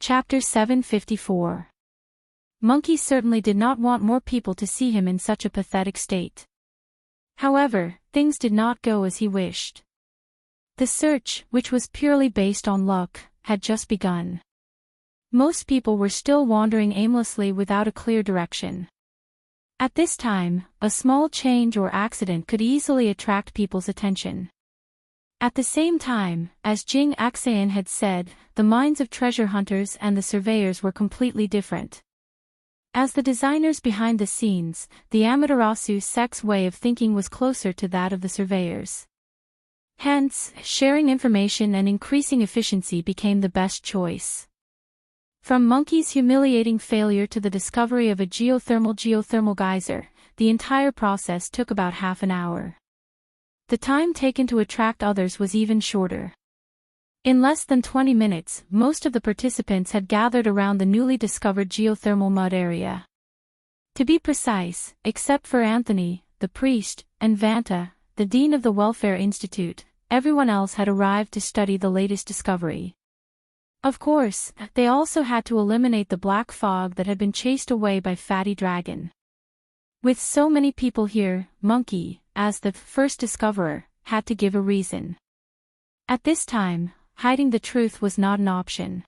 Chapter 754. Monkey certainly did not want more people to see him in such a pathetic state. However, things did not go as he wished. The search, which was purely based on luck, had just begun. Most people were still wandering aimlessly without a clear direction. At this time, a small change or accident could easily attract people's attention. At the same time, as Jing Axayan had said, the minds of treasure hunters and the surveyors were completely different. As the designers behind the scenes, the Amaterasu sect's way of thinking was closer to that of the surveyors. Hence, sharing information and increasing efficiency became the best choice. From Monkey's humiliating failure to the discovery of a geothermal geyser, the entire process took about half an hour. The time taken to attract others was even shorter. In less than 20 minutes, most of the participants had gathered around the newly discovered geothermal mud area. To be precise, except for Anthony, the priest, and Vanta, the dean of the Welfare Institute, everyone else had arrived to study the latest discovery. Of course, they also had to eliminate the black fog that had been chased away by Fatty Dragon. With so many people here, Monkey, as the first discoverer, had to give a reason. At this time, hiding the truth was not an option.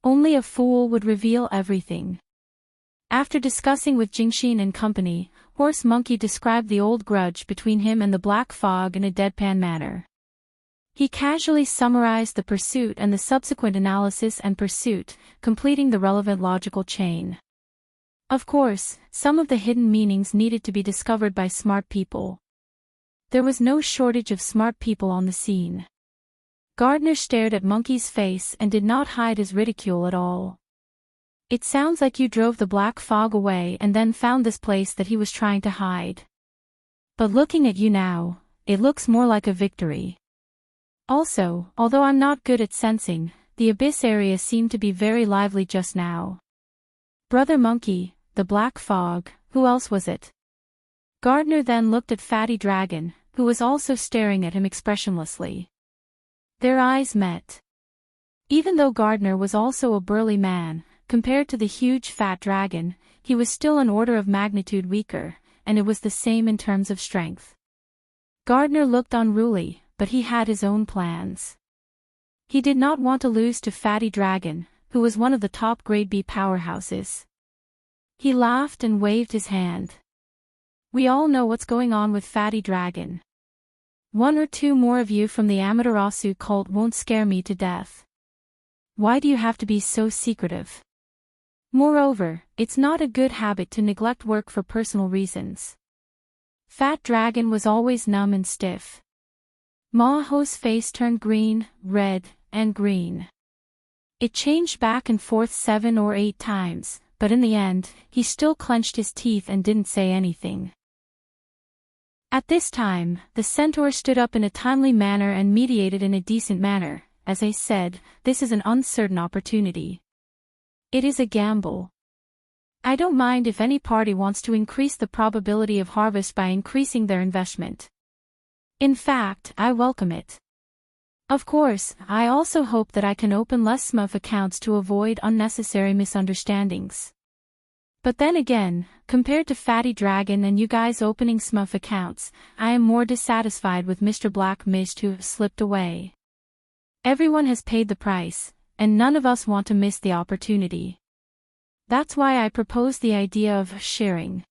Only a fool would reveal everything. After discussing with Jingxin and company, Horse Monkey described the old grudge between him and the black fog in a deadpan manner. He casually summarized the pursuit and the subsequent analysis and pursuit, completing the relevant logical chain. Of course, some of the hidden meanings needed to be discovered by smart people. There was no shortage of smart people on the scene. Gardner stared at Monkey's face and did not hide his ridicule at all. It sounds like you drove the black fog away and then found this place that he was trying to hide. But looking at you now, it looks more like a victory. Also, although I'm not good at sensing, the abyss area seemed to be very lively just now. Brother Monkey, the black fog, who else was it? Gardner then looked at Fatty Dragon, who was also staring at him expressionlessly. Their eyes met. Even though Gardner was also a burly man, compared to the huge fat dragon, he was still an order of magnitude weaker, and it was the same in terms of strength. Gardner looked unruly, but he had his own plans. He did not want to lose to Fatty Dragon, who was one of the top grade B powerhouses. He laughed and waved his hand. We all know what's going on with Fatty Dragon. One or two more of you from the Amaterasu cult won't scare me to death. Why do you have to be so secretive? Moreover, it's not a good habit to neglect work for personal reasons. Fat Dragon was always numb and stiff. Ma Ho's face turned green, red, and green. It changed back and forth 7 or 8 times, but in the end, he still clenched his teeth and didn't say anything. At this time, the centaur stood up in a timely manner and mediated in a decent manner. As I said, this is an uncertain opportunity. It is a gamble. I don't mind if any party wants to increase the probability of harvest by increasing their investment. In fact, I welcome it. Of course, I also hope that I can open less SMUF accounts to avoid unnecessary misunderstandings. But then again, compared to Fatty Dragon and you guys opening SMUF accounts, I am more dissatisfied with Mr. Black Mist who slipped away. Everyone has paid the price, and none of us want to miss the opportunity. That's why I propose the idea of sharing.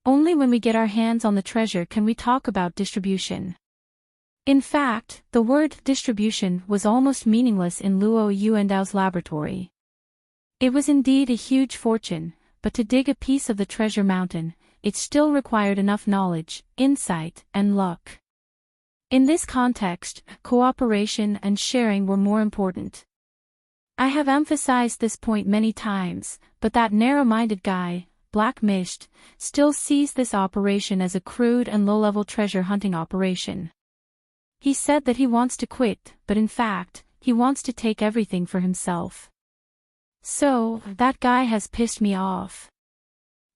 Only when we get our hands on the treasure can we talk about distribution. In fact, the word distribution was almost meaningless in Luo Yuandao's laboratory. It was indeed a huge fortune, but to dig a piece of the treasure mountain, it still required enough knowledge, insight, and luck. In this context, cooperation and sharing were more important. I have emphasized this point many times, but that narrow-minded guy, Black Mist, still sees this operation as a crude and low-level treasure hunting operation. He said that he wants to quit, but in fact, he wants to take everything for himself. So, that guy has pissed me off.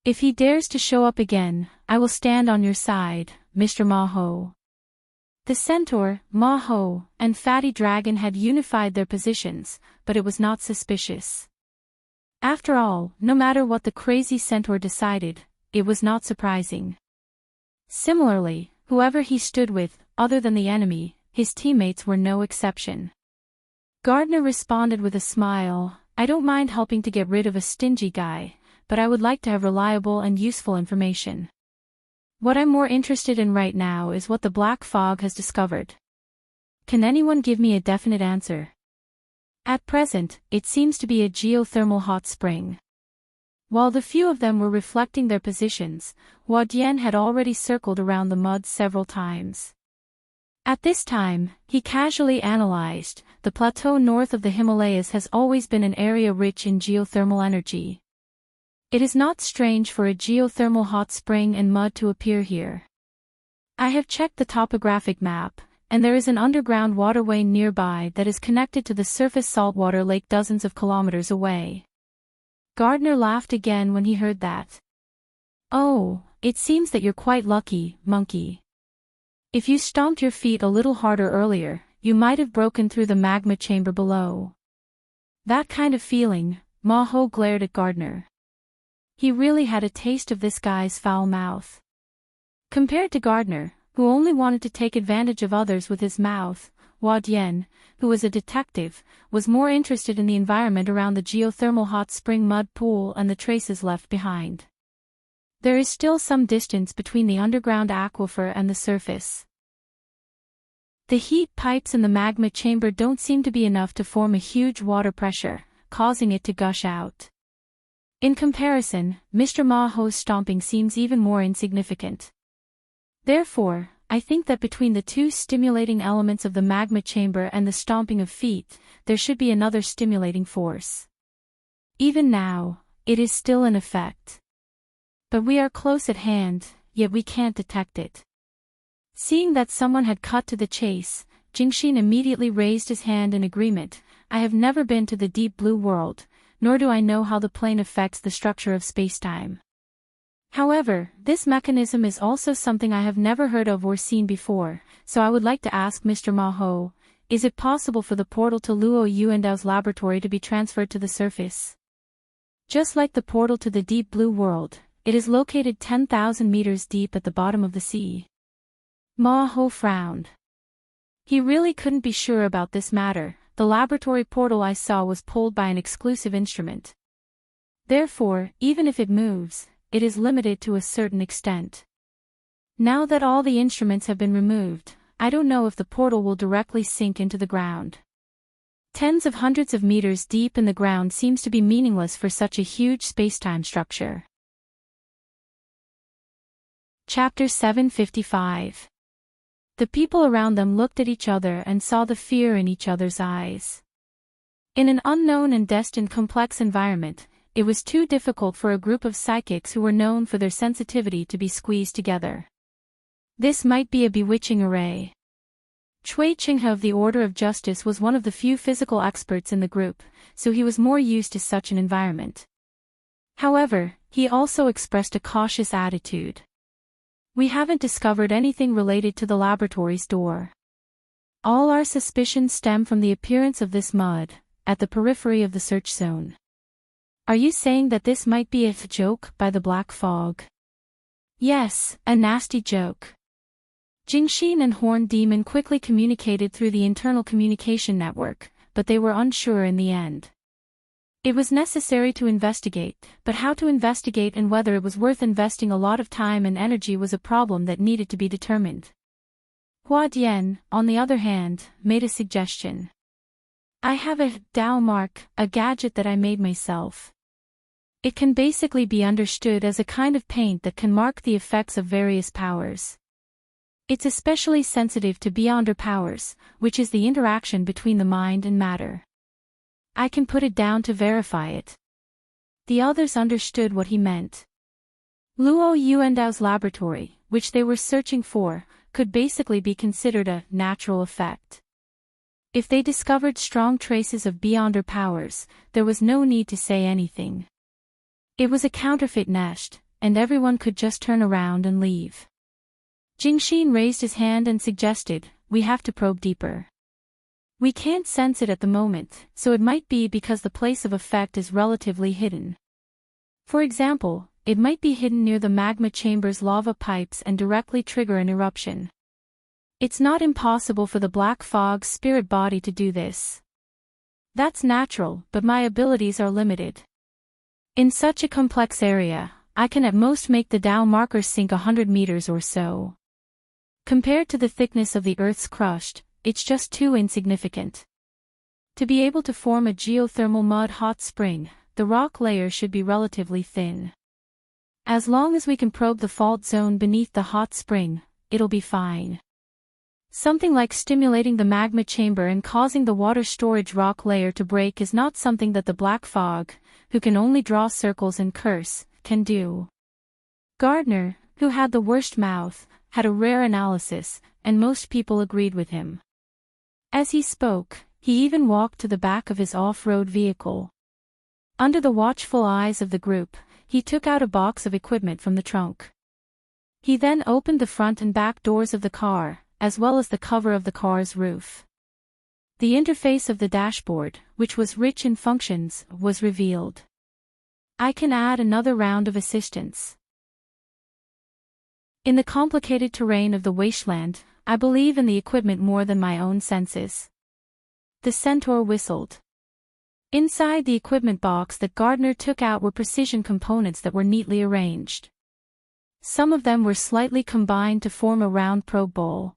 If he dares to show up again, I will stand on your side, Mr. Ma Ho. The centaur, Ma Ho, and Fatty Dragon had unified their positions, but it was not suspicious. After all, no matter what the crazy centaur decided, it was not surprising. Similarly, whoever he stood with, other than the enemy, his teammates were no exception. Gardner responded with a smile, "I don't mind helping to get rid of a stingy guy, but I would like to have reliable and useful information. What I'm more interested in right now is what the black fog has discovered. Can anyone give me a definite answer?" At present, it seems to be a geothermal hot spring. While the few of them were reflecting their positions, Hua Dian had already circled around the mud several times. At this time, he casually analyzed, the plateau north of the Himalayas has always been an area rich in geothermal energy. It is not strange for a geothermal hot spring and mud to appear here. I have checked the topographic map, and there is an underground waterway nearby that is connected to the surface saltwater lake dozens of kilometers away. Gardner laughed again when he heard that. "Oh, it seems that you're quite lucky, monkey. If you stomped your feet a little harder earlier, you might have broken through the magma chamber below." That kind of feeling, Ma Ho glared at Gardner. He really had a taste of this guy's foul mouth. Compared to Gardner, who only wanted to take advantage of others with his mouth, Hua Dian, who was a detective, was more interested in the environment around the geothermal hot spring mud pool and the traces left behind. There is still some distance between the underground aquifer and the surface. The heat pipes in the magma chamber don't seem to be enough to form a huge water pressure, causing it to gush out. In comparison, Mr. Ma Ho's stomping seems even more insignificant. Therefore, I think that between the two stimulating elements of the magma chamber and the stomping of feet, there should be another stimulating force. Even now, it is still in effect. But we are close at hand, yet we can't detect it. Seeing that someone had cut to the chase, Jingxin immediately raised his hand in agreement. "I have never been to the deep blue world, nor do I know how the plane affects the structure of spacetime. However, this mechanism is also something I have never heard of or seen before, so I would like to ask Mr. Ma Ho, is it possible for the portal to Luo Yuandao's laboratory to be transferred to the surface? Just like the portal to the deep blue world, it is located 10,000 meters deep at the bottom of the sea." Ma Ho frowned. He really couldn't be sure about this matter. The laboratory portal I saw was pulled by an exclusive instrument. Therefore, even if it moves, it is limited to a certain extent. Now that all the instruments have been removed, I don't know if the portal will directly sink into the ground. Tens of hundreds of meters deep in the ground seems to be meaningless for such a huge spacetime structure. Chapter 755. The people around them looked at each other and saw the fear in each other's eyes. In an unknown and destined complex environment, it was too difficult for a group of psychics who were known for their sensitivity to be squeezed together. This might be a bewitching array. Cui Qinghe of the Order of Justice was one of the few physical experts in the group, so he was more used to such an environment. However, he also expressed a cautious attitude. "We haven't discovered anything related to the laboratory's door. All our suspicions stem from the appearance of this mud, at the periphery of the search zone. Are you saying that this might be a joke by the black fog?" "Yes, a nasty joke." Jingxin and Horned Demon quickly communicated through the internal communication network, but they were unsure in the end. It was necessary to investigate, but how to investigate and whether it was worth investing a lot of time and energy was a problem that needed to be determined. Hua Dian, on the other hand, made a suggestion. "I have a Dao mark, a gadget that I made myself. It can basically be understood as a kind of paint that can mark the effects of various powers. It's especially sensitive to beyonder powers, which is the interaction between the mind and matter. I can put it down to verify it." The others understood what he meant. Luo Yuandao's laboratory, which they were searching for, could basically be considered a natural effect. If they discovered strong traces of beyonder powers, there was no need to say anything. It was a counterfeit nest, and everyone could just turn around and leave. Jingxin raised his hand and suggested, we have to probe deeper. We can't sense it at the moment, so it might be because the place of effect is relatively hidden. For example, it might be hidden near the magma chamber's lava pipes and directly trigger an eruption. It's not impossible for the black fog's spirit body to do this. That's natural, but my abilities are limited. In such a complex area, I can at most make the Dow marker sink 100 meters or so. Compared to the thickness of the Earth's crust, it's just too insignificant. To be able to form a geothermal mud hot spring, the rock layer should be relatively thin. As long as we can probe the fault zone beneath the hot spring, it'll be fine. Something like stimulating the magma chamber and causing the water storage rock layer to break is not something that the black fog, who can only draw circles and curse, can do. Gardner, who had the worst mouth, had a rare analysis, and most people agreed with him. As he spoke, he even walked to the back of his off-road vehicle. Under the watchful eyes of the group, he took out a box of equipment from the trunk. He then opened the front and back doors of the car, as well as the cover of the car's roof. The interface of the dashboard, which was rich in functions, was revealed. I can add another round of assistance. In the complicated terrain of the wasteland, I believe in the equipment more than my own senses. The centaur whistled. Inside the equipment box that Gardner took out were precision components that were neatly arranged. Some of them were slightly combined to form a round probe bowl.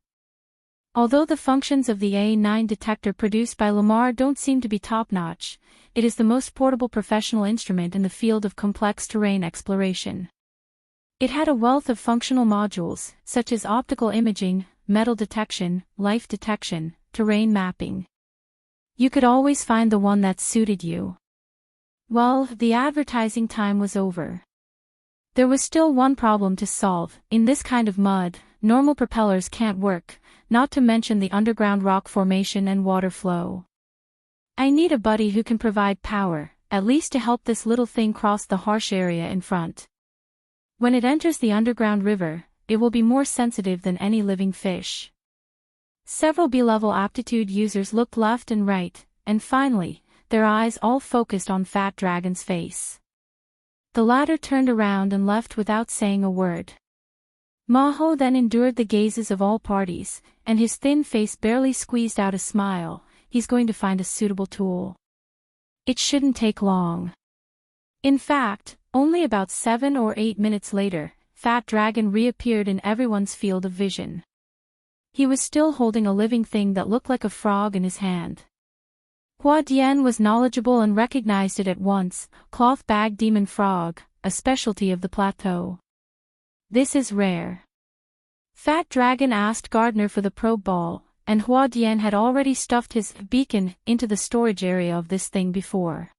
Although the functions of the A9 detector produced by LoveLore don't seem to be top-notch, it is the most portable professional instrument in the field of complex terrain exploration. It had a wealth of functional modules, such as optical imaging, metal detection, life detection, terrain mapping. You could always find the one that suited you. Well, the advertising time was over. There was still one problem to solve. In this kind of mud, normal propellers can't work, not to mention the underground rock formation and water flow. I need a buddy who can provide power, at least to help this little thing cross the harsh area in front. When it enters the underground river, it will be more sensitive than any living fish. Several B-level aptitude users looked left and right, and finally, their eyes all focused on Fat Dragon's face. The latter turned around and left without saying a word. Maho then endured the gazes of all parties, and his thin face barely squeezed out a smile. He's going to find a suitable tool. It shouldn't take long. In fact, only about 7 or 8 minutes later, Fat Dragon reappeared in everyone's field of vision. He was still holding a living thing that looked like a frog in his hand. Hua Dian was knowledgeable and recognized it at once: cloth bag demon frog, a specialty of the plateau. This is rare. Fat Dragon asked Gardner for the probe ball, and Hua Dian had already stuffed his beacon into the storage area of this thing before.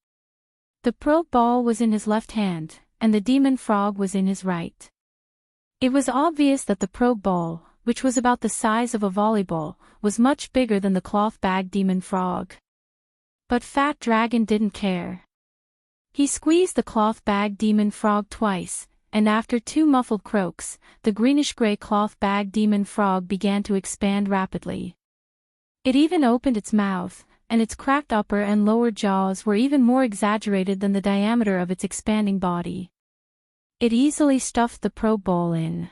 The probe ball was in his left hand, and the demon frog was in his right. It was obvious that the probe ball, which was about the size of a volleyball, was much bigger than the cloth bag demon frog. But Fat Dragon didn't care. He squeezed the cloth bag demon frog twice, and after 2 muffled croaks, the greenish-gray cloth bag demon frog began to expand rapidly. It even opened its mouth, and its cracked upper and lower jaws were even more exaggerated than the diameter of its expanding body. It easily stuffed the probe ball in.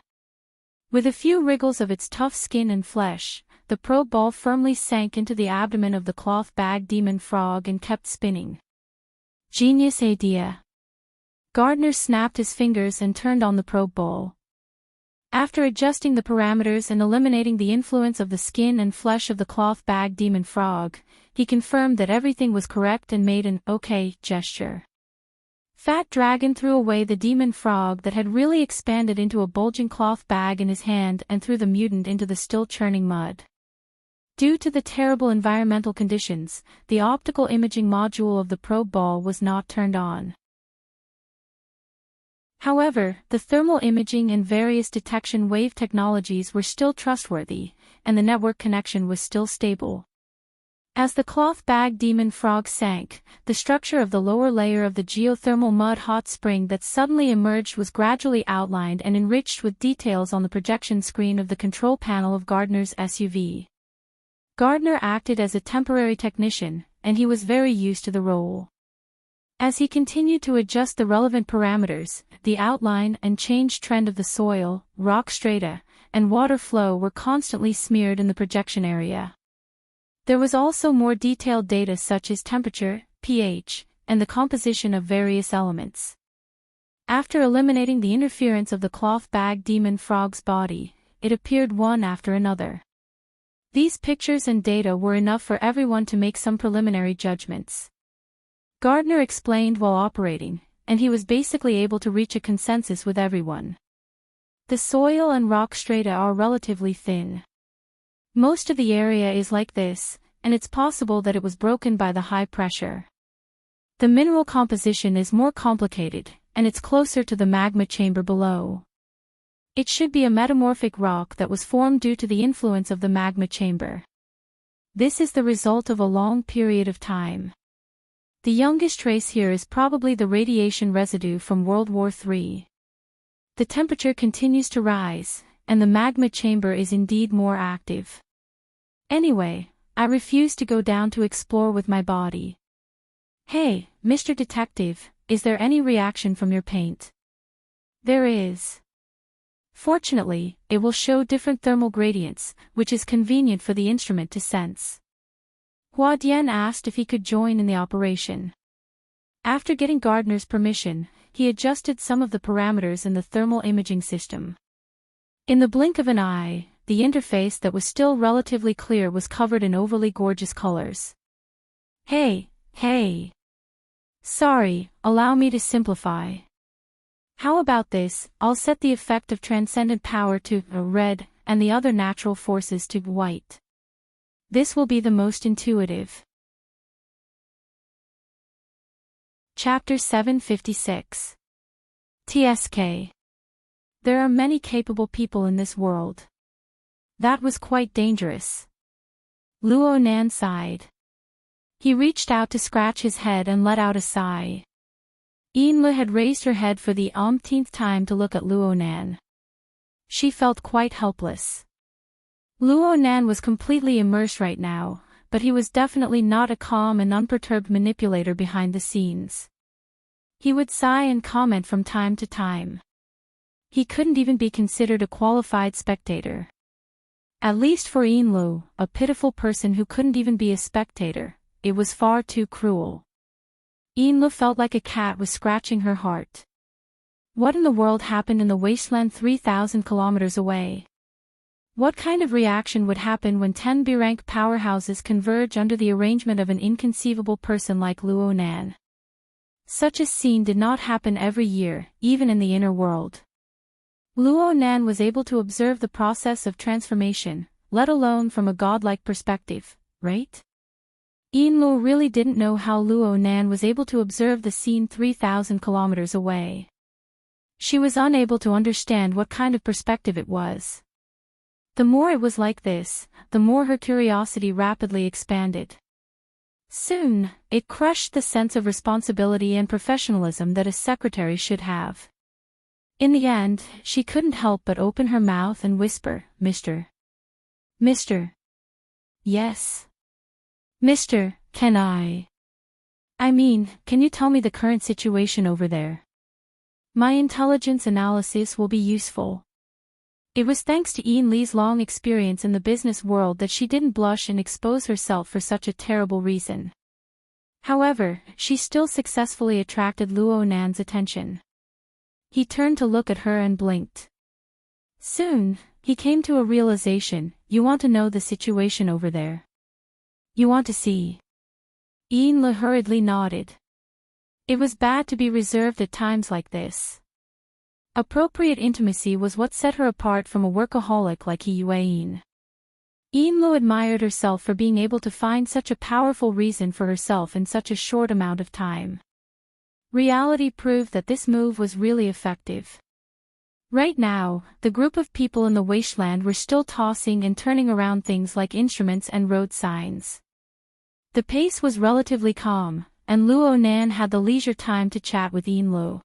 With a few wriggles of its tough skin and flesh, the probe ball firmly sank into the abdomen of the cloth bag demon frog and kept spinning. Genius idea. Gardner snapped his fingers and turned on the probe ball. After adjusting the parameters and eliminating the influence of the skin and flesh of the cloth bag demon frog, he confirmed that everything was correct and made an "okay" gesture. Fat Dragon threw away the demon frog that had really expanded into a bulging cloth bag in his hand and threw the mutant into the still churning mud. Due to the terrible environmental conditions, the optical imaging module of the probe ball was not turned on. However, the thermal imaging and various detection wave technologies were still trustworthy, and the network connection was still stable. As the cloth bag demon frog sank, the structure of the lower layer of the geothermal mud hot spring that suddenly emerged was gradually outlined and enriched with details on the projection screen of the control panel of Gardner's SUV. Gardner acted as a temporary technician, and he was very used to the role. As he continued to adjust the relevant parameters, the outline and change trend of the soil, rock strata, and water flow were constantly smeared in the projection area. There was also more detailed data such as temperature, pH, and the composition of various elements. After eliminating the interference of the cloth bag demon frog's body, it appeared one after another. These pictures and data were enough for everyone to make some preliminary judgments. Gardner explained while operating, and he was basically able to reach a consensus with everyone. The soil and rock strata are relatively thin. Most of the area is like this, and it's possible that it was broken by the high pressure. The mineral composition is more complicated, and it's closer to the magma chamber below. It should be a metamorphic rock that was formed due to the influence of the magma chamber. This is the result of a long period of time. The youngest trace here is probably the radiation residue from World War III. The temperature continues to rise, and the magma chamber is indeed more active. Anyway, I refuse to go down to explore with my body. Hey, Mr. Detective, is there any reaction from your paint? There is. Fortunately, it will show different thermal gradients, which is convenient for the instrument to sense. Hua Dian asked if he could join in the operation. After getting Gardner's permission, he adjusted some of the parameters in the thermal imaging system. In the blink of an eye, the interface that was still relatively clear was covered in overly gorgeous colors. Hey. Sorry, allow me to simplify. How about this? I'll set the effect of transcendent power to red, and the other natural forces to white. This will be the most intuitive. Chapter 756. TSK. There are many capable people in this world. That was quite dangerous. Luo Nan sighed. He reached out to scratch his head and let out a sigh. Yinlu had raised her head for the umpteenth time to look at Luo Nan. She felt quite helpless. Luo Nan was completely immersed right now, but he was definitely not a calm and unperturbed manipulator behind the scenes. He would sigh and comment from time to time. He couldn't even be considered a qualified spectator. At least for Yinlu, a pitiful person who couldn't even be a spectator, it was far too cruel. Yinlu felt like a cat was scratching her heart. What in the world happened in the wasteland 3,000 kilometers away? What kind of reaction would happen when 10 B-rank powerhouses converge under the arrangement of an inconceivable person like Luo Nan? Such a scene did not happen every year, even in the inner world. Luo Nan was able to observe the process of transformation, let alone from a godlike perspective, right? Yinlu really didn't know how Luo Nan was able to observe the scene 3,000 kilometers away. She was unable to understand what kind of perspective it was. The more it was like this, the more her curiosity rapidly expanded. Soon, it crushed the sense of responsibility and professionalism that a secretary should have. In the end, she couldn't help but open her mouth and whisper, Mr. Yes. Mr., can you tell me the current situation over there? My intelligence analysis will be useful. It was thanks to Ian Lee's long experience in the business world that she didn't blush and expose herself for such a terrible reason. However, she still successfully attracted Luo Nan's attention. He turned to look at her and blinked. Soon, he came to a realization. You want to know the situation over there? You want to see? Yinlu hurriedly nodded. It was bad to be reserved at times like this. Appropriate intimacy was what set her apart from a workaholic like Yueyin. Yinlu admired herself for being able to find such a powerful reason for herself in such a short amount of time. Reality proved that this move was really effective. Right now, the group of people in the wasteland were still tossing and turning around things like instruments and road signs. The pace was relatively calm, and Luo Nan had the leisure time to chat with Yinlu.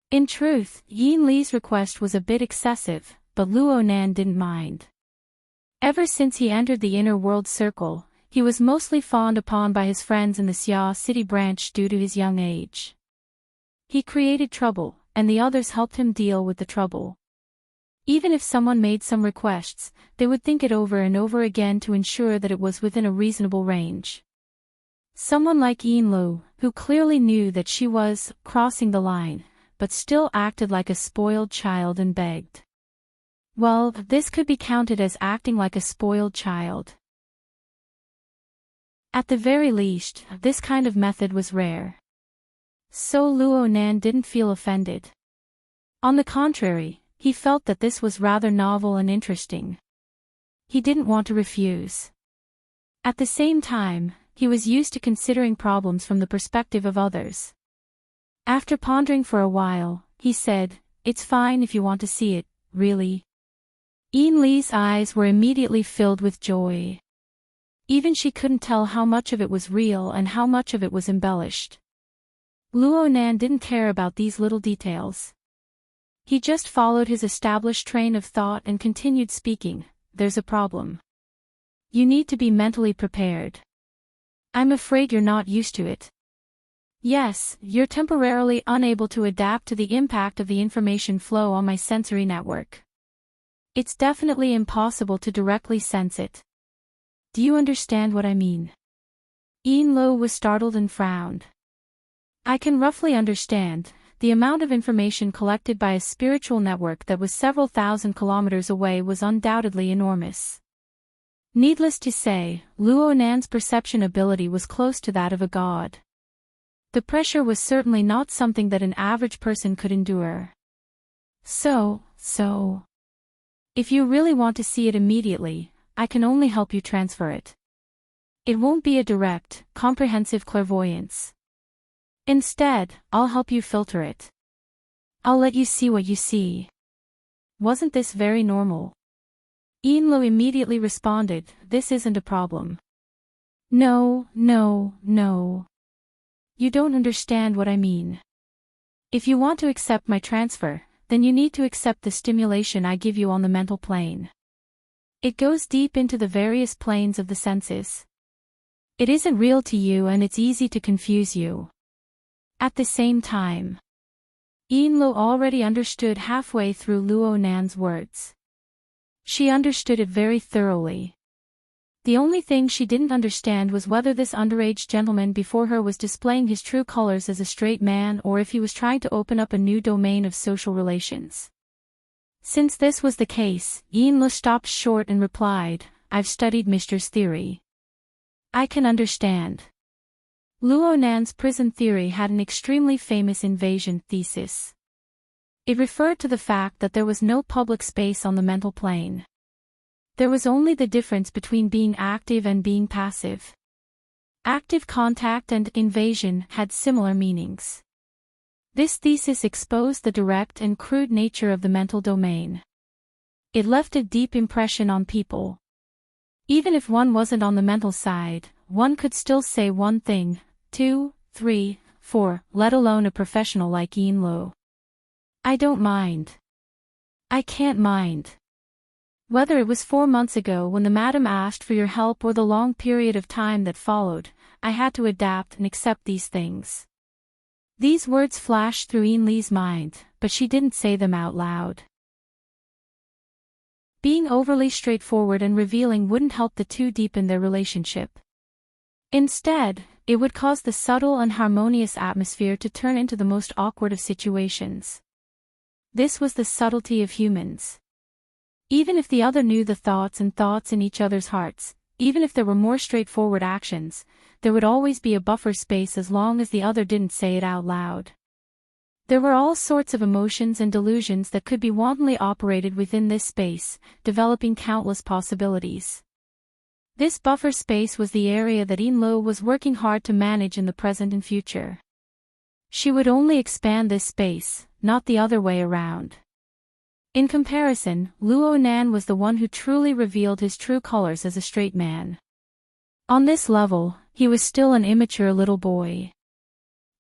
In truth, Yin Li's request was a bit excessive, but Luo Nan didn't mind. Ever since he entered the inner world circle, he was mostly fawned upon by his friends in the Xia City branch due to his young age. He created trouble, and the others helped him deal with the trouble. Even if someone made some requests, they would think it over and over again to ensure that it was within a reasonable range. Someone like Yinlu, who clearly knew that she was crossing the line, but still acted like a spoiled child and begged. Well, this could be counted as acting like a spoiled child. At the very least, this kind of method was rare. So Luo Nan didn't feel offended. On the contrary, he felt that this was rather novel and interesting. He didn't want to refuse. At the same time, he was used to considering problems from the perspective of others. After pondering for a while, he said, "It's fine if you want to see it, really." Yin Li's eyes were immediately filled with joy. Even she couldn't tell how much of it was real and how much of it was embellished. Luo Nan didn't care about these little details. He just followed his established train of thought and continued speaking. "There's a problem. You need to be mentally prepared. I'm afraid you're not used to it. Yes, you're temporarily unable to adapt to the impact of the information flow on my sensory network. It's definitely impossible to directly sense it. Do you understand what I mean?" Yin Lo was startled and frowned. "I can roughly understand. The amount of information collected by a spiritual network that was several thousand kilometers away was undoubtedly enormous." Needless to say, Luo Nan's perception ability was close to that of a god. The pressure was certainly not something that an average person could endure. So, if you really want to see it immediately, I can only help you transfer it. It won't be a direct, comprehensive clairvoyance. Instead, I'll help you filter it. I'll let you see what you see. Wasn't this very normal? Yinlu immediately responded, "This isn't a problem." No. You don't understand what I mean. If you want to accept my transfer, then you need to accept the stimulation I give you on the mental plane. It goes deep into the various planes of the senses. It isn't real to you and it's easy to confuse you. At the same time, Yinlu already understood halfway through Luo Nan's words. She understood it very thoroughly. The only thing she didn't understand was whether this underage gentleman before her was displaying his true colors as a straight man or if he was trying to open up a new domain of social relations. Since this was the case, Yinlu stopped short and replied, "I've studied Mr.'s theory. I can understand." Luo Nan's prison theory had an extremely famous invasion thesis. It referred to the fact that there was no public space on the mental plane. There was only the difference between being active and being passive. Active contact and invasion had similar meanings. This thesis exposed the direct and crude nature of the mental domain. It left a deep impression on people. Even if one wasn't on the mental side, one could still say one thing, 2, 3, 4, let alone a professional like Yinlu. "I don't mind. I can't mind." Whether it was 4 months ago when the madam asked for your help or the long period of time that followed, I had to adapt and accept these things. These words flashed through Yin Li's mind, but she didn't say them out loud. Being overly straightforward and revealing wouldn't help the two deepen their relationship. Instead, it would cause the subtle and harmonious atmosphere to turn into the most awkward of situations. This was the subtlety of humans. Even if the other knew the thoughts in each other's hearts, even if there were more straightforward actions, there would always be a buffer space as long as the other didn't say it out loud. There were all sorts of emotions and delusions that could be wantonly operated within this space, developing countless possibilities. This buffer space was the area that Yinlu was working hard to manage in the present and future. She would only expand this space, not the other way around. In comparison, Luo Nan was the one who truly revealed his true colors as a straight man. On this level, he was still an immature little boy.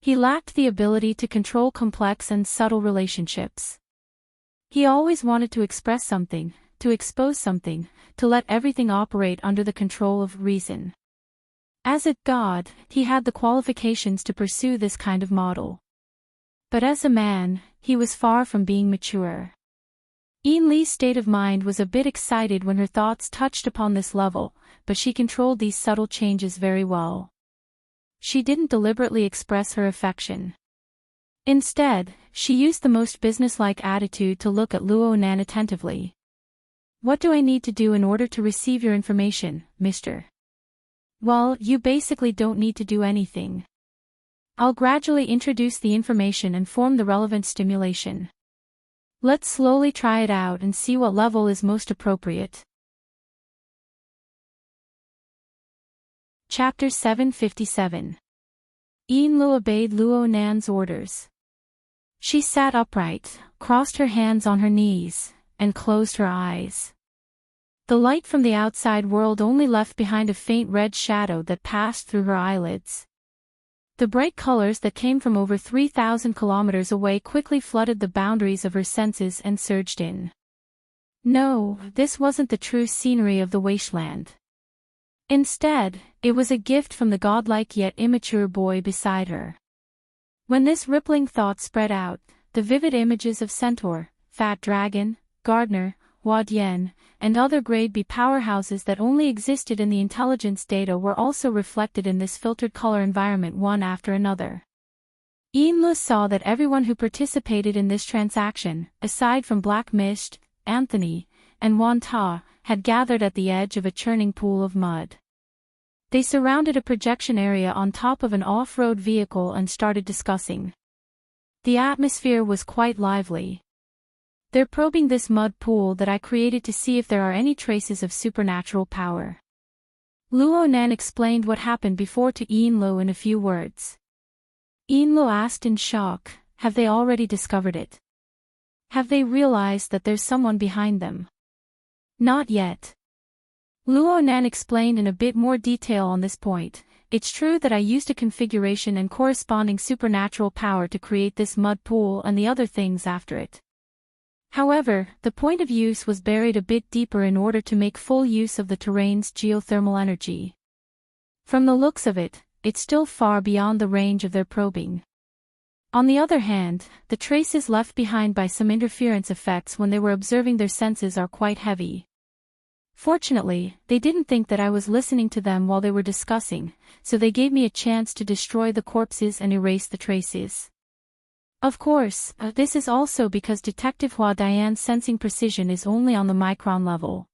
He lacked the ability to control complex and subtle relationships. He always wanted to express something, to expose something, to let everything operate under the control of reason. As a god, he had the qualifications to pursue this kind of model. But as a man, he was far from being mature. Enli's state of mind was a bit excited when her thoughts touched upon this level, but she controlled these subtle changes very well. She didn't deliberately express her affection. Instead, she used the most businesslike attitude to look at Luo Nan attentively. "What do I need to do in order to receive your information, mister?" "Well, you basically don't need to do anything. I'll gradually introduce the information and form the relevant stimulation. Let's slowly try it out and see what level is most appropriate." Chapter 757. Enlu obeyed Luo Nan's orders. She sat upright, crossed her hands on her knees, and closed her eyes. The light from the outside world only left behind a faint red shadow that passed through her eyelids. The bright colors that came from over 3,000 kilometers away quickly flooded the boundaries of her senses and surged in. No, this wasn't the true scenery of the wasteland. Instead, it was a gift from the godlike yet immature boy beside her. When this rippling thought spread out, the vivid images of Centaur, Fat Dragon, Gardener, Huadian, and other grade B powerhouses that only existed in the intelligence data were also reflected in this filtered color environment one after another. Enlu saw that everyone who participated in this transaction, aside from Black Mist, Anthony, and Wan Ta, had gathered at the edge of a churning pool of mud. They surrounded a projection area on top of an off-road vehicle and started discussing. The atmosphere was quite lively. "They're probing this mud pool that I created to see if there are any traces of supernatural power." Luo Nan explained what happened before to Enlu in a few words. Enlu asked in shock, "Have they already discovered it? Have they realized that there's someone behind them?" "Not yet." Luo Nan explained in a bit more detail on this point. "It's true that I used a configuration and corresponding supernatural power to create this mud pool and the other things after it. However, the point of use was buried a bit deeper in order to make full use of the terrain's geothermal energy. From the looks of it, it's still far beyond the range of their probing. On the other hand, the traces left behind by some interference effects when they were observing their senses are quite heavy. Fortunately, they didn't think that I was listening to them while they were discussing, so they gave me a chance to destroy the corpses and erase the traces. Of course, this is also because Detective Hua Dian's sensing precision is only on the micron level.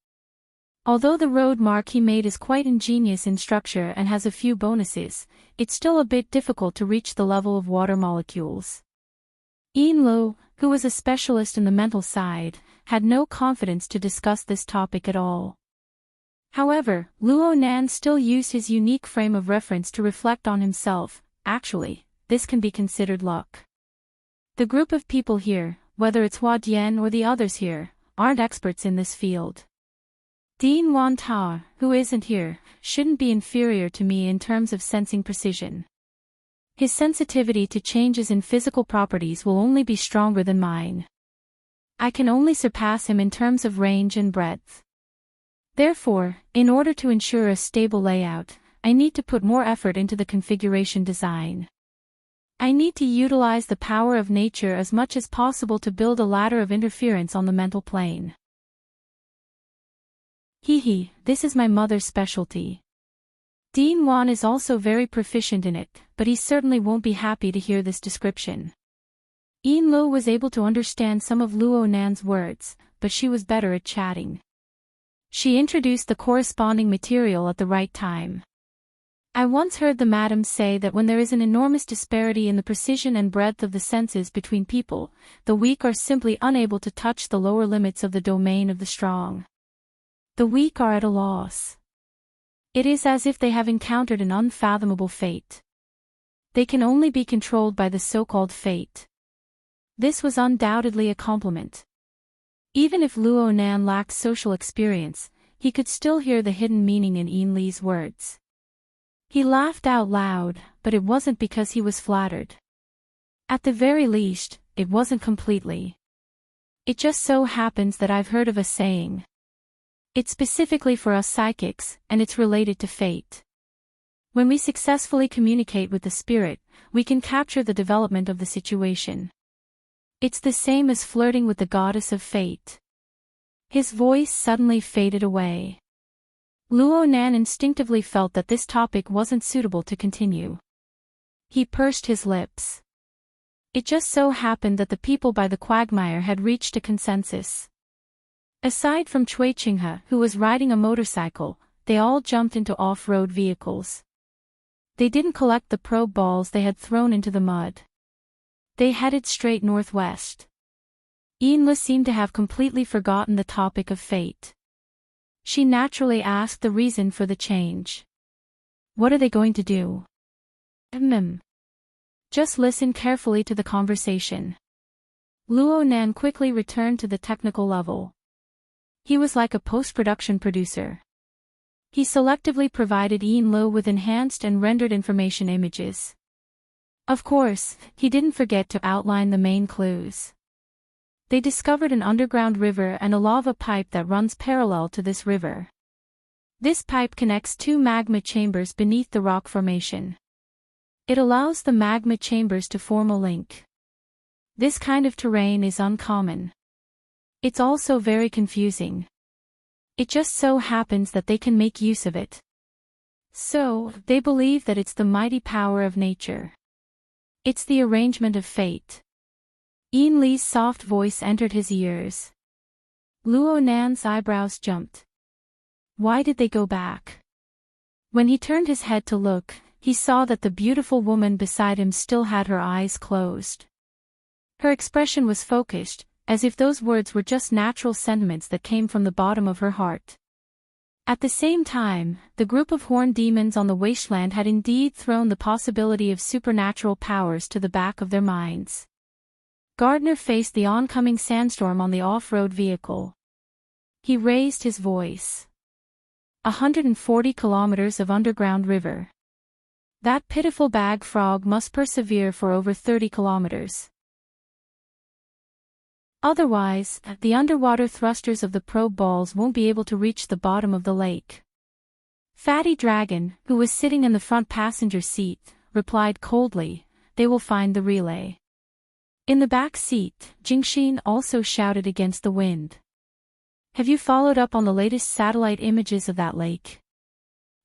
Although the road mark he made is quite ingenious in structure and has a few bonuses, it's still a bit difficult to reach the level of water molecules." Enlu, who was a specialist in the mental side, had no confidence to discuss this topic at all. However, Luo Nan still used his unique frame of reference to reflect on himself. "Actually, this can be considered luck. The group of people here, whether it's Huadian or the others here, aren't experts in this field. Dean Wan Ta, who isn't here, shouldn't be inferior to me in terms of sensing precision. His sensitivity to changes in physical properties will only be stronger than mine. I can only surpass him in terms of range and breadth. Therefore, in order to ensure a stable layout, I need to put more effort into the configuration design. I need to utilize the power of nature as much as possible to build a ladder of interference on the mental plane. This is my mother's specialty. Dean Wan is also very proficient in it, but he certainly won't be happy to hear this description." Enlu was able to understand some of Luo Nan's words, but she was better at chatting. She introduced the corresponding material at the right time. "I once heard the madam say that when there is an enormous disparity in the precision and breadth of the senses between people, the weak are simply unable to touch the lower limits of the domain of the strong. The weak are at a loss. It is as if they have encountered an unfathomable fate. They can only be controlled by the so-called fate." This was undoubtedly a compliment. Even if Luo Nan lacked social experience, he could still hear the hidden meaning in Enli's words. He laughed out loud, but it wasn't because he was flattered. At the very least, it wasn't completely. "It just so happens that I've heard of a saying, It's specifically for us psychics, and it's related to fate. When we successfully communicate with the spirit, we can capture the development of the situation. It's the same as flirting with the goddess of fate. His voice suddenly faded away. Luo Nan instinctively felt that this topic wasn't suitable to continue. He pursed his lips. It just so happened that the people by the quagmire had reached a consensus. Aside from Cui Qinghe, who was riding a motorcycle, they all jumped into off-road vehicles. They didn't collect the probe balls they had thrown into the mud. They headed straight northwest. Yinla seemed to have completely forgotten the topic of fate. She naturally asked the reason for the change. What are they going to do? Just listen carefully to the conversation. Luo Nan quickly returned to the technical level. He was like a post-production producer. He selectively provided Yinla with enhanced and rendered information images. Of course, he didn't forget to outline the main clues. They discovered an underground river and a lava pipe that runs parallel to this river. This pipe connects two magma chambers beneath the rock formation. It allows the magma chambers to form a link. This kind of terrain is uncommon. It's also very confusing. It just so happens that they can make use of it. So, they believe that it's the mighty power of nature. It's the arrangement of fate. Yin Li's soft voice entered his ears. Luo Nan's eyebrows jumped. Why did they go back? When he turned his head to look, he saw that the beautiful woman beside him still had her eyes closed. Her expression was focused, as if those words were just natural sentiments that came from the bottom of her heart. At the same time, the group of horned demons on the wasteland had indeed thrown the possibility of supernatural powers to the back of their minds. Gardner faced the oncoming sandstorm on the off-road vehicle. He raised his voice. 140 kilometers of underground river. That pitiful bag frog must persevere for over 30 kilometers. Otherwise, the underwater thrusters of the probe balls won't be able to reach the bottom of the lake. Fatty Dragon, who was sitting in the front passenger seat, replied coldly, they will find the relay. In the back seat, Jingxin also shouted against the wind. Have you followed up on the latest satellite images of that lake?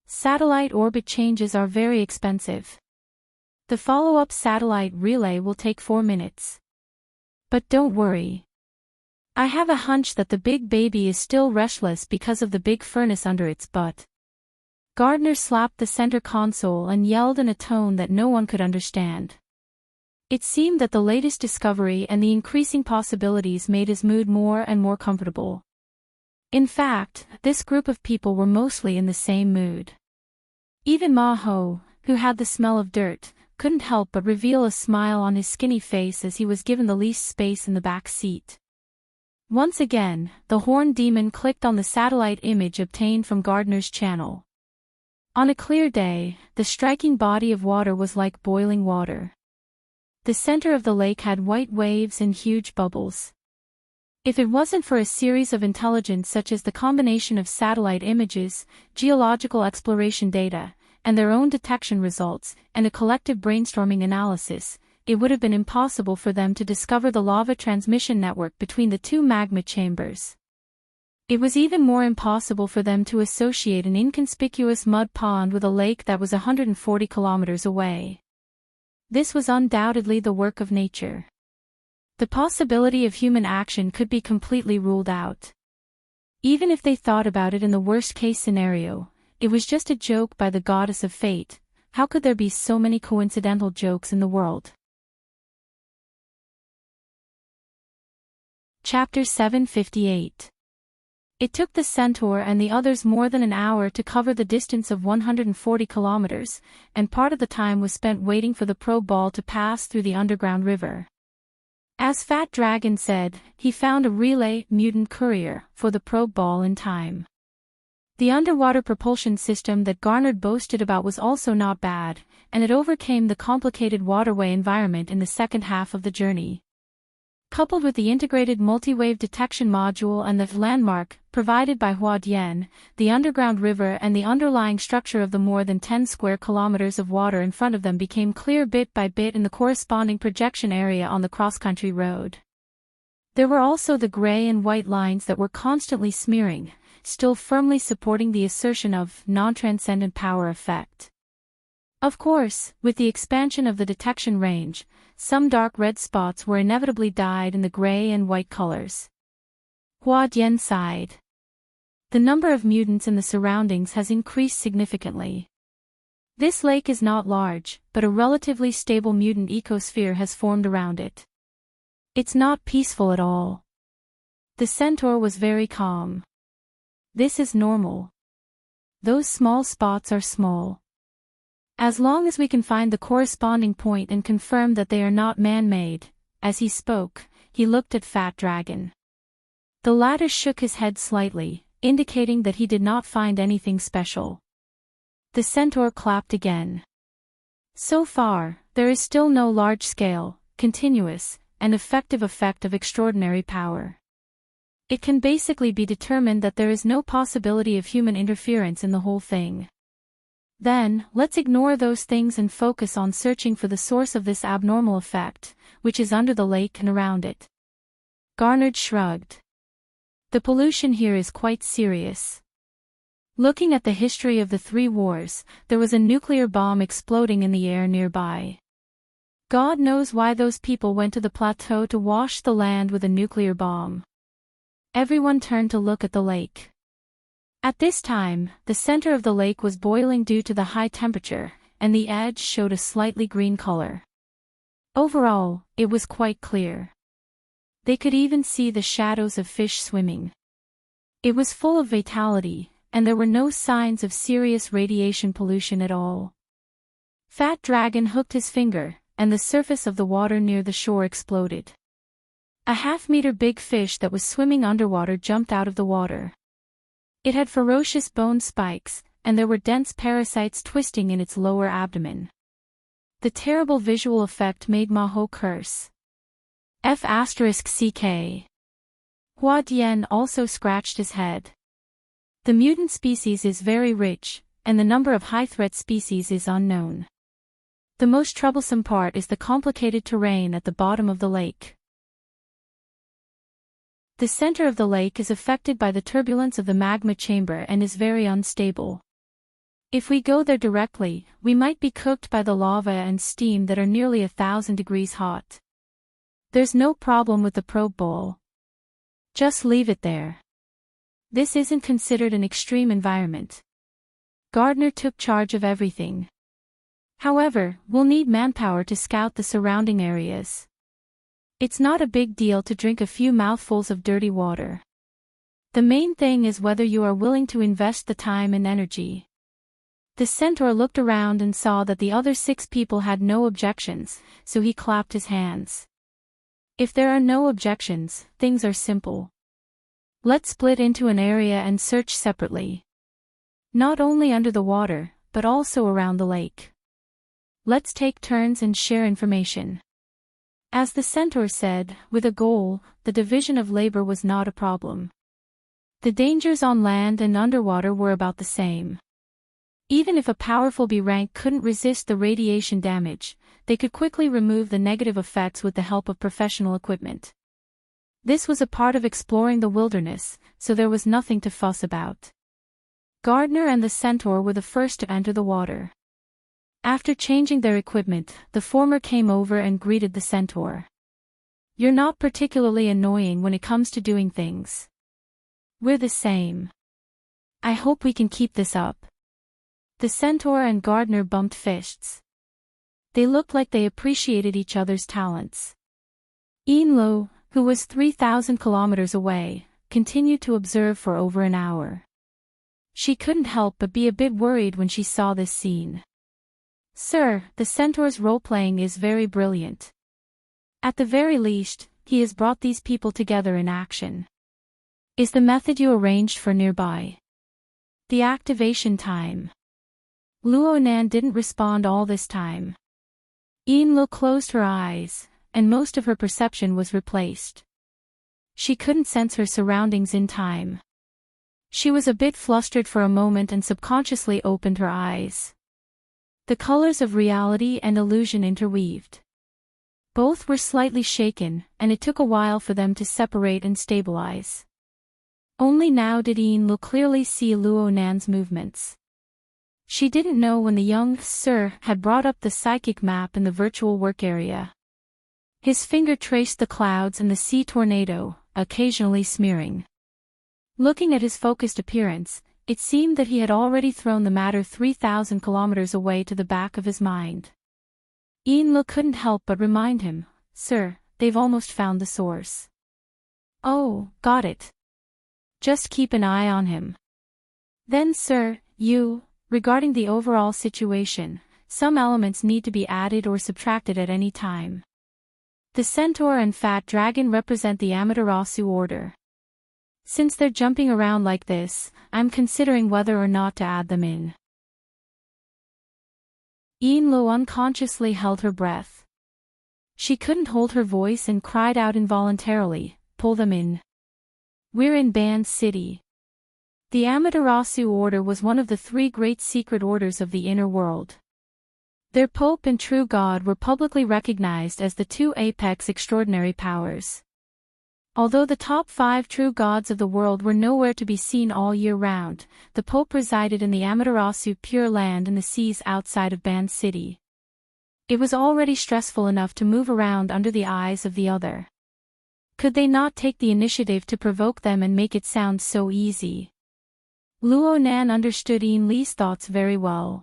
Satellite orbit changes are very expensive. The follow-up satellite relay will take 4 minutes. But don't worry. I have a hunch that the big baby is still restless because of the big furnace under its butt. Gardner slapped the center console and yelled in a tone that no one could understand. It seemed that the latest discovery and the increasing possibilities made his mood more and more comfortable. In fact, this group of people were mostly in the same mood. Even Ma Ho, who had the smell of dirt, couldn't help but reveal a smile on his skinny face as he was given the least space in the back seat. Once again, the horned demon clicked on the satellite image obtained from Gardner's channel. On a clear day, the striking body of water was like boiling water. The center of the lake had white waves and huge bubbles. If it wasn't for a series of intelligence such as the combination of satellite images, geological exploration data, and their own detection results, and a collective brainstorming analysis, it would have been impossible for them to discover the lava transmission network between the two magma chambers. It was even more impossible for them to associate an inconspicuous mud pond with a lake that was 140 kilometers away. This was undoubtedly the work of nature. The possibility of human action could be completely ruled out. Even if they thought about it in the worst-case scenario, it was just a joke by the goddess of fate. How could there be so many coincidental jokes in the world? Chapter 758. It took the Centaur and the others more than an hour to cover the distance of 140 kilometers, and part of the time was spent waiting for the probe ball to pass through the underground river. As Fat Dragon said, he found a relay mutant courier for the probe ball in time. The underwater propulsion system that Garnered boasted about was also not bad, and it overcame the complicated waterway environment in the second half of the journey. Coupled with the integrated multi-wave detection module and the landmark provided by Huadian, the underground river and the underlying structure of the more than 10 square kilometers of water in front of them became clear bit by bit in the corresponding projection area on the cross-country road. There were also the gray and white lines that were constantly smearing, still firmly supporting the assertion of non-transcendent power effect. Of course, with the expansion of the detection range, some dark red spots were inevitably dyed in the gray and white colors. Huadian sighed. The number of mutants in the surroundings has increased significantly. This lake is not large, but a relatively stable mutant ecosphere has formed around it. It's not peaceful at all. The centaur was very calm. This is normal. Those small spots are small. As long as we can find the corresponding point and confirm that they are not man-made. As he spoke, he looked at Fat Dragon. The latter shook his head slightly, indicating that he did not find anything special. The centaur clapped again. So far, there is still no large-scale, continuous, and effective effect of extraordinary power. It can basically be determined that there is no possibility of human interference in the whole thing. Then, let's ignore those things and focus on searching for the source of this abnormal effect, which is under the lake and around it. Garnard shrugged. The pollution here is quite serious. Looking at the history of the 3 wars, there was a nuclear bomb exploding in the air nearby. God knows why those people went to the plateau to wash the land with a nuclear bomb. Everyone turned to look at the lake. At this time, the center of the lake was boiling due to the high temperature, and the edge showed a slightly green color. Overall, it was quite clear. They could even see the shadows of fish swimming. It was full of vitality, and there were no signs of serious radiation pollution at all. Fat Dragon hooked his finger, and the surface of the water near the shore exploded. A half-meter big fish that was swimming underwater jumped out of the water. It had ferocious bone spikes, and there were dense parasites twisting in its lower abdomen. The terrible visual effect made Maho curse. F***CK. Huadian also scratched his head. The mutant species is very rich, and the number of high-threat species is unknown. The most troublesome part is the complicated terrain at the bottom of the lake. The center of the lake is affected by the turbulence of the magma chamber and is very unstable. If we go there directly, we might be cooked by the lava and steam that are nearly 1,000 degrees hot. There's no problem with the probe bowl. Just leave it there. This isn't considered an extreme environment. Gardner took charge of everything. However, we'll need manpower to scout the surrounding areas. It's not a big deal to drink a few mouthfuls of dirty water. The main thing is whether you are willing to invest the time and energy. The centaur looked around and saw that the other 6 people had no objections, so he clapped his hands. If there are no objections, things are simple. Let's split into an area and search separately. Not only under the water, but also around the lake. Let's take turns and share information. As the centaur said, with a goal, the division of labor was not a problem. The dangers on land and underwater were about the same. Even if a powerful B rank couldn't resist the radiation damage, they could quickly remove the negative effects with the help of professional equipment. This was a part of exploring the wilderness, so there was nothing to fuss about. Gardner and the centaur were the first to enter the water. After changing their equipment, the former came over and greeted the centaur. You're not particularly annoying when it comes to doing things. We're the same. I hope we can keep this up. The centaur and Gardner bumped fists. They looked like they appreciated each other's talents. Enlo, who was 3,000 kilometers away, continued to observe for over an hour. She couldn't help but be a bit worried when she saw this scene. Sir, the centaur's role-playing is very brilliant. At the very least, he has brought these people together in action. Is the method you arranged for nearby? The activation time. Luonan didn't respond all this time. Enlo closed her eyes, and most of her perception was replaced. She couldn't sense her surroundings in time. She was a bit flustered for a moment and subconsciously opened her eyes. The colors of reality and illusion interweaved. Both were slightly shaken, and it took a while for them to separate and stabilize. Only now did Ian clearly see Luo Nan's movements. She didn't know when the young Sir had brought up the psychic map in the virtual work area. His finger traced the clouds and the sea tornado, occasionally smearing. Looking at his focused appearance, it seemed that he had already thrown the matter 3,000 kilometers away to the back of his mind. Ian couldn't help but remind him, "Sir, they've almost found the source." "Oh, got it. Just keep an eye on him." "Then sir, regarding the overall situation, some elements need to be added or subtracted at any time. The centaur and fat dragon represent the Amaterasu order. Since they're jumping around like this, I'm considering whether or not to add them in." Ian unconsciously held her breath. She couldn't hold her voice and cried out involuntarily, "Pull them in. We're in Band City." The Amaterasu order was one of the 3 great secret orders of the inner world. Their Pope and true God were publicly recognized as the 2 apex extraordinary powers. Although the top 5 true gods of the world were nowhere to be seen all year round, the Pope resided in the Amaterasu Pure Land in the seas outside of Band City. It was already stressful enough to move around under the eyes of the other. Could they not take the initiative to provoke them and make it sound so easy? Luo Nan understood Ian's thoughts very well.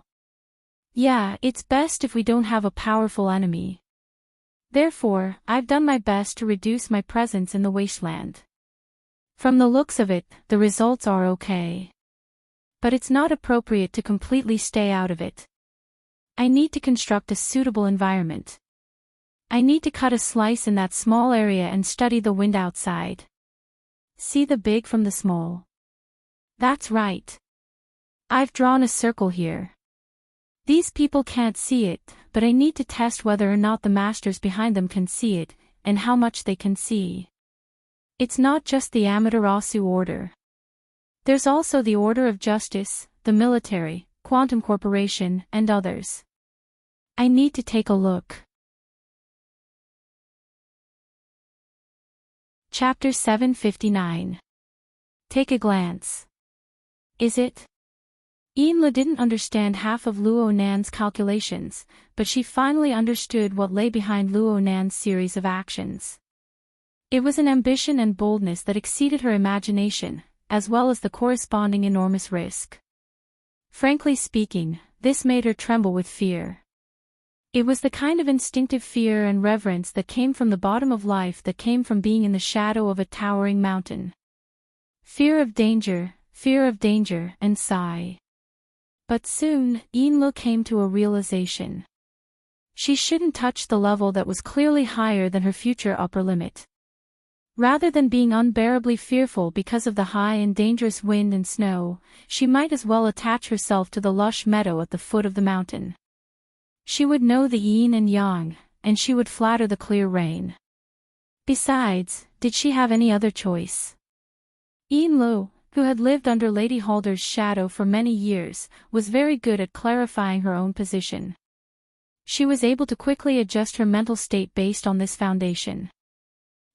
"Yeah, it's best if we don't have a powerful enemy. Therefore, I've done my best to reduce my presence in the wasteland. From the looks of it, the results are okay. But it's not appropriate to completely stay out of it. I need to construct a suitable environment. I need to cut a slice in that small area and study the wind outside. See the big from the small. That's right. I've drawn a circle here. These people can't see it, but I need to test whether or not the masters behind them can see it, and how much they can see. It's not just the Amaterasu order. There's also the Order of Justice, the military, Quantum Corporation, and others. I need to take a look." Chapter 759. Take a glance. Is it? Ian didn't understand half of Luo Nan's calculations, but she finally understood what lay behind Luo Nan's series of actions. It was an ambition and boldness that exceeded her imagination, as well as the corresponding enormous risk. Frankly speaking, this made her tremble with fear. It was the kind of instinctive fear and reverence that came from the bottom of life, that came from being in the shadow of a towering mountain. Fear of danger, and sigh. But soon, Ian came to a realization. She shouldn't touch the level that was clearly higher than her future upper limit. Rather than being unbearably fearful because of the high and dangerous wind and snow, she might as well attach herself to the lush meadow at the foot of the mountain. She would know the yin and yang, and she would flatter the clear rain. Besides, did she have any other choice? Ian, who had lived under Lady Halder's shadow for many years, was very good at clarifying her own position. She was able to quickly adjust her mental state based on this foundation.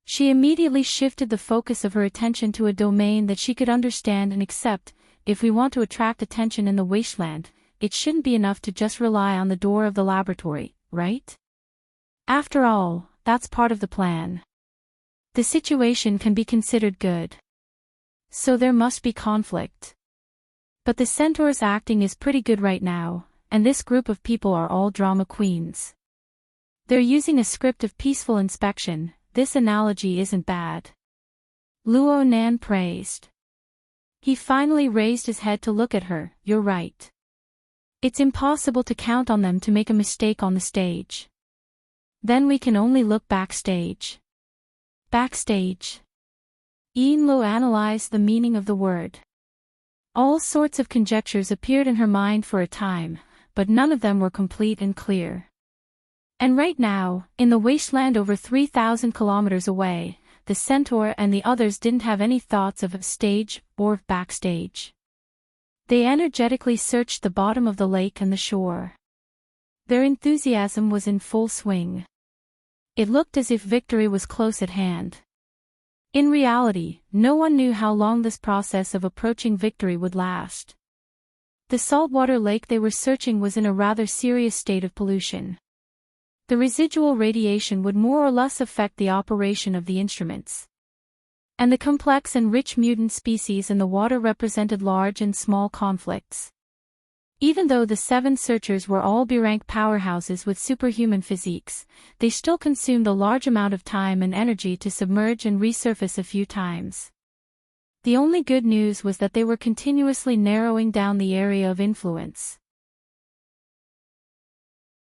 She immediately shifted the focus of her attention to a domain that she could understand and accept. If we want to attract attention in the wasteland, it shouldn't be enough to just rely on the door of the laboratory, right? After all, that's part of the plan. The situation can be considered good. So there must be conflict. But the centaur's acting is pretty good right now, and this group of people are all drama queens. They're using a script of peaceful inspection. This analogy isn't bad. Luo Nan praised. He finally raised his head to look at her. You're right. It's impossible to count on them to make a mistake on the stage. Then we can only look backstage. Backstage. Ian analyzed the meaning of the word. All sorts of conjectures appeared in her mind for a time, but none of them were complete and clear. And right now, in the wasteland over 3,000 kilometers away, the centaur and the others didn't have any thoughts of stage or backstage. They energetically searched the bottom of the lake and the shore. Their enthusiasm was in full swing. It looked as if victory was close at hand. In reality, no one knew how long this process of approaching victory would last. The saltwater lake they were searching was in a rather serious state of pollution. The residual radiation would more or less affect the operation of the instruments. And the complex and rich mutant species in the water represented large and small conflicts. Even though the 7 searchers were all B-rank powerhouses with superhuman physiques, they still consumed a large amount of time and energy to submerge and resurface a few times. The only good news was that they were continuously narrowing down the area of influence.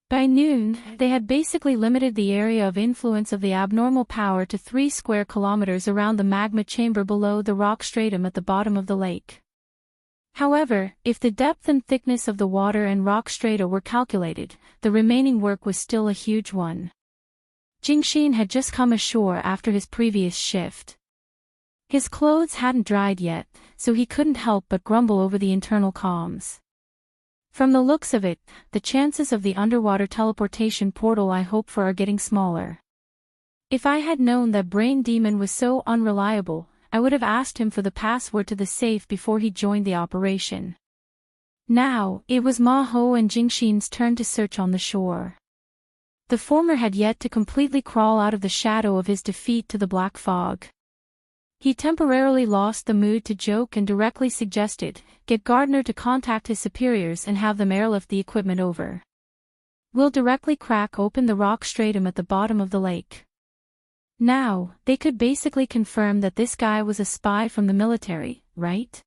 By noon, they had basically limited the area of influence of the abnormal power to 3 square kilometers around the magma chamber below the rock stratum at the bottom of the lake. However, if the depth and thickness of the water and rock strata were calculated, the remaining work was still a huge one. Jingxin had just come ashore after his previous shift. His clothes hadn't dried yet, so he couldn't help but grumble over the internal comms. From the looks of it, the chances of the underwater teleportation portal I hope for are getting smaller. If I had known that Brain Demon was so unreliable, I would have asked him for the password to the safe before he joined the operation. Now, it was Ma Ho and Jingxin's turn to search on the shore. The former had yet to completely crawl out of the shadow of his defeat to the black fog. He temporarily lost the mood to joke and directly suggested, get Gardner to contact his superiors and have them airlift the equipment over. We'll directly crack open the rock stratum at the bottom of the lake. Now, they could basically confirm that this guy was a spy from the military, right?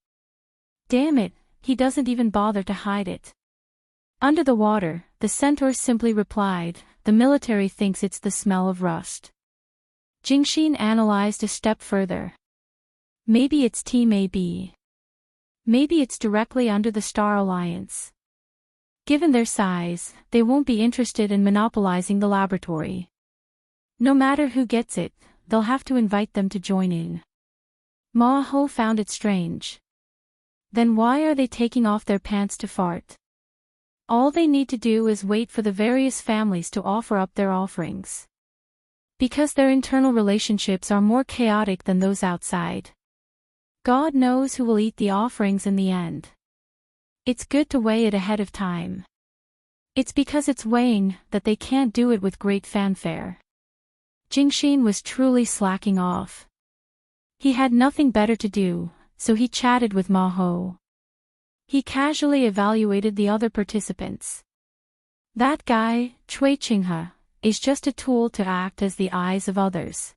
Damn it, he doesn't even bother to hide it. Under the water, the centaur simply replied, the military thinks it's the smell of rust. Jingxin analyzed a step further. Maybe it's Team AB. Maybe it's directly under the Star Alliance. Given their size, they won't be interested in monopolizing the laboratory. No matter who gets it, they'll have to invite them to join in. Ma Ho found it strange. Then why are they taking off their pants to fart? All they need to do is wait for the various families to offer up their offerings. Because their internal relationships are more chaotic than those outside. God knows who will eat the offerings in the end. It's good to weigh it ahead of time. It's because it's weighing that they can't do it with great fanfare. Jingxin was truly slacking off. He had nothing better to do, so he chatted with Ma Ho. He casually evaluated the other participants. That guy, Cui Qinghe, is just a tool to act as the eyes of others.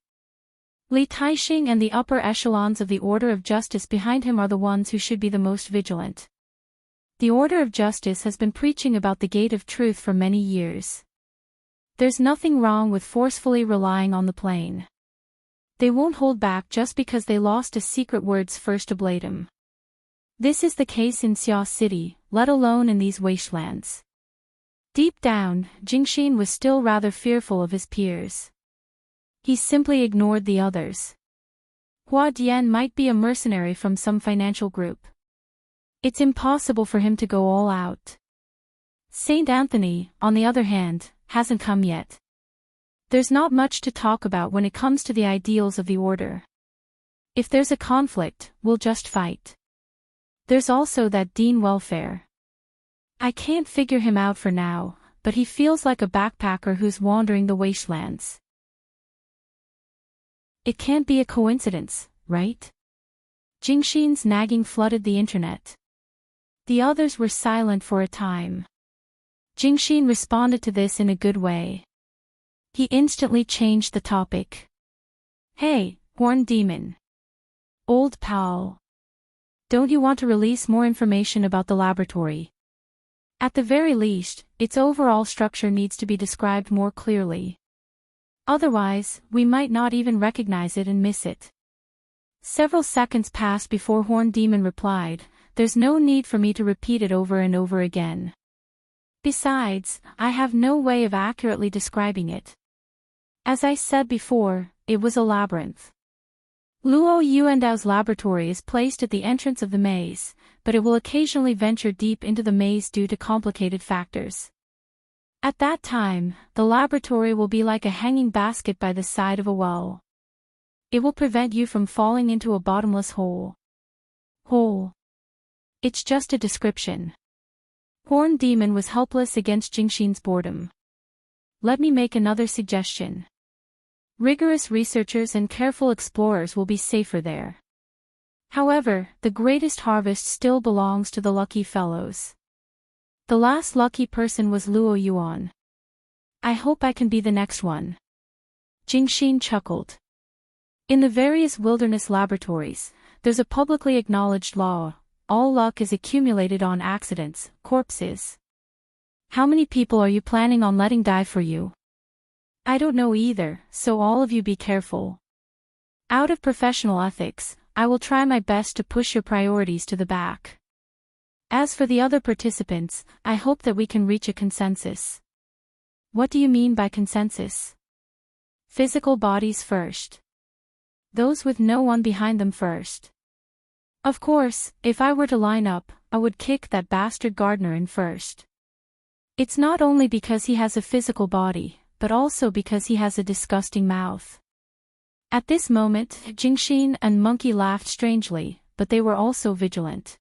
Li Taixing and the upper echelons of the Order of Justice behind him are the ones who should be the most vigilant. The Order of Justice has been preaching about the Gate of Truth for many years. There's nothing wrong with forcefully relying on the plane. They won't hold back just because they lost a secret word's first ablatum. This is the case in Xia City, let alone in these wastelands. Deep down, Jingxin was still rather fearful of his peers. He simply ignored the others. Hua Dian might be a mercenary from some financial group. It's impossible for him to go all out. Saint Anthony, on the other hand, hasn't come yet. There's not much to talk about when it comes to the ideals of the order. If there's a conflict, we'll just fight. There's also that Dean Welfare. I can't figure him out for now, but he feels like a backpacker who's wandering the wastelands. It can't be a coincidence, right? Jingxin's nagging flooded the internet. The others were silent for a time. Jingxin responded to this in a good way. He instantly changed the topic. Hey, Horn Demon. Old pal. Don't you want to release more information about the laboratory? At the very least, its overall structure needs to be described more clearly. Otherwise, we might not even recognize it and miss it. Several seconds passed before Horn Demon replied, there's no need for me to repeat it over and over again. Besides, I have no way of accurately describing it. As I said before, it was a labyrinth. Luo Yuandao's laboratory is placed at the entrance of the maze, but it will occasionally venture deep into the maze due to complicated factors. At that time, the laboratory will be like a hanging basket by the side of a well. It will prevent you from falling into a bottomless hole. It's just a description. Horned Demon was helpless against Jingxin's boredom. Let me make another suggestion. Rigorous researchers and careful explorers will be safer there. However, the greatest harvest still belongs to the lucky fellows. The last lucky person was Luo Yuan. I hope I can be the next one. Jingxin chuckled. In the various wilderness laboratories, there's a publicly acknowledged law: all luck is accumulated on accidents, corpses. How many people are you planning on letting die for you? I don't know either, so all of you be careful. Out of professional ethics, I will try my best to push your priorities to the back. As for the other participants, I hope that we can reach a consensus. What do you mean by consensus? Physical bodies first. Those with no one behind them first. Of course, if I were to line up, I would kick that bastard gardener in first. It's not only because he has a physical body, but also because he has a disgusting mouth. At this moment, Jingxin and Monkey laughed strangely, but they were also vigilant.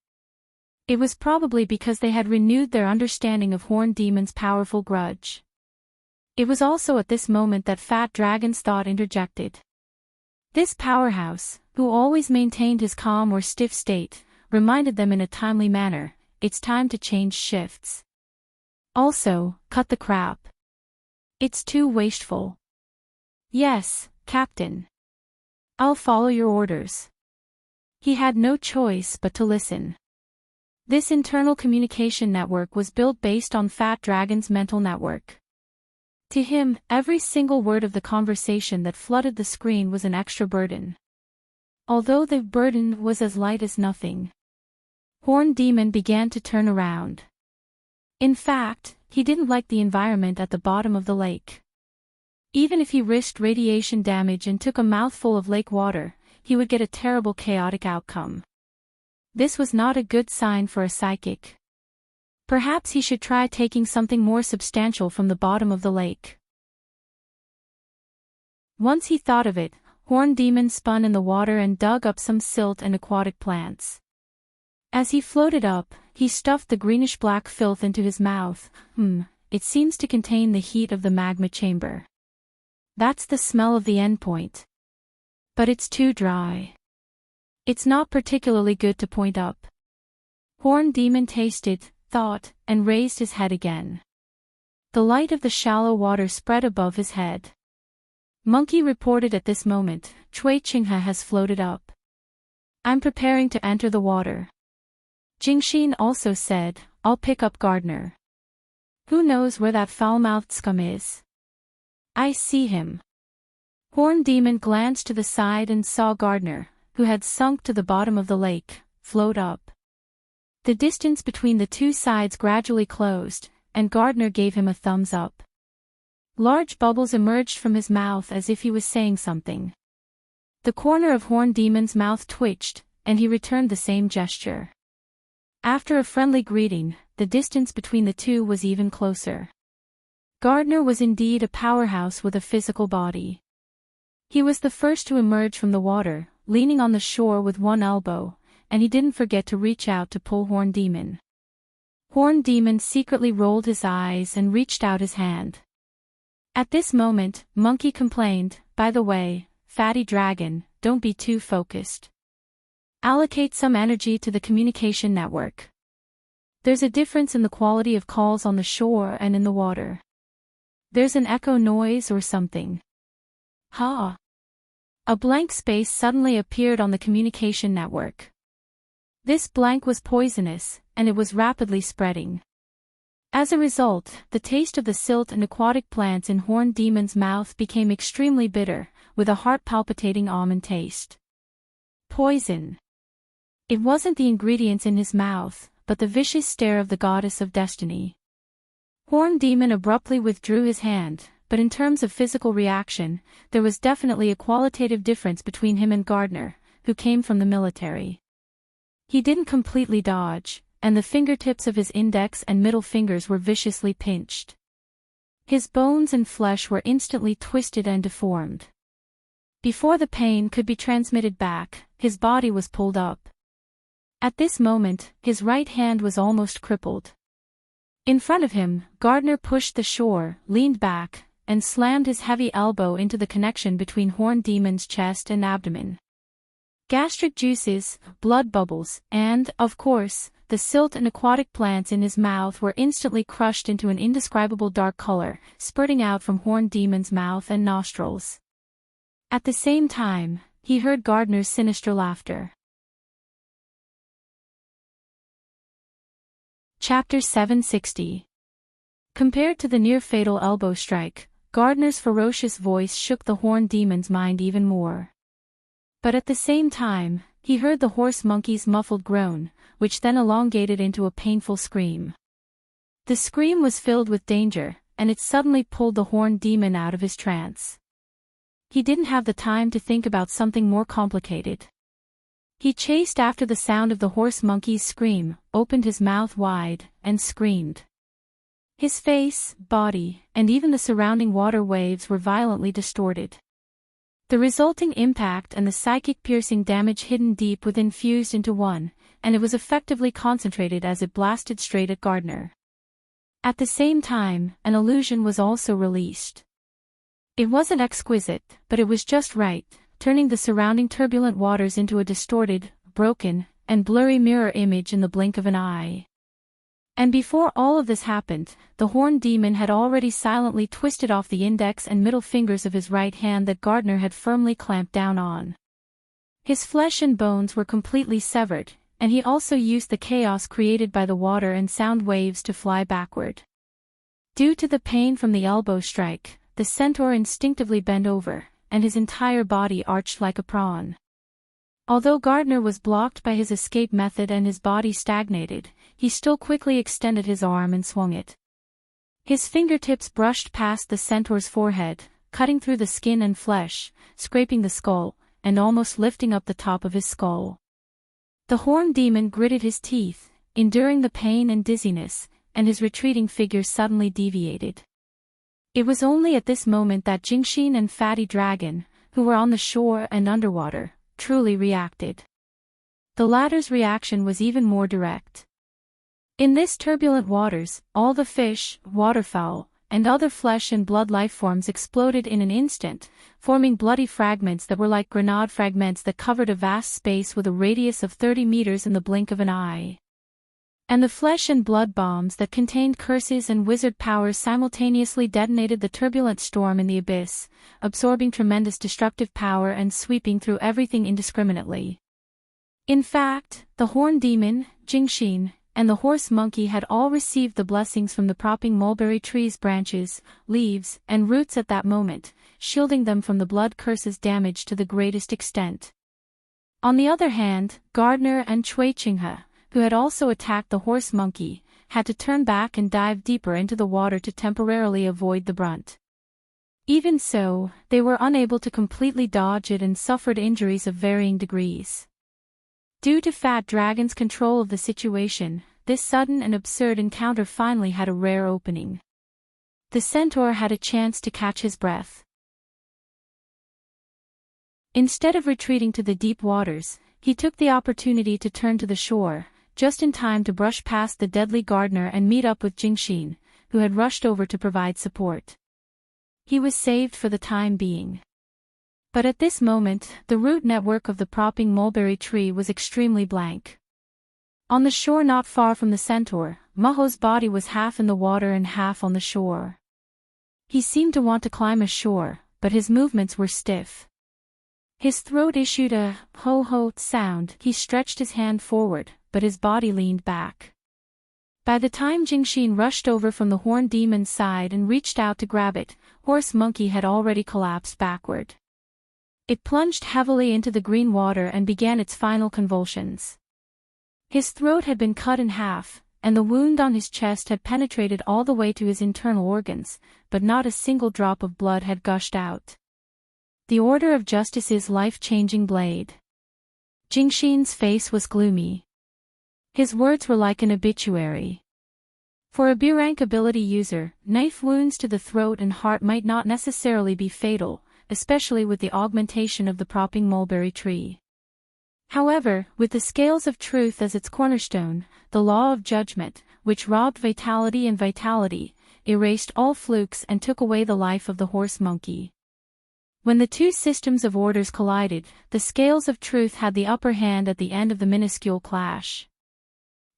It was probably because they had renewed their understanding of Horned Demon's powerful grudge. It was also at this moment that Fat Dragon's thought interjected. This powerhouse, who always maintained his calm or stiff state, reminded them in a timely manner, it's time to change shifts. Also, cut the crap. It's too wasteful. Yes, Captain. I'll follow your orders. He had no choice but to listen. This internal communication network was built based on Fat Dragon's mental network. To him, every single word of the conversation that flooded the screen was an extra burden. Although the burden was as light as nothing. Horned Demon began to turn around. In fact, he didn't like the environment at the bottom of the lake. Even if he risked radiation damage and took a mouthful of lake water, he would get a terrible chaotic outcome. This was not a good sign for a psychic. Perhaps he should try taking something more substantial from the bottom of the lake. Once he thought of it, Horned Demon spun in the water and dug up some silt and aquatic plants. As he floated up, he stuffed the greenish-black filth into his mouth. It seems to contain the heat of the magma chamber. That's the smell of the endpoint. But it's too dry. It's not particularly good to point up. Horned Demon tasted, thought, and raised his head again. The light of the shallow water spread above his head. Monkey reported at this moment, Cui Qinghe has floated up. I'm preparing to enter the water. Jingxin also said, I'll pick up Gardener. Who knows where that foul-mouthed scum is? I see him. Horned Demon glanced to the side and saw Gardener, who had sunk to the bottom of the lake, float up. The distance between the two sides gradually closed, and Gardener gave him a thumbs up. Large bubbles emerged from his mouth as if he was saying something. The corner of Horned Demon's mouth twitched, and he returned the same gesture. After a friendly greeting, the distance between the two was even closer. Gardener was indeed a powerhouse with a physical body. He was the first to emerge from the water, leaning on the shore with one elbow, and he didn't forget to reach out to pull Horned Demon. Horned Demon secretly rolled his eyes and reached out his hand. At this moment, Monkey complained, by the way, Fatty Dragon, don't be too focused. Allocate some energy to the communication network. There's a difference in the quality of calls on the shore and in the water. There's an echo noise or something. Ha! A blank space suddenly appeared on the communication network. This blank was poisonous, and it was rapidly spreading. As a result, the taste of the silt and aquatic plants in Horned Demon's mouth became extremely bitter, with a heart-palpitating almond taste. Poison. It wasn't the ingredients in his mouth, but the vicious stare of the goddess of destiny. Horned Demon abruptly withdrew his hand, but in terms of physical reaction, there was definitely a qualitative difference between him and Gardner, who came from the military. He didn't completely dodge, and the fingertips of his index and middle fingers were viciously pinched. His bones and flesh were instantly twisted and deformed. Before the pain could be transmitted back, his body was pulled up. At this moment, his right hand was almost crippled. In front of him, Gardner pushed the shore, leaned back, and slammed his heavy elbow into the connection between Horned Demon's chest and abdomen. Gastric juices, blood bubbles, and, of course, the silt and aquatic plants in his mouth were instantly crushed into an indescribable dark color, spurting out from Horned Demon's mouth and nostrils. At the same time, he heard Gardner's sinister laughter. Chapter 760. Compared to the near-fatal elbow strike, Gardner's ferocious voice shook the Horned Demon's mind even more. But at the same time, he heard the horse monkey's muffled groan, which then elongated into a painful scream. The scream was filled with danger, and it suddenly pulled the Horned Demon out of his trance. He didn't have the time to think about something more complicated. He chased after the sound of the horse monkey's scream, opened his mouth wide, and screamed. His face, body, and even the surrounding water waves were violently distorted. The resulting impact and the psychic piercing damage hidden deep within fused into one, and it was effectively concentrated as it blasted straight at Gardner. At the same time, an illusion was also released. It wasn't exquisite, but it was just right, turning the surrounding turbulent waters into a distorted, broken, and blurry mirror image in the blink of an eye. And before all of this happened, the Horned Demon had already silently twisted off the index and middle fingers of his right hand that Gardner had firmly clamped down on. His flesh and bones were completely severed, and he also used the chaos created by the water and sound waves to fly backward. Due to the pain from the elbow strike, the centaur instinctively bent over, and his entire body arched like a prawn. Although Gardner was blocked by his escape method and his body stagnated, he still quickly extended his arm and swung it. His fingertips brushed past the centaur's forehead, cutting through the skin and flesh, scraping the skull, and almost lifting up the top of his skull. The Horned Demon gritted his teeth, enduring the pain and dizziness, and his retreating figure suddenly deviated. It was only at this moment that Jingxin and Fatty Dragon, who were on the shore and underwater, truly reacted. The latter's reaction was even more direct. In this turbulent waters, all the fish, waterfowl, and other flesh and blood life forms exploded in an instant, forming bloody fragments that were like grenade fragments that covered a vast space with a radius of 30 meters in the blink of an eye. And the flesh and blood bombs that contained curses and wizard powers simultaneously detonated the turbulent storm in the abyss, absorbing tremendous destructive power and sweeping through everything indiscriminately. In fact, the Horned Demon, Jingxin, and the horse monkey had all received the blessings from the propping mulberry tree's branches, leaves, and roots at that moment, shielding them from the blood curse's damage to the greatest extent. On the other hand, Gardner and Cui Qinghe, who had also attacked the horse monkey, had to turn back and dive deeper into the water to temporarily avoid the brunt. Even so, they were unable to completely dodge it and suffered injuries of varying degrees. Due to Fat Dragon's control of the situation, this sudden and absurd encounter finally had a rare opening. The centaur had a chance to catch his breath. Instead of retreating to the deep waters, he took the opportunity to turn to the shore, just in time to brush past the deadly Gardner and meet up with Jingxin, who had rushed over to provide support. He was saved for the time being. But at this moment, the root network of the propping mulberry tree was extremely blank. On the shore not far from the centaur, Maho's body was half in the water and half on the shore. He seemed to want to climb ashore, but his movements were stiff. His throat issued a ho-ho sound. He stretched his hand forward, but his body leaned back. By the time Jingxin rushed over from the Horned Demon's side and reached out to grab it, Horse Monkey had already collapsed backward. It plunged heavily into the green water and began its final convulsions. His throat had been cut in half, and the wound on his chest had penetrated all the way to his internal organs, but not a single drop of blood had gushed out. The Order of Justice's life-changing blade. Jingxin's face was gloomy. His words were like an obituary. For a B-rank ability user, knife wounds to the throat and heart might not necessarily be fatal, especially with the augmentation of the propping mulberry tree. However, with the scales of truth as its cornerstone, the law of judgment, which robbed vitality and vitality, erased all flukes and took away the life of the horse monkey. When the two systems of orders collided, the scales of truth had the upper hand at the end of the minuscule clash.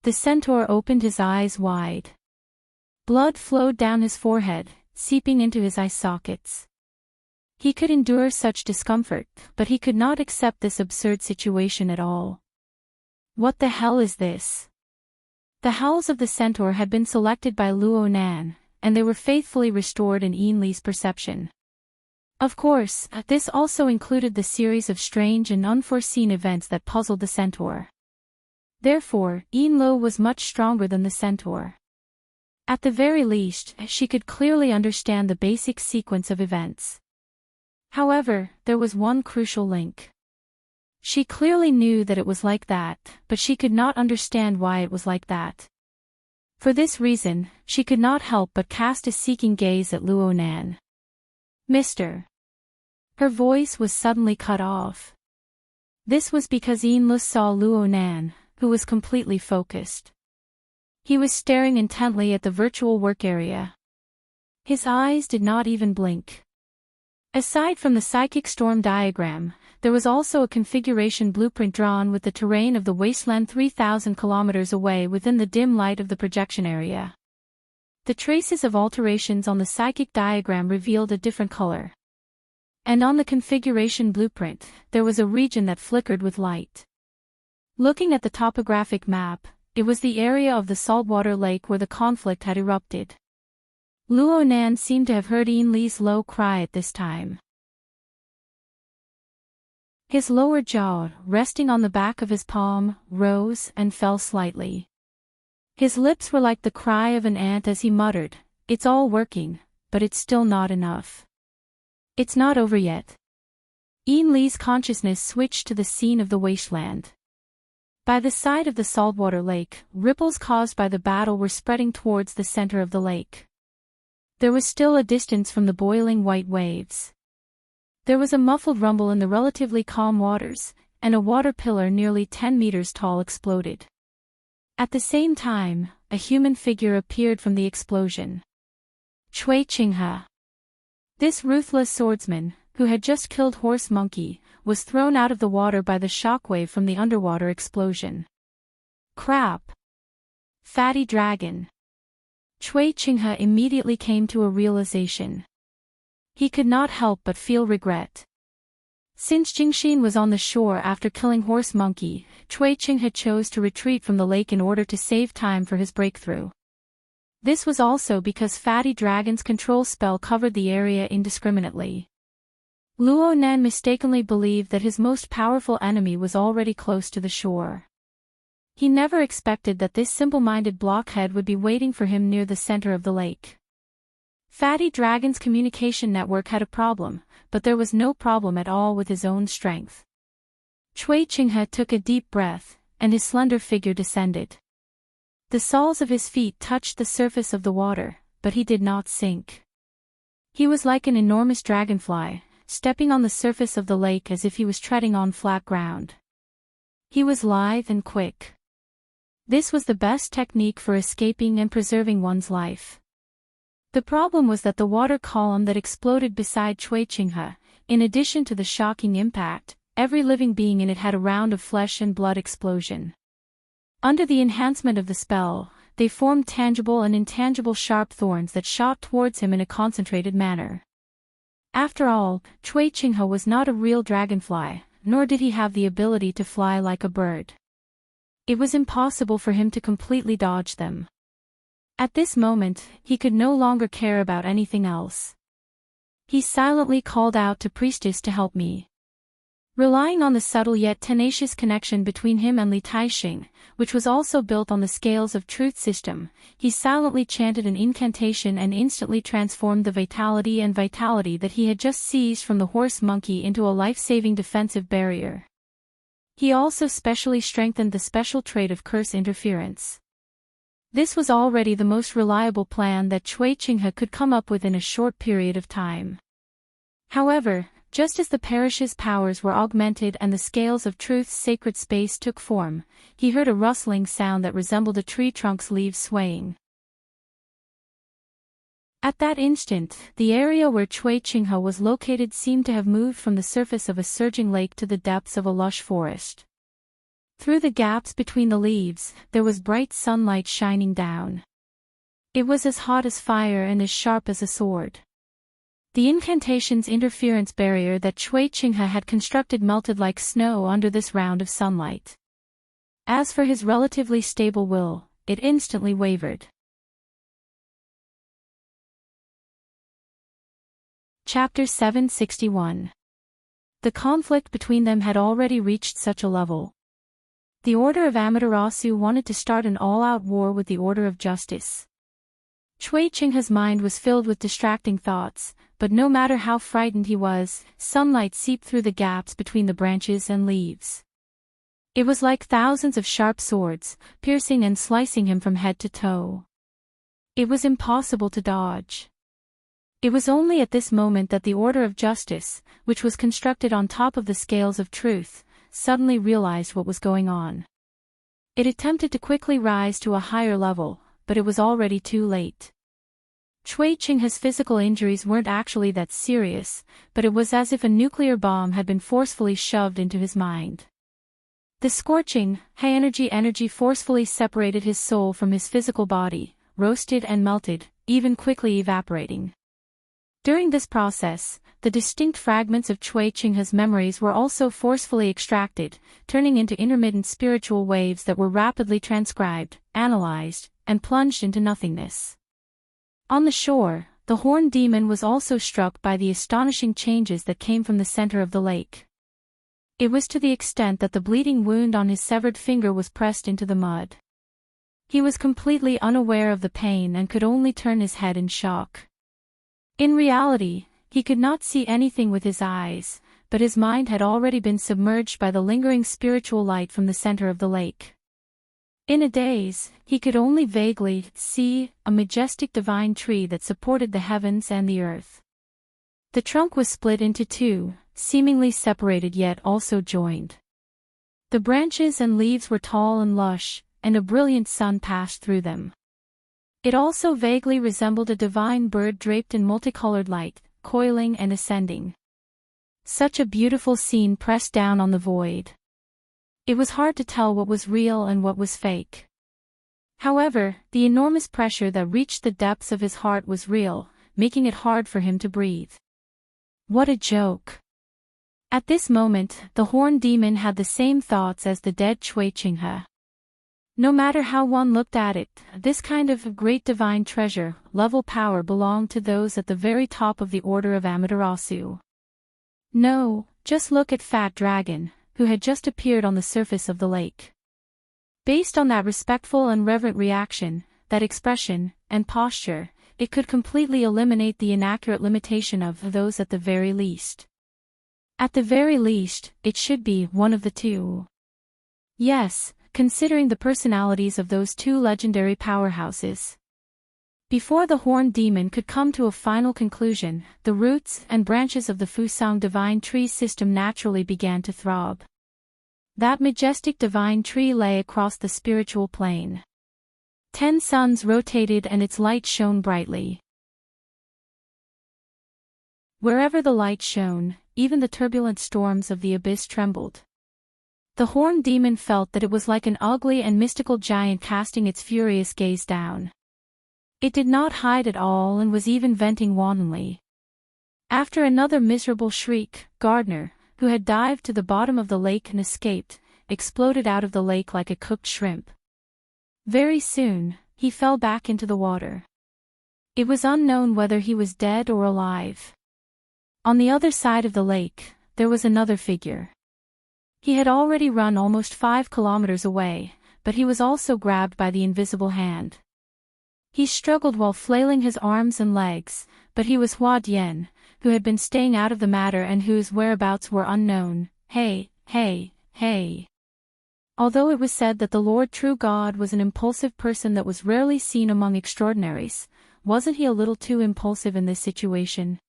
The centaur opened his eyes wide. Blood flowed down his forehead, seeping into his eye sockets. He could endure such discomfort, but he could not accept this absurd situation at all. What the hell is this? The howls of the centaur had been selected by Luo Nan, and they were faithfully restored in Yin Li's perception. Of course, this also included the series of strange and unforeseen events that puzzled the centaur. Therefore, Yin Lo was much stronger than the centaur. At the very least, she could clearly understand the basic sequence of events. However, there was one crucial link. She clearly knew that it was like that, but she could not understand why it was like that. For this reason, she could not help but cast a seeking gaze at Luo Nan. Mr. Her voice was suddenly cut off. This was because Yin Lu saw Luo Nan, who was completely focused. He was staring intently at the virtual work area. His eyes did not even blink. Aside from the psychic storm diagram, there was also a configuration blueprint drawn with the terrain of the wasteland 3,000 kilometers away within the dim light of the projection area. The traces of alterations on the psychic diagram revealed a different color. And on the configuration blueprint, there was a region that flickered with light. Looking at the topographic map, it was the area of the saltwater lake where the conflict had erupted. Luo Nan seemed to have heard Yin Li's low cry at this time. His lower jaw, resting on the back of his palm, rose and fell slightly. His lips were like the cry of an ant as he muttered, "It's all working, but it's still not enough. It's not over yet." Yin Li's consciousness switched to the scene of the wasteland. By the side of the saltwater lake, ripples caused by the battle were spreading towards the center of the lake. There was still a distance from the boiling white waves. There was a muffled rumble in the relatively calm waters, and a water pillar nearly 10 meters tall exploded. At the same time, a human figure appeared from the explosion. Cui Qinghe. This ruthless swordsman, who had just killed Horse Monkey, was thrown out of the water by the shockwave from the underwater explosion. Crap! Fatty dragon. Cui Qinghe immediately came to a realization. He could not help but feel regret. Since Jingxin was on the shore after killing Horse Monkey, Cui Qinghe chose to retreat from the lake in order to save time for his breakthrough. This was also because Fatty Dragon's control spell covered the area indiscriminately. Luo Nan mistakenly believed that his most powerful enemy was already close to the shore. He never expected that this simple-minded blockhead would be waiting for him near the center of the lake. Fatty Dragon's communication network had a problem, but there was no problem at all with his own strength. Cui Qinghe took a deep breath, and his slender figure descended. The soles of his feet touched the surface of the water, but he did not sink. He was like an enormous dragonfly, stepping on the surface of the lake as if he was treading on flat ground. He was lithe and quick. This was the best technique for escaping and preserving one's life. The problem was that the water column that exploded beside Cui Qinghe, in addition to the shocking impact, every living being in it had a round of flesh and blood explosion. Under the enhancement of the spell, they formed tangible and intangible sharp thorns that shot towards him in a concentrated manner. After all, Cui Qinghe was not a real dragonfly, nor did he have the ability to fly like a bird. It was impossible for him to completely dodge them. At this moment, he could no longer care about anything else. He silently called out to Priestess to help me. Relying on the subtle yet tenacious connection between him and Li Taixing, which was also built on the scales of truth system, he silently chanted an incantation and instantly transformed the vitality that he had just seized from the horse monkey into a life-saving defensive barrier. He also specially strengthened the special trait of curse interference. This was already the most reliable plan that Cui Qinghe could come up with in a short period of time. However, just as the parish's powers were augmented and the scales of truth's sacred space took form, he heard a rustling sound that resembled a tree trunk's leaves swaying. At that instant, the area where Cui Qinghe was located seemed to have moved from the surface of a surging lake to the depths of a lush forest. Through the gaps between the leaves, there was bright sunlight shining down. It was as hot as fire and as sharp as a sword. The incantation's interference barrier that Cui Qinghe had constructed melted like snow under this round of sunlight. As for his relatively stable will, it instantly wavered. Chapter 761. The conflict between them had already reached such a level. The Order of Amaterasu wanted to start an all-out war with the Order of Justice. Cui Qinghe's mind was filled with distracting thoughts, but no matter how frightened he was, sunlight seeped through the gaps between the branches and leaves. It was like thousands of sharp swords, piercing and slicing him from head to toe. It was impossible to dodge. It was only at this moment that the Order of Justice, which was constructed on top of the scales of truth, suddenly realized what was going on. It attempted to quickly rise to a higher level, but it was already too late. Cui Qinghe's physical injuries weren't actually that serious, but it was as if a nuclear bomb had been forcefully shoved into his mind. The scorching, high-energy energy forcefully separated his soul from his physical body, roasted and melted, even quickly evaporating. During this process, the distinct fragments of Cui Qinghe's memories were also forcefully extracted, turning into intermittent spiritual waves that were rapidly transcribed, analyzed, and plunged into nothingness. On the shore, the horned demon was also struck by the astonishing changes that came from the center of the lake. It was to the extent that the bleeding wound on his severed finger was pressed into the mud. He was completely unaware of the pain and could only turn his head in shock. In reality, he could not see anything with his eyes, but his mind had already been submerged by the lingering spiritual light from the center of the lake. In a daze, he could only vaguely see a majestic divine tree that supported the heavens and the earth. The trunk was split into two, seemingly separated yet also joined. The branches and leaves were tall and lush, and a brilliant sun passed through them. It also vaguely resembled a divine bird draped in multicolored light, coiling and ascending. Such a beautiful scene pressed down on the void. It was hard to tell what was real and what was fake. However, the enormous pressure that reached the depths of his heart was real, making it hard for him to breathe. What a joke! At this moment, the horned demon had the same thoughts as the dead Cui Qinghe. No matter how one looked at it, this kind of great divine treasure, level power belonged to those at the very top of the Order of Amaterasu. No, just look at Fat Dragon, who had just appeared on the surface of the lake. Based on that respectful and reverent reaction, that expression, and posture, it could completely eliminate the inaccurate limitation of those at the very least. At the very least, it should be one of the two. Yes, considering the personalities of those two legendary powerhouses. Before the horned demon could come to a final conclusion, the roots and branches of the Fusang divine tree system naturally began to throb. That majestic divine tree lay across the spiritual plane. 10 suns rotated and its light shone brightly. Wherever the light shone, even the turbulent storms of the abyss trembled. The horned demon felt that it was like an ugly and mystical giant casting its furious gaze down. It did not hide at all and was even venting wantonly. After another miserable shriek, Gardner, who had dived to the bottom of the lake and escaped, exploded out of the lake like a cooked shrimp. Very soon, he fell back into the water. It was unknown whether he was dead or alive. On the other side of the lake, there was another figure. He had already run almost 5 kilometers away, but he was also grabbed by the invisible hand. He struggled while flailing his arms and legs, but he was Hua Dian, who had been staying out of the matter and whose whereabouts were unknown. Hey, hey, hey. Although it was said that the Lord True God was an impulsive person that was rarely seen among extraordinaries, wasn't he a little too impulsive in this situation?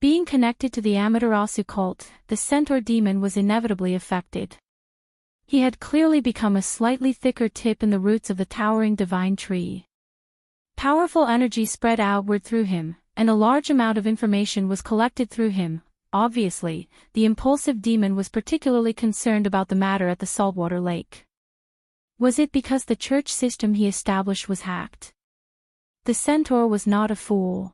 Being connected to the Amaterasu cult, the centaur demon was inevitably affected. He had clearly become a slightly thicker tip in the roots of the towering divine tree. Powerful energy spread outward through him, and a large amount of information was collected through him. Obviously, the impulsive demon was particularly concerned about the matter at the saltwater lake. Was it because the church system he established was hacked? The centaur was not a fool.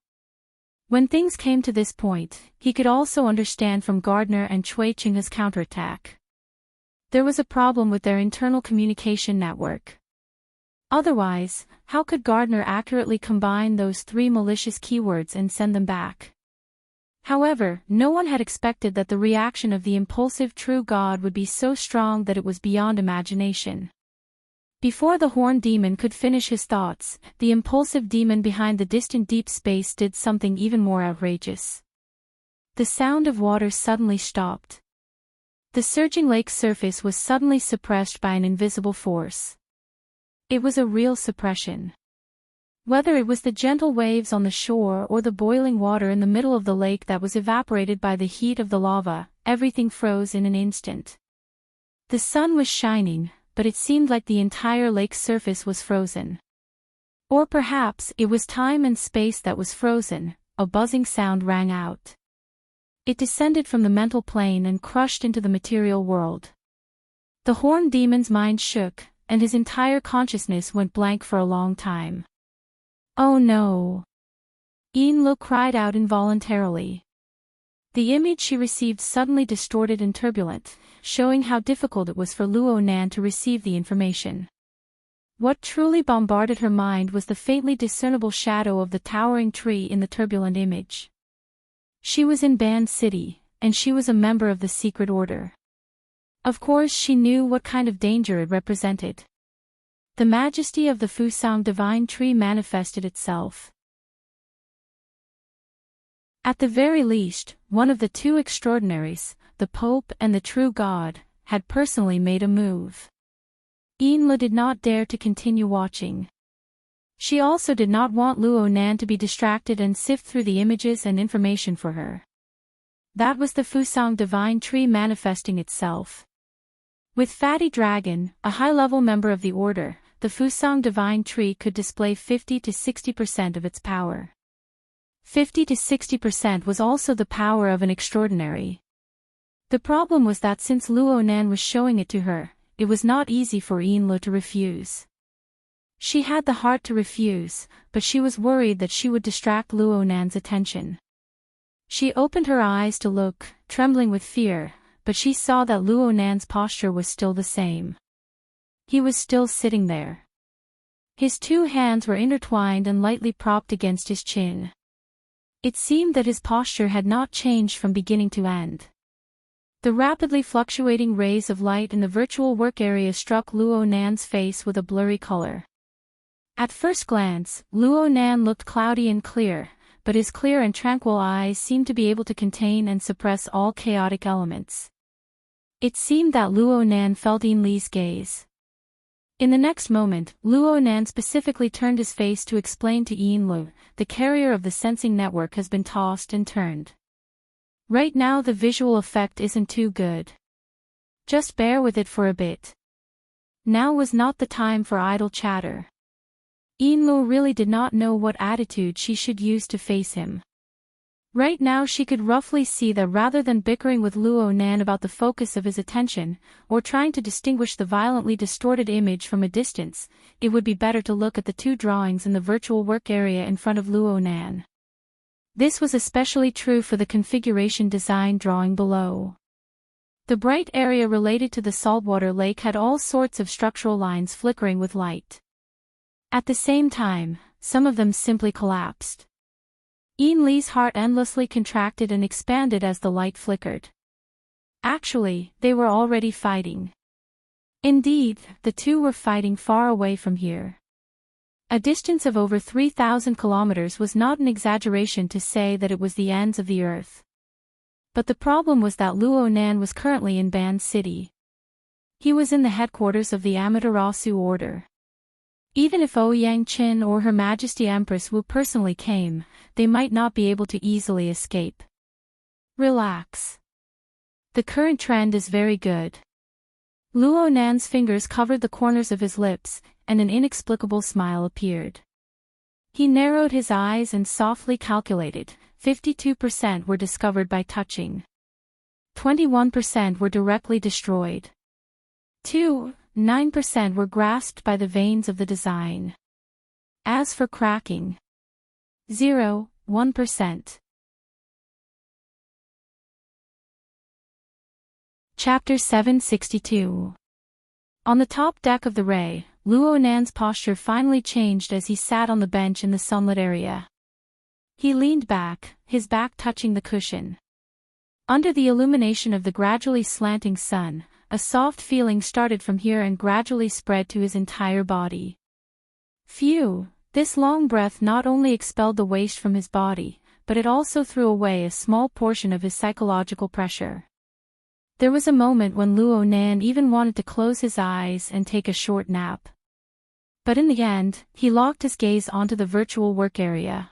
When things came to this point, he could also understand from Gardner and Cui Ching's counterattack. There was a problem with their internal communication network. Otherwise, how could Gardner accurately combine those 3 malicious keywords and send them back? However, no one had expected that the reaction of the impulsive true god would be so strong that it was beyond imagination. Before the horned demon could finish his thoughts, the impulsive demon behind the distant deep space did something even more outrageous. The sound of water suddenly stopped. The surging lake's surface was suddenly suppressed by an invisible force. It was a real suppression. Whether it was the gentle waves on the shore or the boiling water in the middle of the lake that was evaporated by the heat of the lava, everything froze in an instant. The sun was shining, but it seemed like the entire lake's surface was frozen. Or perhaps it was time and space that was frozen. A buzzing sound rang out. It descended from the mental plane and crushed into the material world. The horned demon's mind shook, and his entire consciousness went blank for a long time. Oh no! Yin-Lu cried out involuntarily. The image she received suddenly distorted and turbulent, showing how difficult it was for Luo Nan to receive the information. What truly bombarded her mind was the faintly discernible shadow of the towering tree in the turbulent image. She was in Ban City, and she was a member of the secret order. Of course she knew what kind of danger it represented. The majesty of the Fusang divine tree manifested itself. At the very least, one of the 2 extraordinaries, the Pope and the True God, had personally made a move. Yin-Lu did not dare to continue watching. She also did not want Luo Nan to be distracted and sift through the images and information for her. That was the Fusang divine tree manifesting itself. With Fatty Dragon, a high-level member of the order, the Fusang divine tree could display 50 to 60% of its power. 50 to 60% was also the power of an extraordinary. The problem was that since Luo Nan was showing it to her, it was not easy for Yin-Lu to refuse. She had the heart to refuse, but she was worried that she would distract Luo Nan's attention. She opened her eyes to look, trembling with fear, but she saw that Luo Nan's posture was still the same. He was still sitting there. His 2 hands were intertwined and lightly propped against his chin. It seemed that his posture had not changed from beginning to end. The rapidly fluctuating rays of light in the virtual work area struck Luo Nan's face with a blurry color. At first glance, Luo Nan looked cloudy and clear, but his clear and tranquil eyes seemed to be able to contain and suppress all chaotic elements. It seemed that Luo Nan felt Yin-Li's gaze. In the next moment, Luo Nan specifically turned his face to explain to Yin-Lu, the carrier of the sensing network has been tossed and turned. Right now the visual effect isn't too good. Just bear with it for a bit. Now was not the time for idle chatter. Yin-Lu really did not know what attitude she should use to face him. Right now she could roughly see that rather than bickering with Luo Nan about the focus of his attention, or trying to distinguish the violently distorted image from a distance, it would be better to look at the 2 drawings in the virtual work area in front of Luo Nan. This was especially true for the configuration design drawing below. The bright area related to the saltwater lake had all sorts of structural lines flickering with light. At the same time, some of them simply collapsed. Yin-Li's heart endlessly contracted and expanded as the light flickered. Actually, they were already fighting. Indeed, the two were fighting far away from here. A distance of over 3,000 kilometers was not an exaggeration to say that it was the ends of the earth. But the problem was that Luo Nan was currently in Ban City. He was in the headquarters of the Amaterasu Order. Even if Ouyang Qin or Her Majesty Empress Wu personally came, they might not be able to easily escape. Relax. The current trend is very good. Luo Nan's fingers covered the corners of his lips, and an inexplicable smile appeared. He narrowed his eyes and softly calculated, 52% were discovered by touching. 21% were directly destroyed. 9% were grasped by the veins of the design. As for cracking, 1%. Chapter 762. On the top deck of the Ray, Luo Nan's posture finally changed as he sat on the bench in the sunlit area. He leaned back, his back touching the cushion. Under the illumination of the gradually slanting sun, a soft feeling started from here and gradually spread to his entire body. Phew, this long breath not only expelled the waste from his body, but it also threw away a small portion of his psychological pressure. There was a moment when Luo Nan even wanted to close his eyes and take a short nap. But in the end, he locked his gaze onto the virtual work area.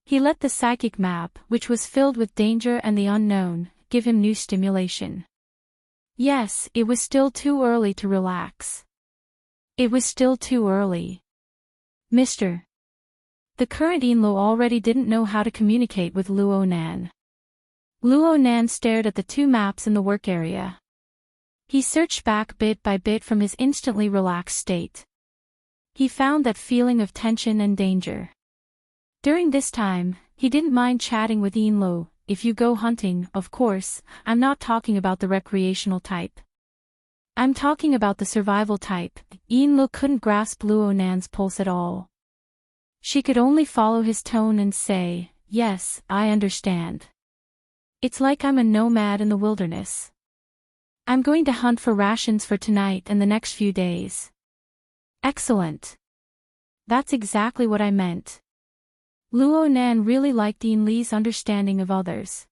He let the psychic map, which was filled with danger and the unknown, give him new stimulation. Yes, it was still too early to relax. It was still too early. Mr. The current Inlo already didn't know how to communicate with Luo Nan. Luo Nan stared at the two maps in the work area. He searched back bit by bit from his instantly relaxed state. He found that feeling of tension and danger. During this time, he didn't mind chatting with Inlo. If you go hunting, of course, I'm not talking about the recreational type. I'm talking about the survival type. Inlo couldn't grasp Luo Nan's pulse at all. She could only follow his tone and say, "Yes, I understand. It's like I'm a nomad in the wilderness. I'm going to hunt for rations for tonight and the next few days." Excellent. That's exactly what I meant. Luo Nan really liked Yin Li's understanding of others.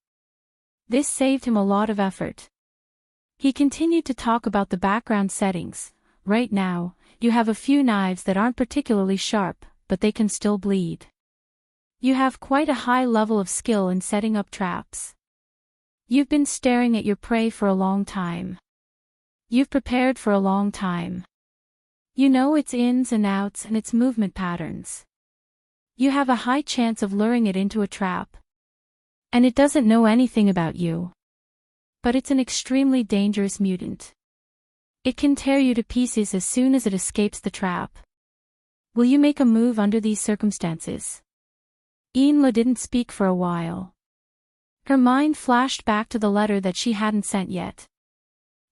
This saved him a lot of effort. He continued to talk about the background settings. Right now, you have a few knives that aren't particularly sharp, but they can still bleed. You have quite a high level of skill in setting up traps. You've been staring at your prey for a long time. You've prepared for a long time. You know its ins and outs and its movement patterns. You have a high chance of luring it into a trap. And it doesn't know anything about you. But it's an extremely dangerous mutant. It can tear you to pieces as soon as it escapes the trap. Will you make a move under these circumstances? Inla didn't speak for a while. Her mind flashed back to the letter that she hadn't sent yet.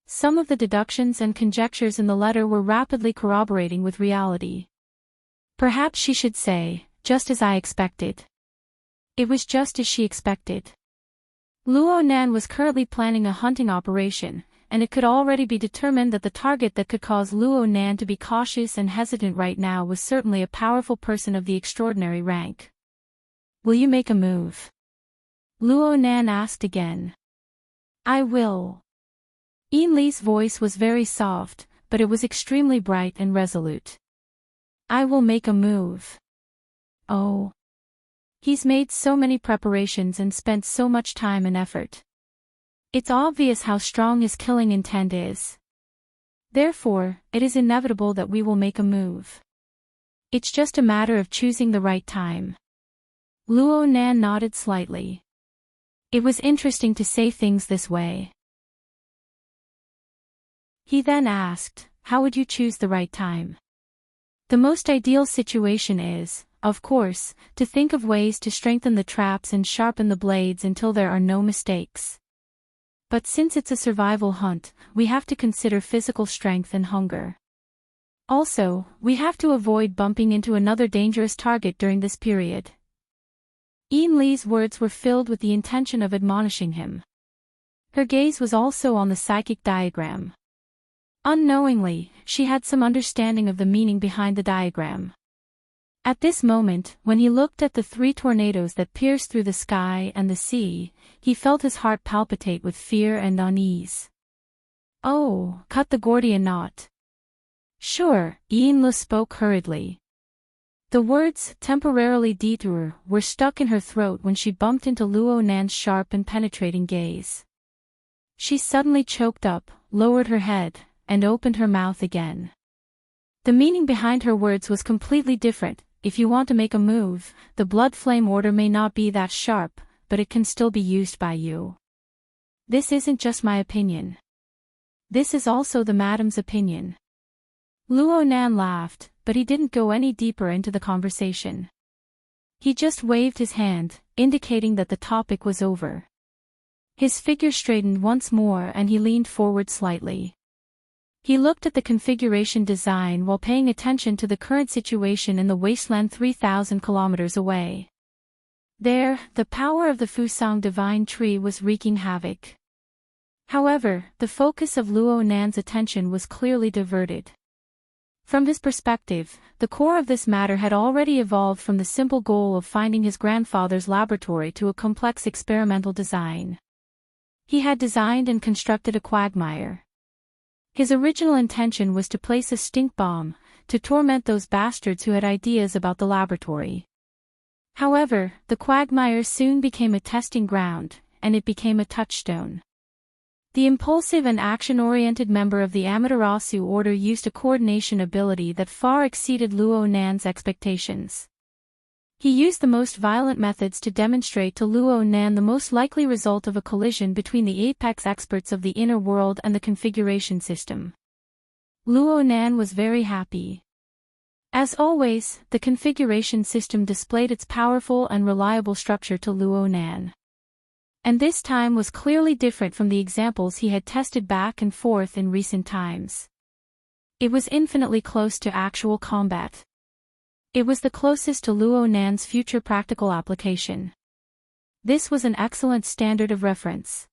Some of the deductions and conjectures in the letter were rapidly corroborating with reality. Perhaps she should say, just as I expected. It was just as she expected. Luo Nan was currently planning a hunting operation, and it could already be determined that the target that could cause Luo Nan to be cautious and hesitant right now was certainly a powerful person of the extraordinary rank. Will you make a move? Luo Nan asked again. I will. Yin Li's voice was very soft, but it was extremely bright and resolute. I will make a move. Oh. He's made so many preparations and spent so much time and effort. It's obvious how strong his killing intent is. Therefore, it is inevitable that we will make a move. It's just a matter of choosing the right time. Luo Nan nodded slightly. It was interesting to say things this way. He then asked, how would you choose the right time? The most ideal situation is, of course, to think of ways to strengthen the traps and sharpen the blades until there are no mistakes. But since it's a survival hunt, we have to consider physical strength and hunger. Also, we have to avoid bumping into another dangerous target during this period. Yin Li's words were filled with the intention of admonishing him. Her gaze was also on the psychic diagram. Unknowingly, she had some understanding of the meaning behind the diagram. At this moment, when he looked at the 3 tornadoes that pierced through the sky and the sea, he felt his heart palpitate with fear and unease. "Oh, cut the Gordian knot." "Sure," Ian spoke hurriedly. The words, temporarily detour, were stuck in her throat when she bumped into Luo Nan's sharp and penetrating gaze. She suddenly choked up, lowered her head, and opened her mouth again. The meaning behind her words was completely different. If you want to make a move, the blood flame order may not be that sharp, but it can still be used by you. This isn't just my opinion. This is also the madam's opinion. Luo Nan laughed, but he didn't go any deeper into the conversation. He just waved his hand, indicating that the topic was over. His figure straightened once more and he leaned forward slightly. He looked at the configuration design while paying attention to the current situation in the wasteland 3,000 kilometers away. There, the power of the Fusang divine tree was wreaking havoc. However, the focus of Luo Nan's attention was clearly diverted. From his perspective, the core of this matter had already evolved from the simple goal of finding his grandfather's laboratory to a complex experimental design. He had designed and constructed a quagmire. His original intention was to place a stink bomb, to torment those bastards who had ideas about the laboratory. However, the quagmire soon became a testing ground, and it became a touchstone. The impulsive and action-oriented member of the Amaterasu order used a coordination ability that far exceeded Luo Nan's expectations. He used the most violent methods to demonstrate to Luo Nan the most likely result of a collision between the apex experts of the inner world and the configuration system. Luo Nan was very happy. As always, the configuration system displayed its powerful and reliable structure to Luo Nan. And this time was clearly different from the examples he had tested back and forth in recent times. It was infinitely close to actual combat. It was the closest to Luo Nan's future practical application. This was an excellent standard of reference.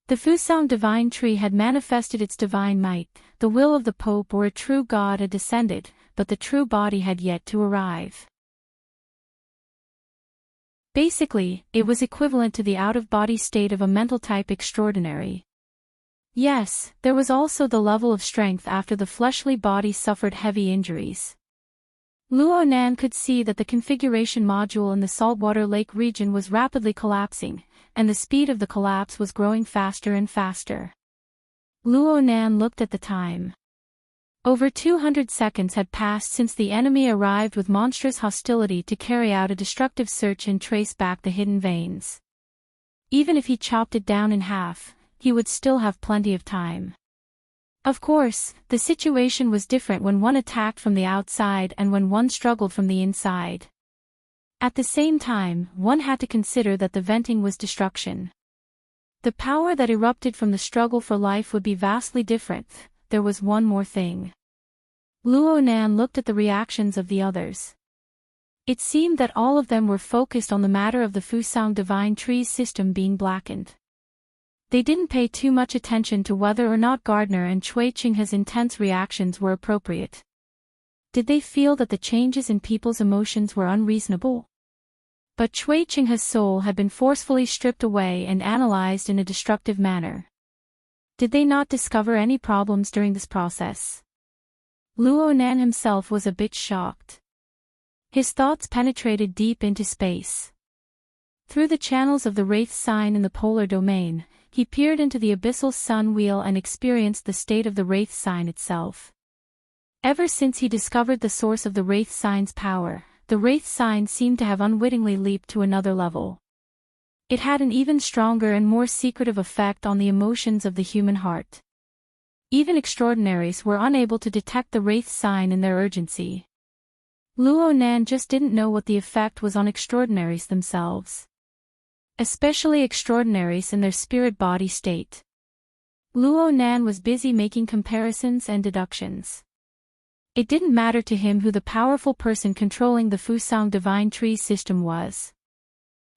The Fusang divine tree had manifested its divine might, the will of the Pope or a true god had descended, but the true body had yet to arrive. Basically, it was equivalent to the out-of-body state of a mental type extraordinary. Yes, there was also the level of strength after the fleshly body suffered heavy injuries. Luo Nan could see that the configuration module in the saltwater lake region was rapidly collapsing, and the speed of the collapse was growing faster and faster. Luo Nan looked at the time. Over 200 seconds had passed since the enemy arrived with monstrous hostility to carry out a destructive search and trace back the hidden veins. Even if he chopped it down in half, he would still have plenty of time. Of course, the situation was different when one attacked from the outside and when one struggled from the inside. At the same time, one had to consider that the venting was destruction. The power that erupted from the struggle for life would be vastly different. There was one more thing. Luo Nan looked at the reactions of the others. It seemed that all of them were focused on the matter of the Fusang divine tree's system being blackened. They didn't pay too much attention to whether or not Gardner and Cui Qinghe's intense reactions were appropriate. Did they feel that the changes in people's emotions were unreasonable? But Cui Qinghe's soul had been forcefully stripped away and analyzed in a destructive manner. Did they not discover any problems during this process? Luo Nan himself was a bit shocked. His thoughts penetrated deep into space. Through the channels of the Wraith sign in the polar domain, he peered into the abyssal sun wheel and experienced the state of the Wraith sign itself. Ever since he discovered the source of the Wraith sign's power, the Wraith sign seemed to have unwittingly leaped to another level. It had an even stronger and more secretive effect on the emotions of the human heart. Even extraordinaries were unable to detect the Wraith sign in their urgency. Luo Nan just didn't know what the effect was on extraordinaries themselves. Especially extraordinaries in their spirit-body state. Luo Nan was busy making comparisons and deductions. It didn't matter to him who the powerful person controlling the Fusang divine tree system was.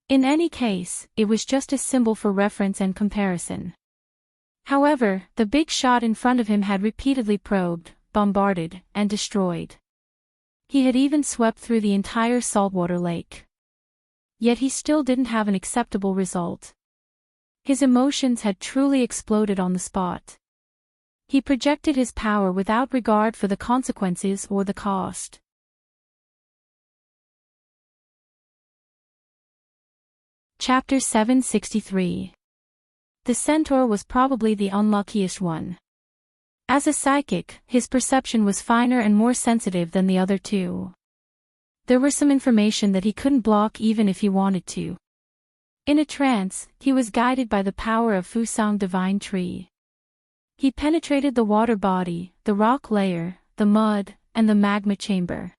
In any case, it was just a symbol for reference and comparison. However, the big shot in front of him had repeatedly probed, bombarded, and destroyed. He had even swept through the entire saltwater lake. Yet he still didn't have an acceptable result. His emotions had truly exploded on the spot. He projected his power without regard for the consequences or the cost. Chapter 763. The centaur was probably the unluckiest one. As a psychic, his perception was finer and more sensitive than the other two. There was some information that he couldn't block even if he wanted to. In a trance, he was guided by the power of Fusang Divine Tree. He penetrated the water body, the rock layer, the mud, and the magma chamber.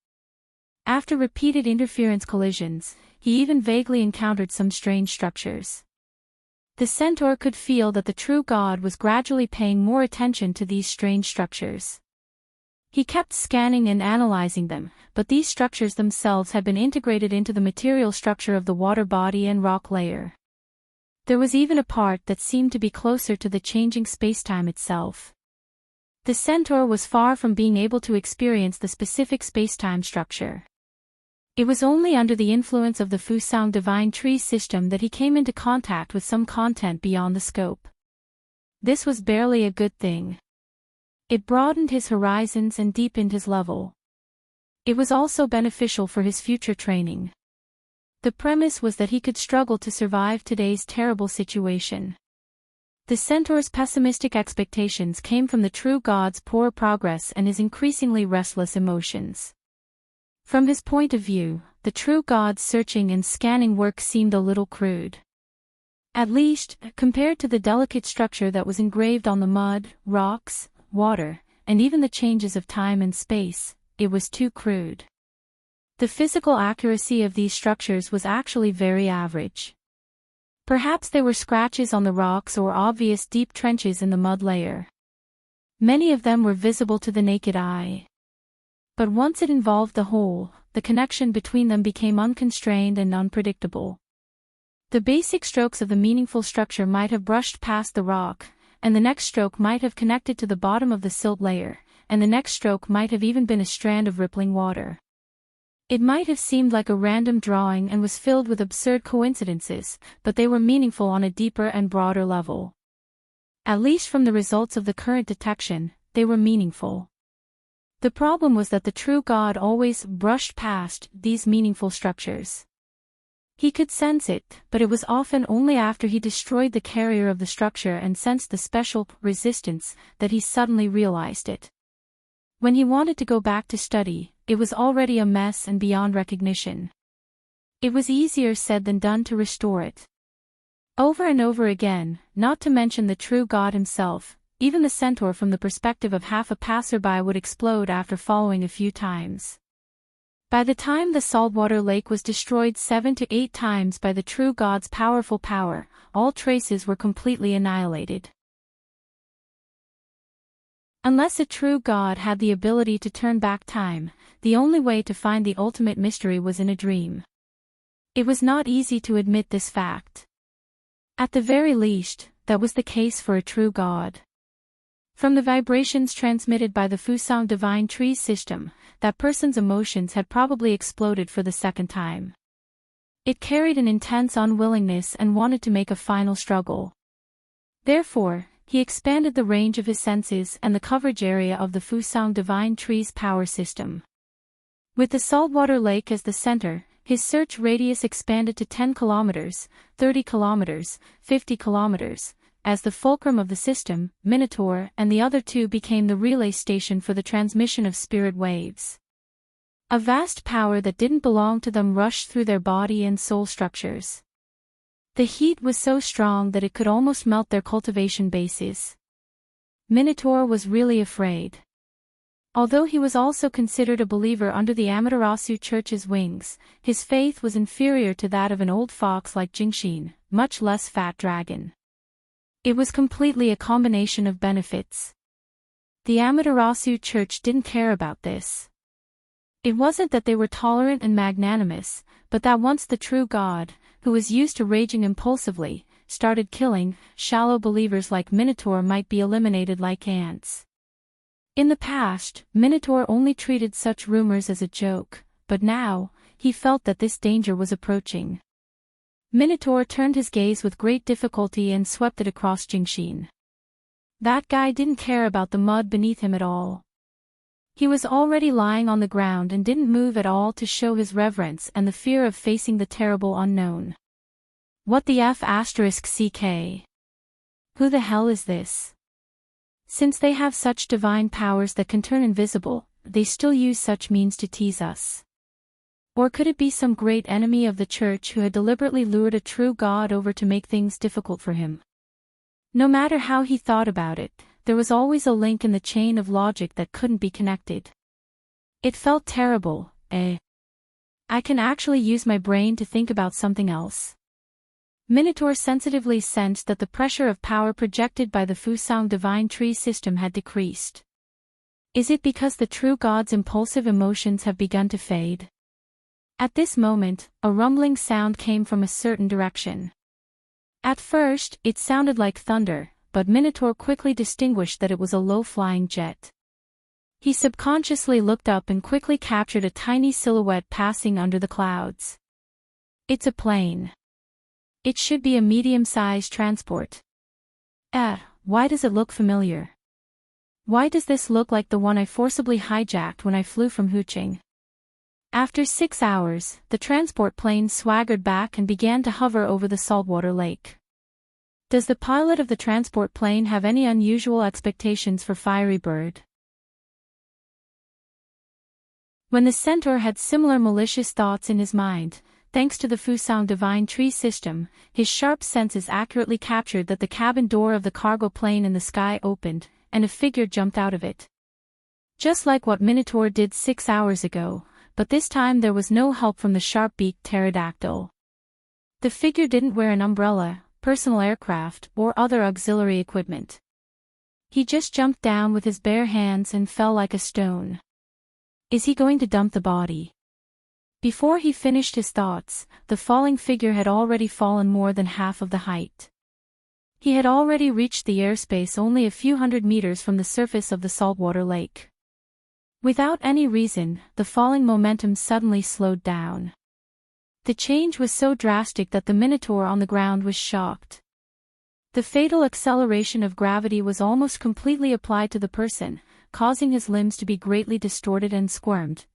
After repeated interference collisions, he even vaguely encountered some strange structures. The centaur could feel that the true god was gradually paying more attention to these strange structures. He kept scanning and analyzing them, but these structures themselves had been integrated into the material structure of the water body and rock layer. There was even a part that seemed to be closer to the changing spacetime itself. The centaur was far from being able to experience the specific spacetime structure. It was only under the influence of the Fusang Divine Tree system that he came into contact with some content beyond the scope. This was barely a good thing. It broadened his horizons and deepened his level. It was also beneficial for his future training. The premise was that he could struggle to survive today's terrible situation. The centaur's pessimistic expectations came from the true god's poor progress and his increasingly restless emotions. From his point of view, the true god's searching and scanning work seemed a little crude. At least, compared to the delicate structure that was engraved on the mud, rocks, water, and even the changes of time and space, it was too crude. The physical accuracy of these structures was actually very average. Perhaps they were scratches on the rocks or obvious deep trenches in the mud layer. Many of them were visible to the naked eye. But once it involved the whole, the connection between them became unconstrained and unpredictable. The basic strokes of the meaningful structure might have brushed past the rock, and the next stroke might have connected to the bottom of the silt layer, and the next stroke might have even been a strand of rippling water. It might have seemed like a random drawing and was filled with absurd coincidences, but they were meaningful on a deeper and broader level. At least from the results of the current detection, they were meaningful. The problem was that the true god always brushed past these meaningful structures. He could sense it, but it was often only after he destroyed the carrier of the structure and sensed the special resistance that he suddenly realized it. When he wanted to go back to study, it was already a mess and beyond recognition. It was easier said than done to restore it. Over and over again, not to mention the true god himself, even the centaur from the perspective of half a passerby would explode after following a few times. By the time the saltwater lake was destroyed 7 to 8 times by the true god's powerful power, all traces were completely annihilated. Unless a true god had the ability to turn back time, the only way to find the ultimate mystery was in a dream. It was not easy to admit this fact. At the very least, that was the case for a true god. From the vibrations transmitted by the Fusang Divine Tree system, that person's emotions had probably exploded for the second time. It carried an intense unwillingness and wanted to make a final struggle. Therefore, he expanded the range of his senses and the coverage area of the Fusang Divine Tree's power system. With the saltwater lake as the center, his search radius expanded to 10 kilometers, 30 kilometers, 50 kilometers. As the fulcrum of the system, Minotaur and the other two became the relay station for the transmission of spirit waves. A vast power that didn't belong to them rushed through their body and soul structures. The heat was so strong that it could almost melt their cultivation bases. Minotaur was really afraid. Although he was also considered a believer under the Amaterasu Church's wings, his faith was inferior to that of an old fox like Jingshin, much less fat dragon. It was completely a combination of benefits. The Amaterasu Church didn't care about this. It wasn't that they were tolerant and magnanimous, but that once the true god, who was used to raging impulsively, started killing, shallow believers like Minotaur might be eliminated like ants. In the past, Minotaur only treated such rumors as a joke, but now, he felt that this danger was approaching. Minotaur turned his gaze with great difficulty and swept it across Jingshin. That guy didn't care about the mud beneath him at all. He was already lying on the ground and didn't move at all to show his reverence and the fear of facing the terrible unknown. What the F***CK? Who the hell is this? Since they have such divine powers that can turn invisible, they still use such means to tease us. Or could it be some great enemy of the church who had deliberately lured a true god over to make things difficult for him? No matter how he thought about it, there was always a link in the chain of logic that couldn't be connected. It felt terrible, I can actually use my brain to think about something else. Minotaur sensitively sensed that the pressure of power projected by the Fusang divine tree system had decreased. Is it because the true god's impulsive emotions have begun to fade? At this moment, a rumbling sound came from a certain direction. At first, it sounded like thunder, but Minotaur quickly distinguished that it was a low-flying jet. He subconsciously looked up and quickly captured a tiny silhouette passing under the clouds. It's a plane. It should be a medium-sized transport. Why does it look familiar? Why does this look like the one I forcibly hijacked when I flew from Huqing? After 6 hours, the transport plane swaggered back and began to hover over the saltwater lake. Does the pilot of the transport plane have any unusual expectations for Fiery Bird? When the centaur had similar malicious thoughts in his mind, thanks to the Fusang divine tree system, his sharp senses accurately captured that the cabin door of the cargo plane in the sky opened, and a figure jumped out of it. Just like what Minotaur did 6 hours ago, but this time there was no help from the sharp-beaked pterodactyl. The figure didn't wear an umbrella, personal aircraft, or other auxiliary equipment. He just jumped down with his bare hands and fell like a stone. Is he going to dump the body? Before he finished his thoughts, the falling figure had already fallen more than half of the height. He had already reached the airspace only a few hundred meters from the surface of the saltwater lake. Without any reason, the falling momentum suddenly slowed down. The change was so drastic that the Minotaur on the ground was shocked. The fatal acceleration of gravity was almost completely applied to the person, causing his limbs to be greatly distorted and squirmed.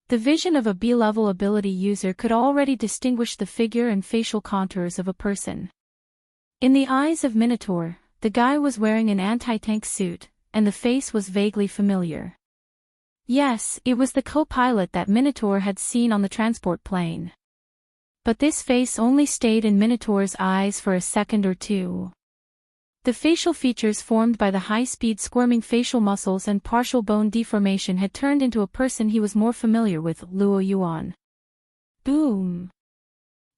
The vision of a B-level ability user could already distinguish the figure and facial contours of a person. In the eyes of Minotaur, the guy was wearing an anti-tank suit, and the face was vaguely familiar. Yes, it was the co-pilot that Minotaur had seen on the transport plane. But this face only stayed in Minotaur's eyes for a second or two. The facial features formed by the high-speed squirming facial muscles and partial bone deformation had turned into a person he was more familiar with, Luo Yuan. Boom!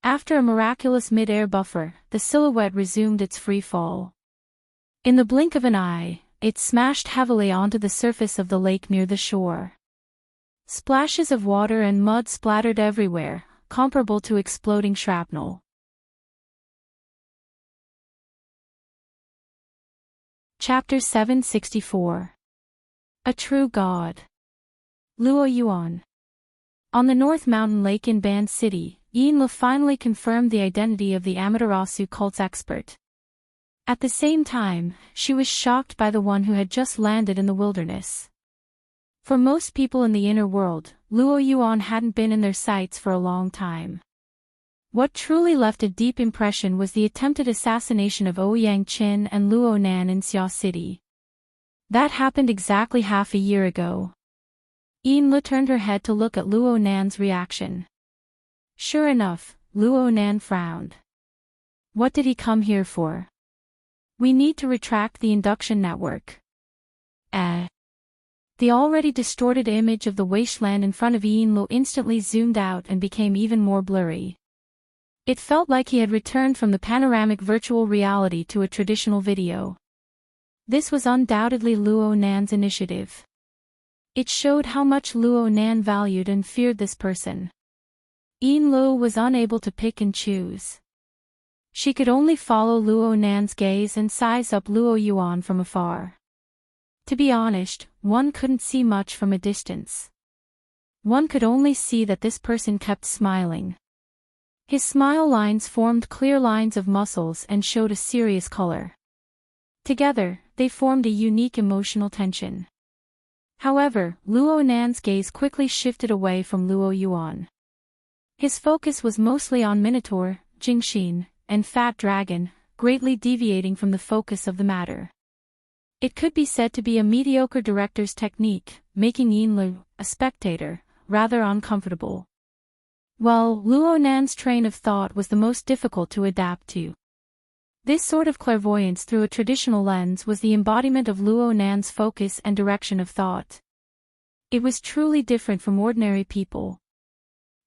After a miraculous mid-air buffer, the silhouette resumed its free fall. In the blink of an eye, it smashed heavily onto the surface of the lake near the shore. Splashes of water and mud splattered everywhere, comparable to exploding shrapnel. Chapter 764. A True God. Luo Yuan. On the North Mountain Lake in Ban City, Yinlu finally confirmed the identity of the Amaterasu cult's expert. At the same time, she was shocked by the one who had just landed in the wilderness. For most people in the inner world, Luo Yuan hadn't been in their sights for a long time. What truly left a deep impression was the attempted assassination of Ouyang Qin and Luo Nan in Xia City. That happened exactly half a year ago. Yinlu turned her head to look at Luo Nan's reaction. Sure enough, Luo Nan frowned. What did he come here for? We need to retract the induction network. The already distorted image of the wasteland in front of Yinlu instantly zoomed out and became even more blurry. It felt like he had returned from the panoramic virtual reality to a traditional video. This was undoubtedly Luo Nan's initiative. It showed how much Luo Nan valued and feared this person. Yin Lu was unable to pick and choose. She could only follow Luo Nan's gaze and size up Luo Yuan from afar. To be honest, one couldn't see much from a distance. One could only see that this person kept smiling. His smile lines formed clear lines of muscles and showed a serious color. Together, they formed a unique emotional tension. However, Luo Nan's gaze quickly shifted away from Luo Yuan. His focus was mostly on Minotaur, Jingxin, and Fat Dragon, greatly deviating from the focus of the matter. It could be said to be a mediocre director's technique, making Yin Lu, a spectator, rather uncomfortable. Well, Luo Nan's train of thought was the most difficult to adapt to. This sort of clairvoyance through a traditional lens was the embodiment of Luo Nan's focus and direction of thought. It was truly different from ordinary people.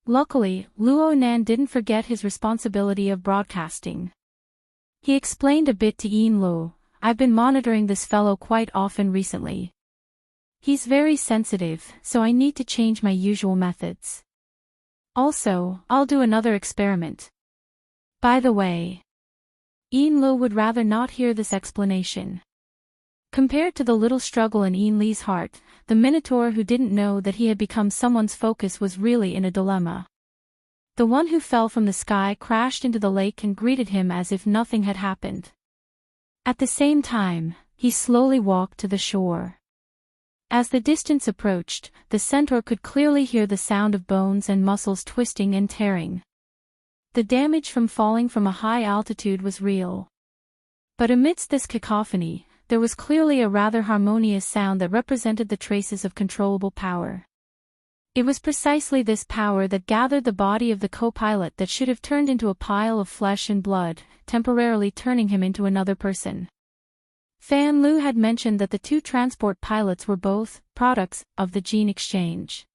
Luckily, Luo Nan didn't forget his responsibility of broadcasting. He explained a bit to Yin Lu, "I've been monitoring this fellow quite often recently. He's very sensitive, so I need to change my usual methods. Also, I'll do another experiment. By the way." Yin Lu would rather not hear this explanation. Compared to the little struggle in Yin Li's heart, the Minotaur who didn't know that he had become someone's focus was really in a dilemma. The one who fell from the sky crashed into the lake and greeted him as if nothing had happened. At the same time, he slowly walked to the shore. As the distance approached, the centaur could clearly hear the sound of bones and muscles twisting and tearing. The damage from falling from a high altitude was real. But amidst this cacophony, there was clearly a rather harmonious sound that represented the traces of controllable power. It was precisely this power that gathered the body of the co-pilot that should have turned into a pile of flesh and blood, temporarily turning him into another person. Fan Lu had mentioned that the two transport pilots were both products of the gene exchange.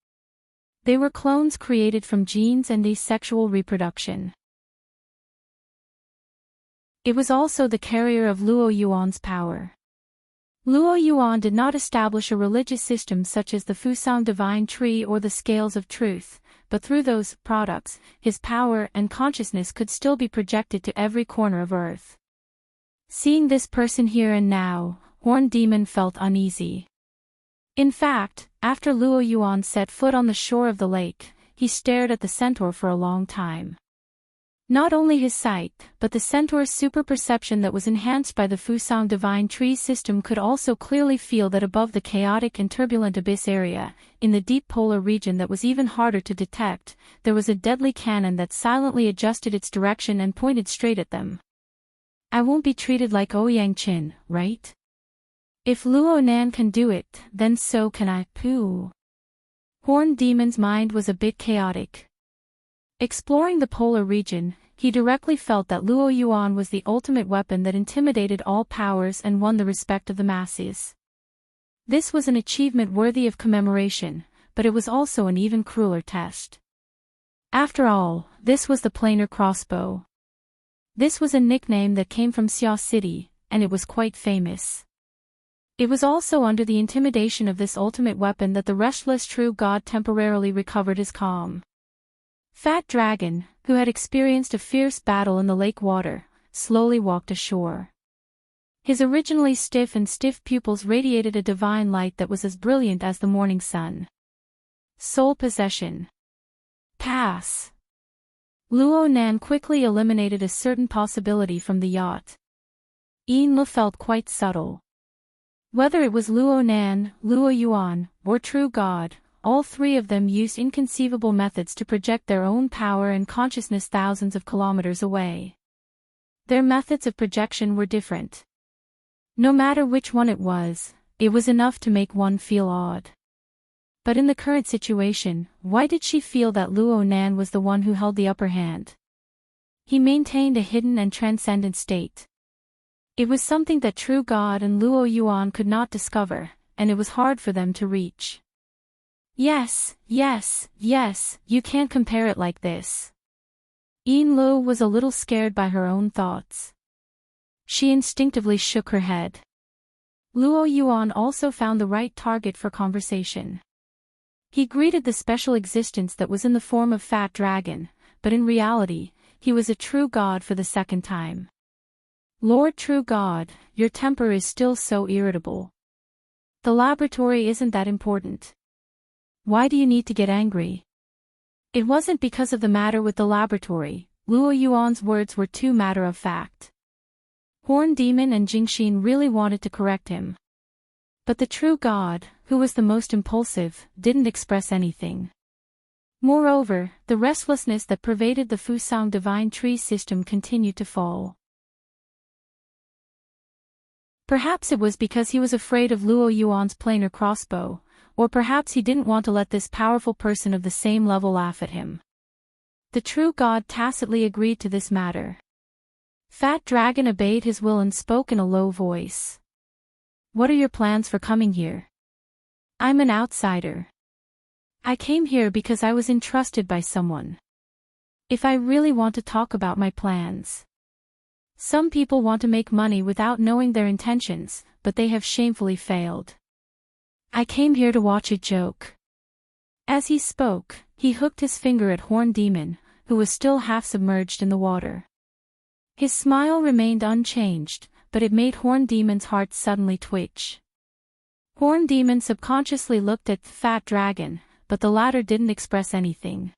They were clones created from genes and asexual reproduction. It was also the carrier of Luo Yuan's power. Luo Yuan did not establish a religious system such as the Fusang Divine Tree or the Scales of Truth, but through those products, his power and consciousness could still be projected to every corner of Earth. Seeing this person here and now, Horned Demon felt uneasy. In fact, after Luo Yuan set foot on the shore of the lake, he stared at the centaur for a long time. Not only his sight, but the centaur's super-perception that was enhanced by the Fusang Divine Tree system could also clearly feel that above the chaotic and turbulent abyss area, in the deep polar region that was even harder to detect, there was a deadly cannon that silently adjusted its direction and pointed straight at them. I won't be treated like Ouyang Qin, right? If Luo Nan can do it, then so can I. Pooh. Horned Demon's mind was a bit chaotic. Exploring the polar region, he directly felt that Luo Yuan was the ultimate weapon that intimidated all powers and won the respect of the masses. This was an achievement worthy of commemoration, but it was also an even crueler test. After all, this was the planar crossbow. This was a nickname that came from Xia City, and it was quite famous. It was also under the intimidation of this ultimate weapon that the restless true god temporarily recovered his calm. Fat Dragon, who had experienced a fierce battle in the lake water, slowly walked ashore. His originally stiff pupils radiated a divine light that was as brilliant as the morning sun. Soul possession. Pass. Luo Nan quickly eliminated a certain possibility from the yacht. Yin Lu felt quite subtle. Whether it was Luo Nan, Luo Yuan, or True God, all three of them used inconceivable methods to project their own power and consciousness thousands of kilometers away. Their methods of projection were different. No matter which one it was enough to make one feel awed. But in the current situation, why did she feel that Luo Nan was the one who held the upper hand? He maintained a hidden and transcendent state. It was something that True God and Luo Yuan could not discover, and it was hard for them to reach. Yes, you can't compare it like this. Yin Lu was a little scared by her own thoughts. She instinctively shook her head. Luo Yuan also found the right target for conversation. He greeted the special existence that was in the form of Fat Dragon, but in reality, he was a true god for the second time. Lord True God, your temper is still so irritable. The laboratory isn't that important. Why do you need to get angry? It wasn't because of the matter with the laboratory. Luo Yuan's words were too matter-of-fact. Horn Demon and Jingxin really wanted to correct him. But the true god, who was the most impulsive, didn't express anything. Moreover, the restlessness that pervaded the Fusang Divine Tree system continued to fall. Perhaps it was because he was afraid of Luo Yuan's planar crossbow, or perhaps he didn't want to let this powerful person of the same level laugh at him. The true god tacitly agreed to this matter. Fat Dragon obeyed his will and spoke in a low voice. What are your plans for coming here? I'm an outsider. I came here because I was entrusted by someone. If I really want to talk about my plans. Some people want to make money without knowing their intentions, but they have shamefully failed. I came here to watch a joke. As he spoke, he hooked his finger at Horn Demon, who was still half submerged in the water. His smile remained unchanged, but it made Horn Demon's heart suddenly twitch. Horn Demon subconsciously looked at Fat Dragon, but the latter didn't express anything.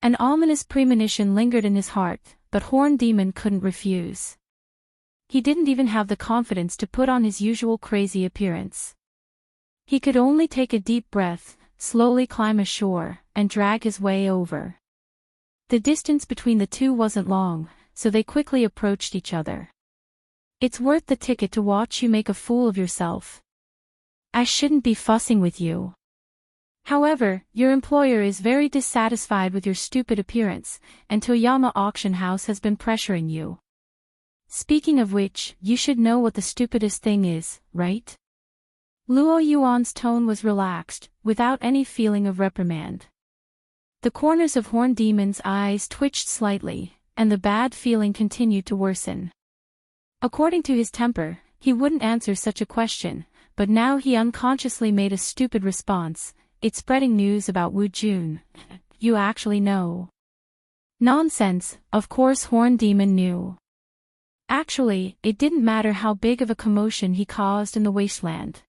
An ominous premonition lingered in his heart, but Horn Demon couldn't refuse. He didn't even have the confidence to put on his usual crazy appearance. He could only take a deep breath, slowly climb ashore, and drag his way over. The distance between the two wasn't long, so they quickly approached each other. It's worth the ticket to watch you make a fool of yourself. I shouldn't be fussing with you. However, your employer is very dissatisfied with your stupid appearance, and Toyama Auction House has been pressuring you. Speaking of which, you should know what the stupidest thing is, right? Luo Yuan's tone was relaxed, without any feeling of reprimand. The corners of Horn Demon's eyes twitched slightly, and the bad feeling continued to worsen. According to his temper, he wouldn't answer such a question, but now he unconsciously made a stupid response. It's spreading news about Wu Jun. You actually know. Nonsense, of course Horn Demon knew. Actually, it didn't matter how big of a commotion he caused in the wasteland.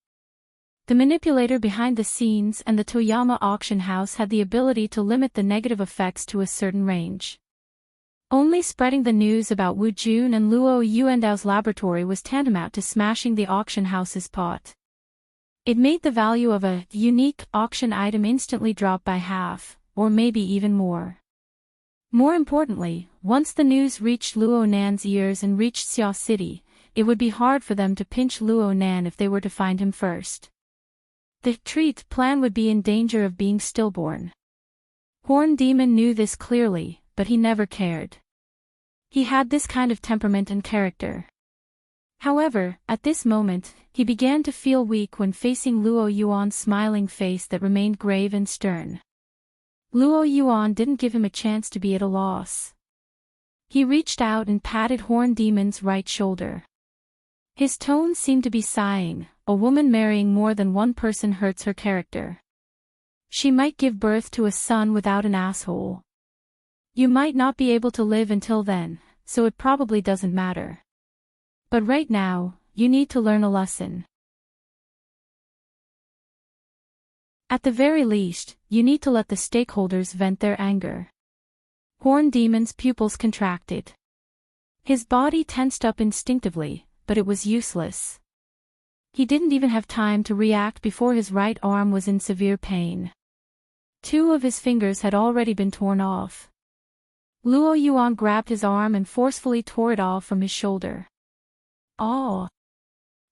The manipulator behind the scenes and the Toyama Auction House had the ability to limit the negative effects to a certain range. Only spreading the news about Wu Jun and Luo Yuandao's laboratory was tantamount to smashing the auction house's pot. It made the value of a unique auction item instantly drop by half, or maybe even more. More importantly, once the news reached Luo Nan's ears and reached Xia City, it would be hard for them to pinch Luo Nan if they were to find him first. The treat plan would be in danger of being stillborn. Horn Demon knew this clearly, but he never cared. He had this kind of temperament and character. However, at this moment, he began to feel weak when facing Luo Yuan's smiling face that remained grave and stern. Luo Yuan didn't give him a chance to be at a loss. He reached out and patted Horn Demon's right shoulder. His tone seemed to be sighing. A woman marrying more than one person hurts her character. She might give birth to a son without an asshole. You might not be able to live until then, so it probably doesn't matter. But right now, you need to learn a lesson. At the very least, you need to let the stakeholders vent their anger. Horn Demon's pupils contracted. His body tensed up instinctively, but it was useless. He didn't even have time to react before his right arm was in severe pain. 2 of his fingers had already been torn off. Luo Yuan grabbed his arm and forcefully tore it off from his shoulder. "Oh!"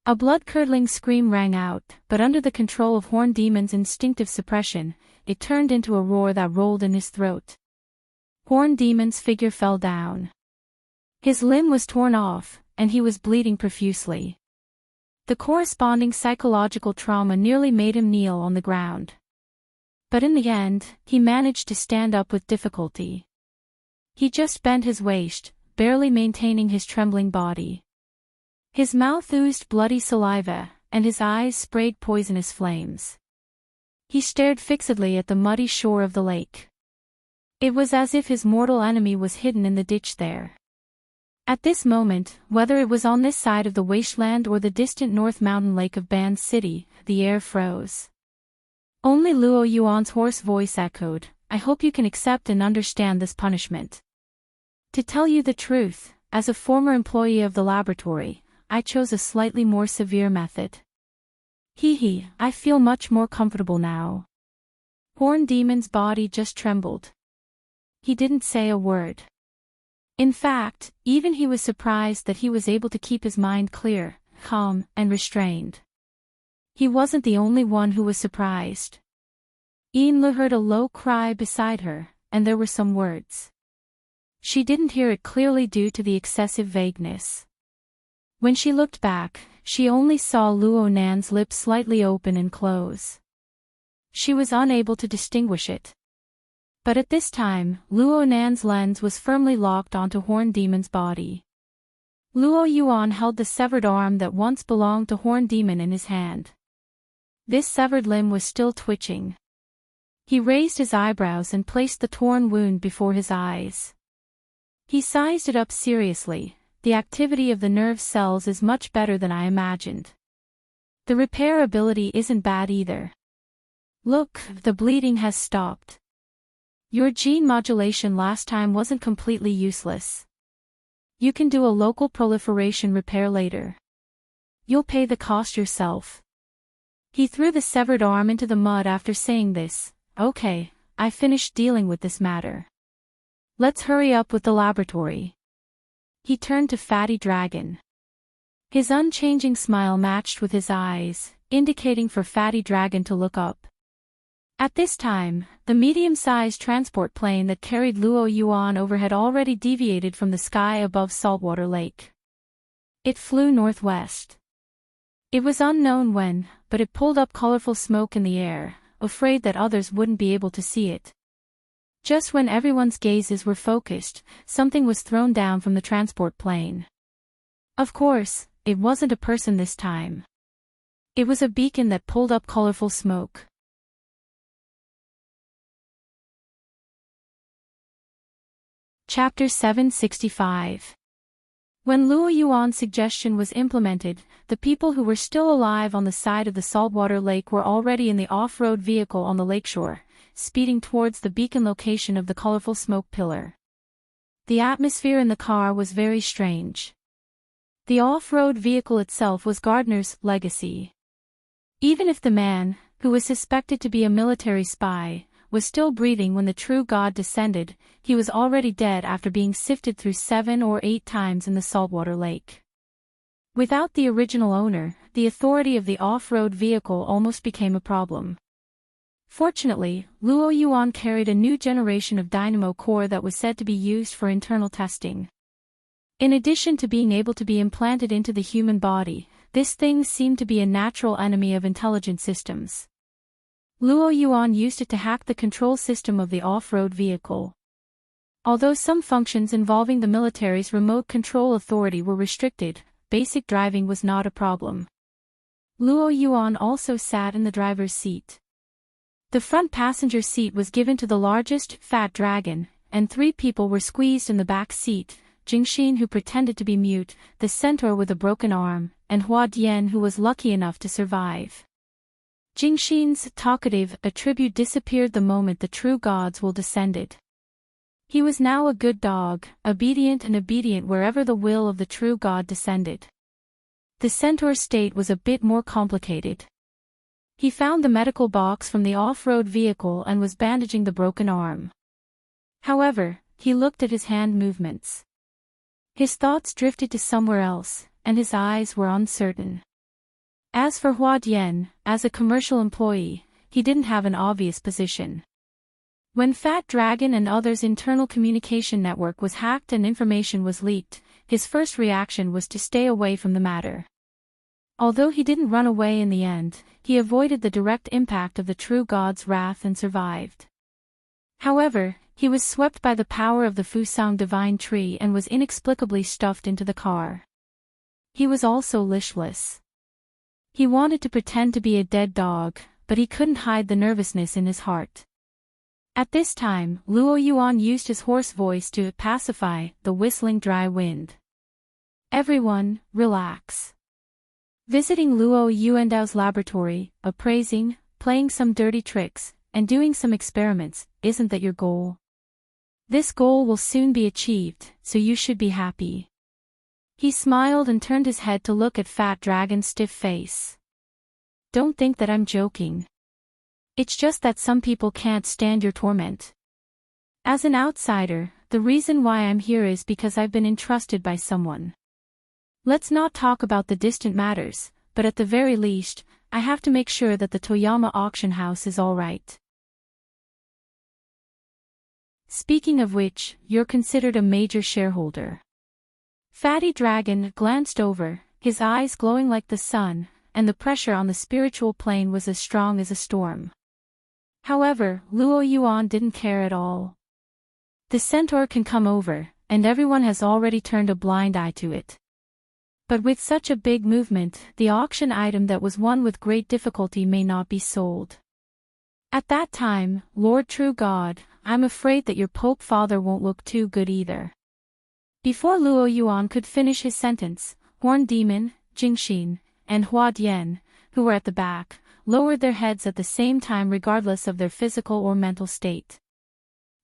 A blood-curdling scream rang out, but under the control of Horn Demon's instinctive suppression, it turned into a roar that rolled in his throat. Horn Demon's figure fell down. His limb was torn off, and he was bleeding profusely. The corresponding psychological trauma nearly made him kneel on the ground. But in the end, he managed to stand up with difficulty. He just bent his waist, barely maintaining his trembling body. His mouth oozed bloody saliva, and his eyes sprayed poisonous flames. He stared fixedly at the muddy shore of the lake. It was as if his mortal enemy was hidden in the ditch there. At this moment, whether it was on this side of the wasteland or the distant North Mountain lake of Band City, the air froze. Only Luo Yuan's hoarse voice echoed, "I hope you can accept and understand this punishment. To tell you the truth, as a former employee of the laboratory, I chose a slightly more severe method. I feel much more comfortable now." Horn Demon's body just trembled. He didn't say a word. In fact, even he was surprised that he was able to keep his mind clear, calm, and restrained. He wasn't the only one who was surprised. Lu heard a low cry beside her, and there were some words. She didn't hear it clearly due to the excessive vagueness. When she looked back, she only saw Luo Nan's lips slightly open and close. She was unable to distinguish it. But at this time, Luo Nan's lens was firmly locked onto Horn Demon's body. Luo Yuan held the severed arm that once belonged to Horn Demon in his hand. This severed limb was still twitching. He raised his eyebrows and placed the torn wound before his eyes. He sized it up seriously. "The activity of the nerve cells is much better than I imagined. The repair ability isn't bad either. Look, the bleeding has stopped. Your gene modulation last time wasn't completely useless. You can do a local proliferation repair later. You'll pay the cost yourself." He threw the severed arm into the mud after saying this. "Okay, I finished dealing with this matter. Let's hurry up with the laboratory." He turned to Fatty Dragon. His unchanging smile matched with his eyes, indicating for Fatty Dragon to look up. At this time, the medium-sized transport plane that carried Luo Yuan over had already deviated from the sky above Saltwater Lake. It flew northwest. It was unknown when, but it pulled up colorful smoke in the air, afraid that others wouldn't be able to see it. Just when everyone's gazes were focused, something was thrown down from the transport plane. Of course, it wasn't a person this time. It was a beacon that pulled up colorful smoke. Chapter 765. When Luo Yuan's suggestion was implemented, the people who were still alive on the side of the saltwater lake were already in the off-road vehicle on the lakeshore, speeding towards the beacon location of the colorful smoke pillar. The atmosphere in the car was very strange. The off-road vehicle itself was Gardner's legacy. Even if the man, who was suspected to be a military spy, was still breathing when the true god descended, he was already dead after being sifted through 7 or 8 times in the saltwater lake. Without the original owner, the authority of the off-road vehicle almost became a problem. Fortunately, Luo Yuan carried a new generation of dynamo core that was said to be used for internal testing. In addition to being able to be implanted into the human body, this thing seemed to be a natural enemy of intelligent systems. Luo Yuan used it to hack the control system of the off-road vehicle. Although some functions involving the military's remote control authority were restricted, basic driving was not a problem. Luo Yuan also sat in the driver's seat. The front passenger seat was given to the largest, Fat Dragon, and 3 people were squeezed in the back seat: Jingxin, who pretended to be mute, the centaur with a broken arm, and Hua Dian, who was lucky enough to survive. Jingxin's talkative attribute disappeared the moment the true gods will descended. He was now a good dog, obedient wherever the will of the true god descended. The centaur's state was a bit more complicated. He found the medical box from the off-road vehicle and was bandaging the broken arm. However, he looked at his hand movements. His thoughts drifted to somewhere else, and his eyes were uncertain. As for Hua Dian, as a commercial employee, he didn't have an obvious position. When Fat Dragon and others' internal communication network was hacked and information was leaked, his first reaction was to stay away from the matter. Although he didn't run away in the end, he avoided the direct impact of the true god's wrath and survived. However, he was swept by the power of the Fusang divine tree and was inexplicably stuffed into the car. He was also listless. He wanted to pretend to be a dead dog, but he couldn't hide the nervousness in his heart. At this time, Luo Yuan used his hoarse voice to pacify the whistling dry wind. Everyone, relax. Visiting Luo Yuandao's laboratory, appraising, playing some dirty tricks, and doing some experiments, isn't that your goal? This goal will soon be achieved, so you should be happy. He smiled and turned his head to look at Fat Dragon's stiff face. Don't think that I'm joking. It's just that some people can't stand your torment. As an outsider, the reason why I'm here is because I've been entrusted by someone. Let's not talk about the distant matters, but at the very least, I have to make sure that the Toyama auction house is all right. Speaking of which, you're considered a major shareholder. Fatty Dragon glanced over, his eyes glowing like the sun, and the pressure on the spiritual plane was as strong as a storm. However, Luo Yuan didn't care at all. The centaur can come over, and everyone has already turned a blind eye to it. But with such a big movement, the auction item that was won with great difficulty may not be sold. At that time, Lord True God, I'm afraid that your Pope Father won't look too good either. Before Luo Yuan could finish his sentence, Horn Demon, Jingxin, and Hua Dian, who were at the back, lowered their heads at the same time regardless of their physical or mental state.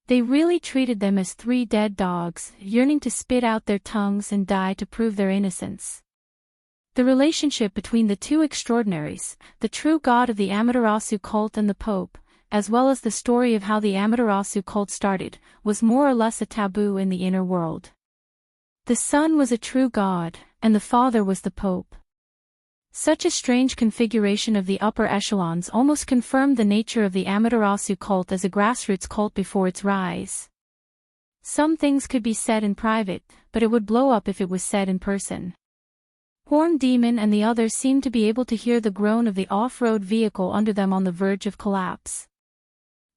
They really treated them as three dead dogs, yearning to spit out their tongues and die to prove their innocence. The relationship between the two extraordinaries, the true god of the Amaterasu cult and the Pope, as well as the story of how the Amaterasu cult started, was more or less a taboo in the inner world. The son was a true god, and the father was the Pope. Such a strange configuration of the upper echelons almost confirmed the nature of the Amaterasu cult as a grassroots cult before its rise. Some things could be said in private, but it would blow up if it was said in person. Horn Demon and the others seemed to be able to hear the groan of the off-road vehicle under them on the verge of collapse.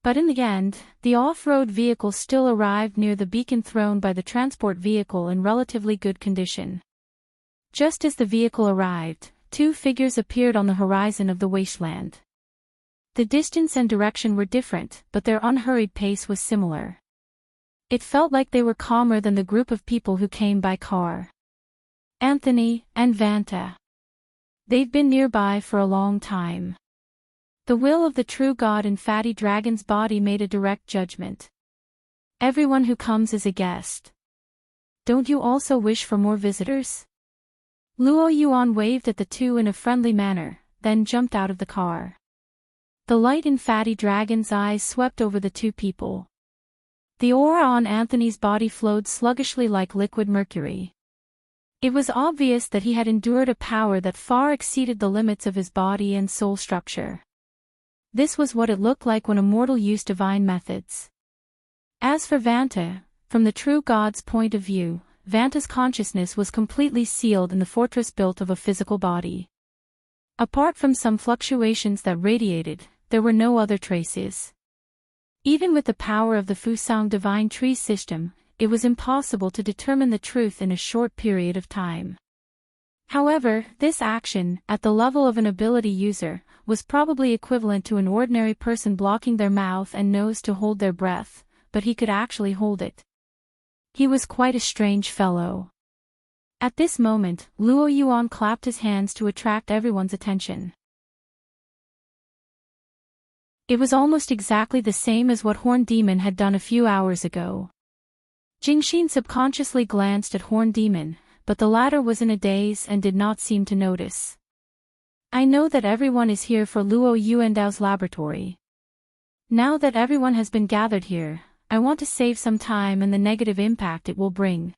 But in the end, the off-road vehicle still arrived near the beacon thrown by the transport vehicle in relatively good condition. Just as the vehicle arrived, two figures appeared on the horizon of the wasteland. The distance and direction were different, but their unhurried pace was similar. It felt like they were calmer than the group of people who came by car. Anthony and Vanta. They've been nearby for a long time. The will of the true god in Fatty Dragon's body made a direct judgment. Everyone who comes is a guest. Don't you also wish for more visitors? Luo Yuan waved at the two in a friendly manner, then jumped out of the car. The light in Fatty Dragon's eyes swept over the two people. The aura on Anthony's body flowed sluggishly like liquid mercury. It was obvious that he had endured a power that far exceeded the limits of his body and soul structure. This was what it looked like when a mortal used divine methods. As for Vanta, from the true god's point of view, Vanta's consciousness was completely sealed in the fortress built of a physical body. Apart from some fluctuations that radiated, there were no other traces. Even with the power of the Fusang divine tree system, it was impossible to determine the truth in a short period of time. However, this action, at the level of an ability user, was probably equivalent to an ordinary person blocking their mouth and nose to hold their breath, but he could actually hold it. He was quite a strange fellow. At this moment, Luo Yuan clapped his hands to attract everyone's attention. It was almost exactly the same as what Horn Demon had done a few hours ago. Jingxin subconsciously glanced at Horn Demon, but the latter was in a daze and did not seem to notice. I know that everyone is here for Luo Yuandao's laboratory. Now that everyone has been gathered here, I want to save some time and the negative impact it will bring.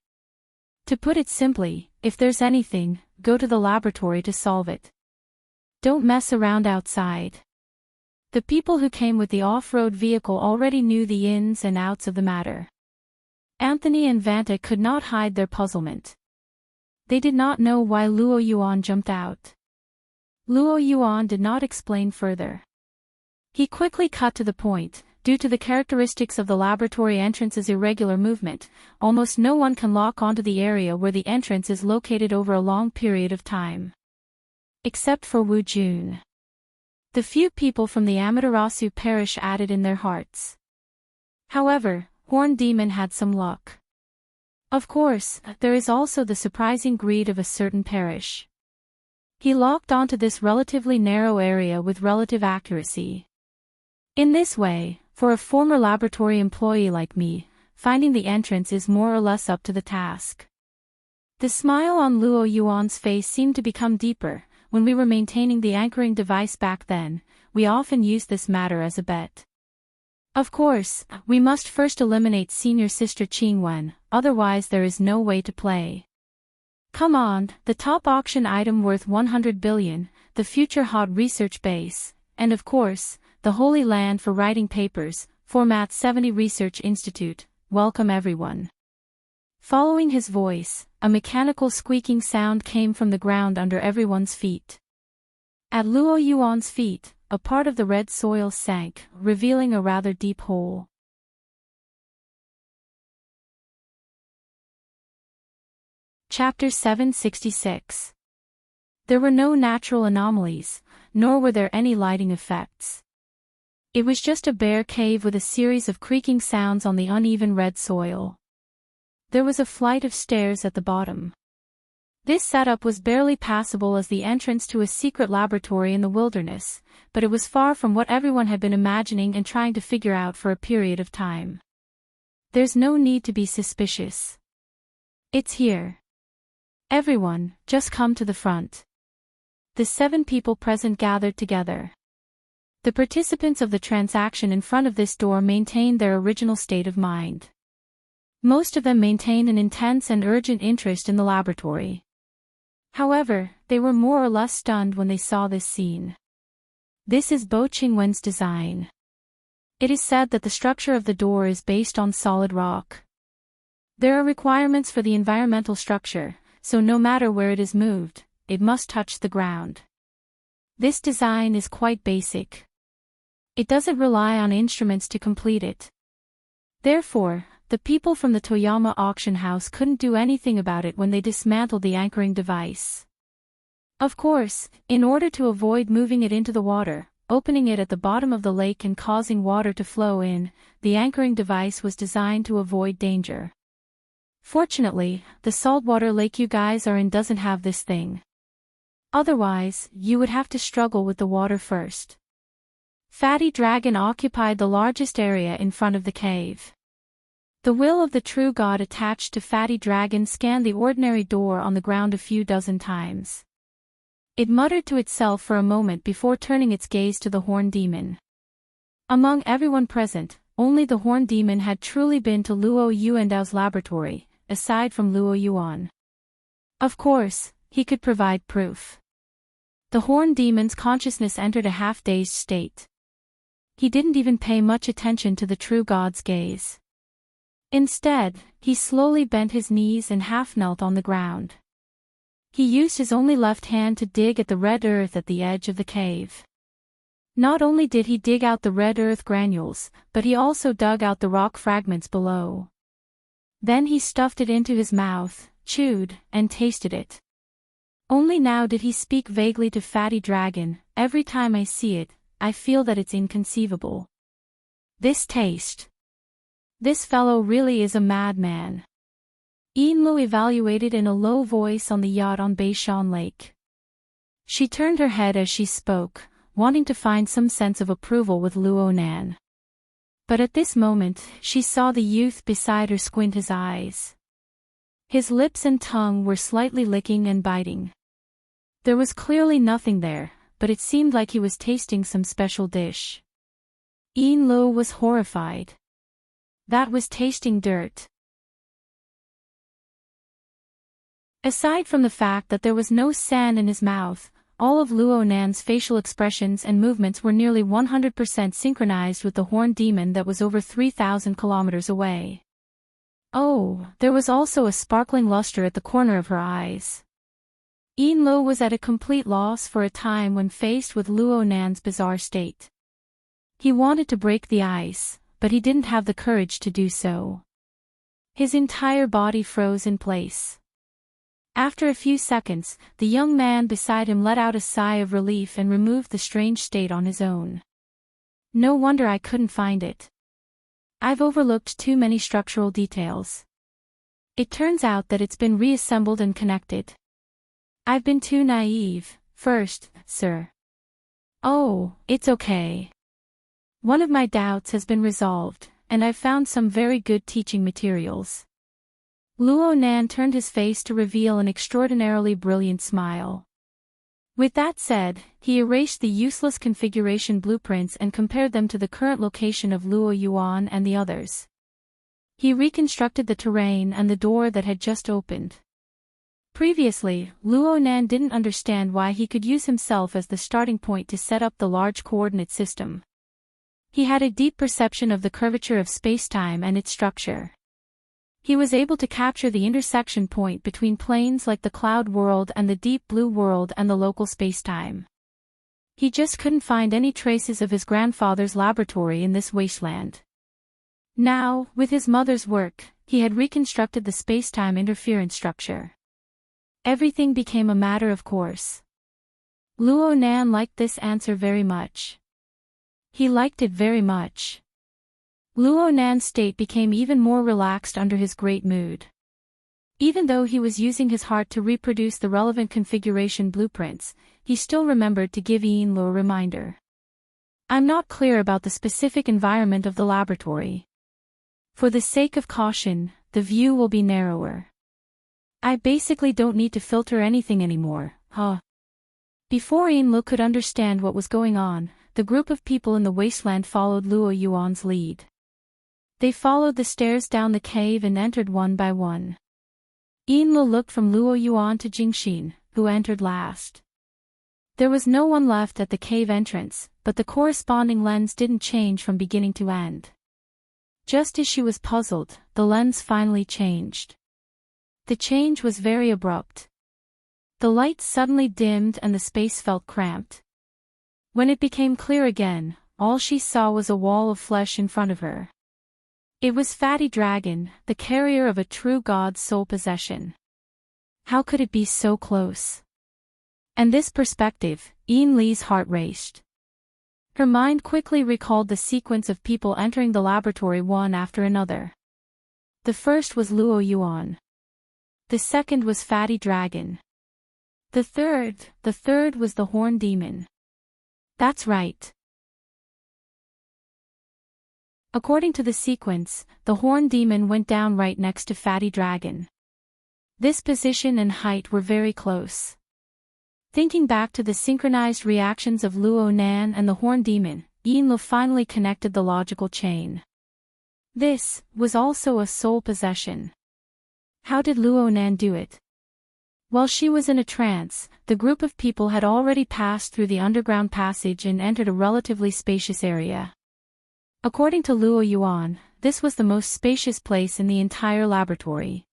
To put it simply, if there's anything, go to the laboratory to solve it. Don't mess around outside. The people who came with the off-road vehicle already knew the ins and outs of the matter. Anthony and Vanta could not hide their puzzlement. They did not know why Luo Yuan jumped out. Luo Yuan did not explain further. He quickly cut to the point. Due to the characteristics of the laboratory entrance's irregular movement, almost no one can lock onto the area where the entrance is located over a long period of time. Except for Wu Jun. The few people from the Amaterasu parish added in their hearts. However, Horned Demon had some luck. Of course, there is also the surprising greed of a certain parish. He locked onto this relatively narrow area with relative accuracy. In this way, for a former laboratory employee like me, finding the entrance is more or less up to the task. The smile on Luo Yuan's face seemed to become deeper. When we were maintaining the anchoring device back then, we often used this matter as a bet. Of course, we must first eliminate senior sister Qingwen, otherwise there is no way to play. Come on, the top auction item worth 100 billion, the future hot research base, and of course, the Holy Land for writing papers, Format 70 Research Institute, welcome everyone. Following his voice, a mechanical squeaking sound came from the ground under everyone's feet. At Luo Yuan's feet, a part of the red soil sank, revealing a rather deep hole. Chapter 766. There were no natural anomalies, nor were there any lighting effects. It was just a bare cave with a series of creaking sounds on the uneven red soil. There was a flight of stairs at the bottom. This setup was barely passable as the entrance to a secret laboratory in the wilderness, but it was far from what everyone had been imagining and trying to figure out for a period of time. There's no need to be suspicious. It's here. Everyone, just come to the front. The 7 people present gathered together. The participants of the transaction in front of this door maintained their original state of mind. Most of them maintained an intense and urgent interest in the laboratory. However, they were more or less stunned when they saw this scene. This is Bo Qingwen's design. It is said that the structure of the door is based on solid rock. There are requirements for the environmental structure, so no matter where it is moved, it must touch the ground. This design is quite basic. It doesn't rely on instruments to complete it. Therefore, the people from the Toyama auction house couldn't do anything about it when they dismantled the anchoring device. Of course, in order to avoid moving it into the water, opening it at the bottom of the lake and causing water to flow in, the anchoring device was designed to avoid danger. Fortunately, the saltwater lake you guys are in doesn't have this thing. Otherwise, you would have to struggle with the water first. Fatty Dragon occupied the largest area in front of the cave. The will of the true god attached to Fatty Dragon scanned the ordinary door on the ground a few dozen times. It muttered to itself for a moment before turning its gaze to the Horned Demon. Among everyone present, only the Horned Demon had truly been to Luo Yuandao's laboratory, aside from Luo Yuan. Of course, he could provide proof. The Horned Demon's consciousness entered a half-dazed state. He didn't even pay much attention to the true god's gaze. Instead, he slowly bent his knees and half-knelt on the ground. He used his only left hand to dig at the red earth at the edge of the cave. Not only did he dig out the red earth granules, but he also dug out the rock fragments below. Then he stuffed it into his mouth, chewed, and tasted it. Only now did he speak vaguely to Fatty Dragon. Every time I see it, I feel that it's inconceivable. This taste. This fellow really is a madman. Yinlu evaluated in a low voice on the yacht on Beishan Lake. She turned her head as she spoke, wanting to find some sense of approval with Luo Nan. But at this moment, she saw the youth beside her squint his eyes. His lips and tongue were slightly licking and biting. There was clearly nothing there, but it seemed like he was tasting some special dish. Yinlu was horrified. That was tasting dirt. Aside from the fact that there was no sand in his mouth, all of Luo Nan's facial expressions and movements were nearly 100% synchronized with the Horned Demon that was over 3,000 kilometers away. Oh, there was also a sparkling luster at the corner of her eyes. Yinlu was at a complete loss for a time when faced with Luo Nan's bizarre state. He wanted to break the ice, but he didn't have the courage to do so. His entire body froze in place. After a few seconds, the young man beside him let out a sigh of relief and removed the strange state on his own. No wonder I couldn't find it. I've overlooked too many structural details. It turns out that it's been reassembled and connected. I've been too naive, first, sir. Oh, it's okay. One of my doubts has been resolved, and I've found some very good teaching materials. Luo Nan turned his face to reveal an extraordinarily brilliant smile. With that said, he erased the useless configuration blueprints and compared them to the current location of Luo Yuan and the others. He reconstructed the terrain and the door that had just opened. Previously, Luo Nan didn't understand why he could use himself as the starting point to set up the large coordinate system. He had a deep perception of the curvature of spacetime and its structure. He was able to capture the intersection point between planes like the cloud world and the deep blue world and the local spacetime. He just couldn't find any traces of his grandfather's laboratory in this wasteland. Now, with his mother's work, he had reconstructed the spacetime interference structure. Everything became a matter of course. Luo Nan liked this answer very much. He liked it very much. Luo Nan's state became even more relaxed under his great mood. Even though he was using his heart to reproduce the relevant configuration blueprints, he still remembered to give Yin-Lo a reminder. I'm not clear about the specific environment of the laboratory. For the sake of caution, the view will be narrower. I basically don't need to filter anything anymore, huh? Before Yin-Lo could understand what was going on, the group of people in the wasteland followed Luo Yuan's lead. They followed the stairs down the cave and entered one by one. Yin-Lo looked from Luo Yuan to Jingxin, who entered last. There was no one left at the cave entrance, but the corresponding lens didn't change from beginning to end. Just as she was puzzled, the lens finally changed. The change was very abrupt. The light suddenly dimmed and the space felt cramped. When it became clear again, all she saw was a wall of flesh in front of her. It was Fatty Dragon, the carrier of a true god's soul possession. How could it be so close? And this perspective, Yin Li's heart raced. Her mind quickly recalled the sequence of people entering the laboratory one after another. The first was Luo Yuan. The second was Fatty Dragon. The third was the Horn Demon. That's right. According to the sequence, the Horn Demon went down right next to Fatty Dragon. This position and height were very close. Thinking back to the synchronized reactions of Luo Nan and the Horn Demon, Yin-Lo finally connected the logical chain. This was also a soul possession. How did Luo Nan do it? While she was in a trance, the group of people had already passed through the underground passage and entered a relatively spacious area. According to Luo Yuan, this was the most spacious place in the entire laboratory.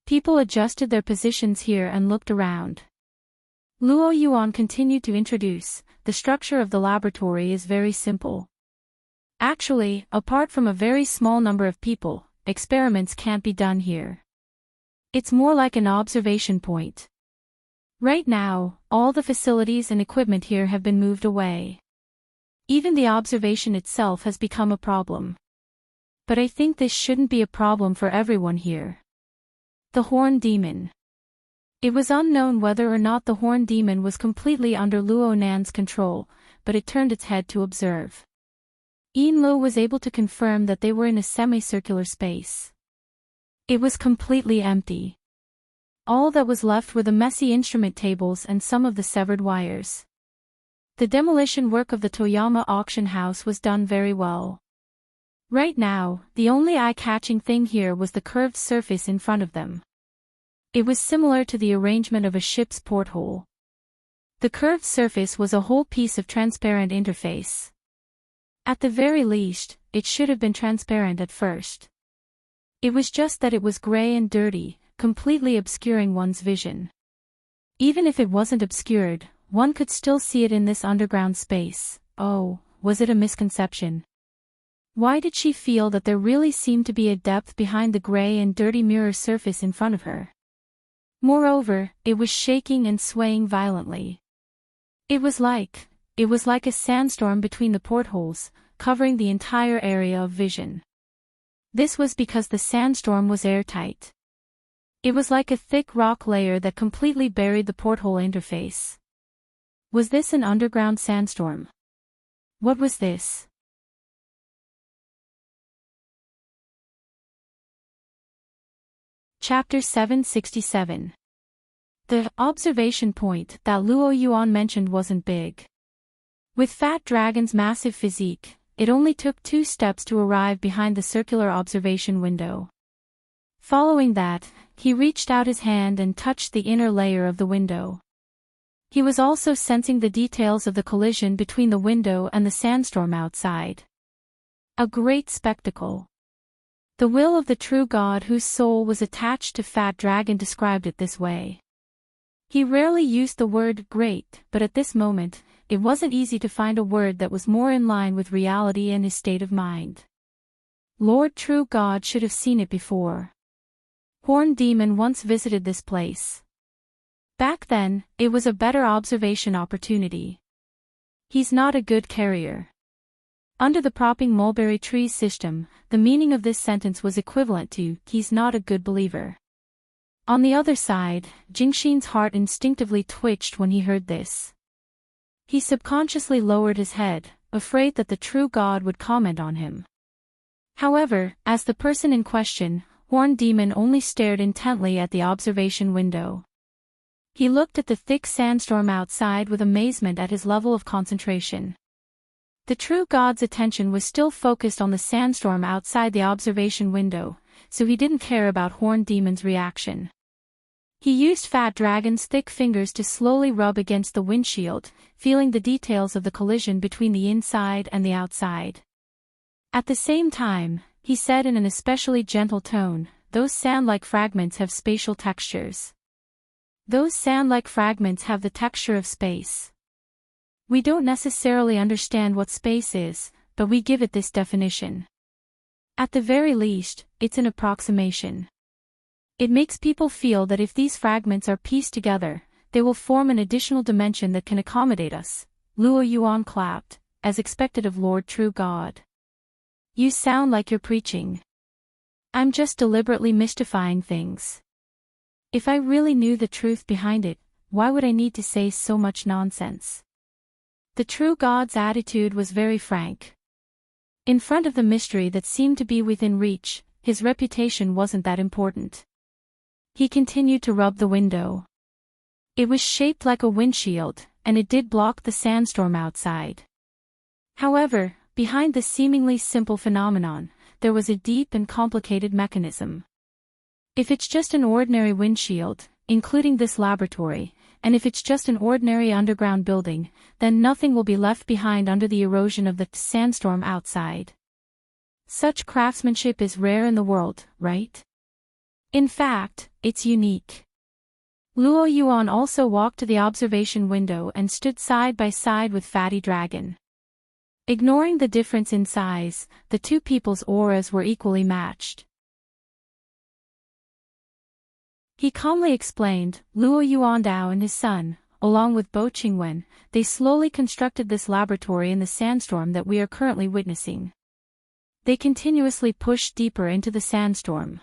People adjusted their positions here and looked around. Luo Yuan continued to introduce, the structure of the laboratory is very simple. Actually, apart from a very small number of people, experiments can't be done here. It's more like an observation point. Right now, all the facilities and equipment here have been moved away. Even the observation itself has become a problem. But I think this shouldn't be a problem for everyone here. The Horn Demon. It was unknown whether or not the Horn Demon was completely under Luo Nan's control, but it turned its head to observe. Yin-Lo was able to confirm that they were in a semicircular space. It was completely empty. All that was left were the messy instrument tables and some of the severed wires. The demolition work of the Toyama auction house was done very well. Right now, the only eye-catching thing here was the curved surface in front of them. It was similar to the arrangement of a ship's porthole. The curved surface was a whole piece of transparent interface. At the very least, it should have been transparent at first. It was just that it was gray and dirty, completely obscuring one's vision. Even if it wasn't obscured, one could still see it in this underground space. Oh, was it a misconception? Why did she feel that there really seemed to be a depth behind the gray and dirty mirror surface in front of her? Moreover, it was shaking and swaying violently. It was like a sandstorm between the portholes, covering the entire area of vision. This was because the sandstorm was airtight. It was like a thick rock layer that completely buried the porthole interface. Was this an underground sandstorm? What was this? Chapter 767. The observation point that Luo Yuan mentioned wasn't big. With Fat Dragon's massive physique, it only took 2 steps to arrive behind the circular observation window. Following that, he reached out his hand and touched the inner layer of the window. He was also sensing the details of the collision between the window and the sandstorm outside. A great spectacle. The will of the true God whose soul was attached to Fat Dragon described it this way. He rarely used the word great, but at this moment, it wasn't easy to find a word that was more in line with reality and his state of mind. Lord True God should have seen it before. Horned Demon once visited this place. Back then, it was a better observation opportunity. He's not a good carrier. Under the propping mulberry trees system, the meaning of this sentence was equivalent to, he's not a good believer. On the other side, Jingxin's heart instinctively twitched when he heard this. He subconsciously lowered his head, afraid that the true God would comment on him. However, as the person in question, Horned Demon only stared intently at the observation window. He looked at the thick sandstorm outside with amazement at his level of concentration. The true God's attention was still focused on the sandstorm outside the observation window, so he didn't care about Horned Demon's reaction. He used Fat Dragon's thick fingers to slowly rub against the windshield, feeling the details of the collision between the inside and the outside. At the same time, he said in an especially gentle tone, "Those sand-like fragments have spatial textures. Those sand-like fragments have the texture of space. We don't necessarily understand what space is, but we give it this definition. At the very least, it's an approximation. It makes people feel that if these fragments are pieced together, they will form an additional dimension that can accommodate us." Luo Yuan clapped, as expected of Lord True God. "You sound like you're preaching." "I'm just deliberately mystifying things. If I really knew the truth behind it, why would I need to say so much nonsense?" The true God's attitude was very frank. In front of the mystery that seemed to be within reach, his reputation wasn't that important. He continued to rub the window. It was shaped like a windshield, and it did block the sandstorm outside. However, behind the seemingly simple phenomenon, there was a deep and complicated mechanism. If it's just an ordinary windshield, including this laboratory, and if it's just an ordinary underground building, then nothing will be left behind under the erosion of the sandstorm outside. Such craftsmanship is rare in the world, right? In fact, it's unique. Luo Yuan also walked to the observation window and stood side by side with Fatty Dragon. Ignoring the difference in size, the two people's auras were equally matched. He calmly explained, Luo Yuandao and his son, along with Bo Qingwen, they slowly constructed this laboratory in the sandstorm that we are currently witnessing. They continuously pushed deeper into the sandstorm.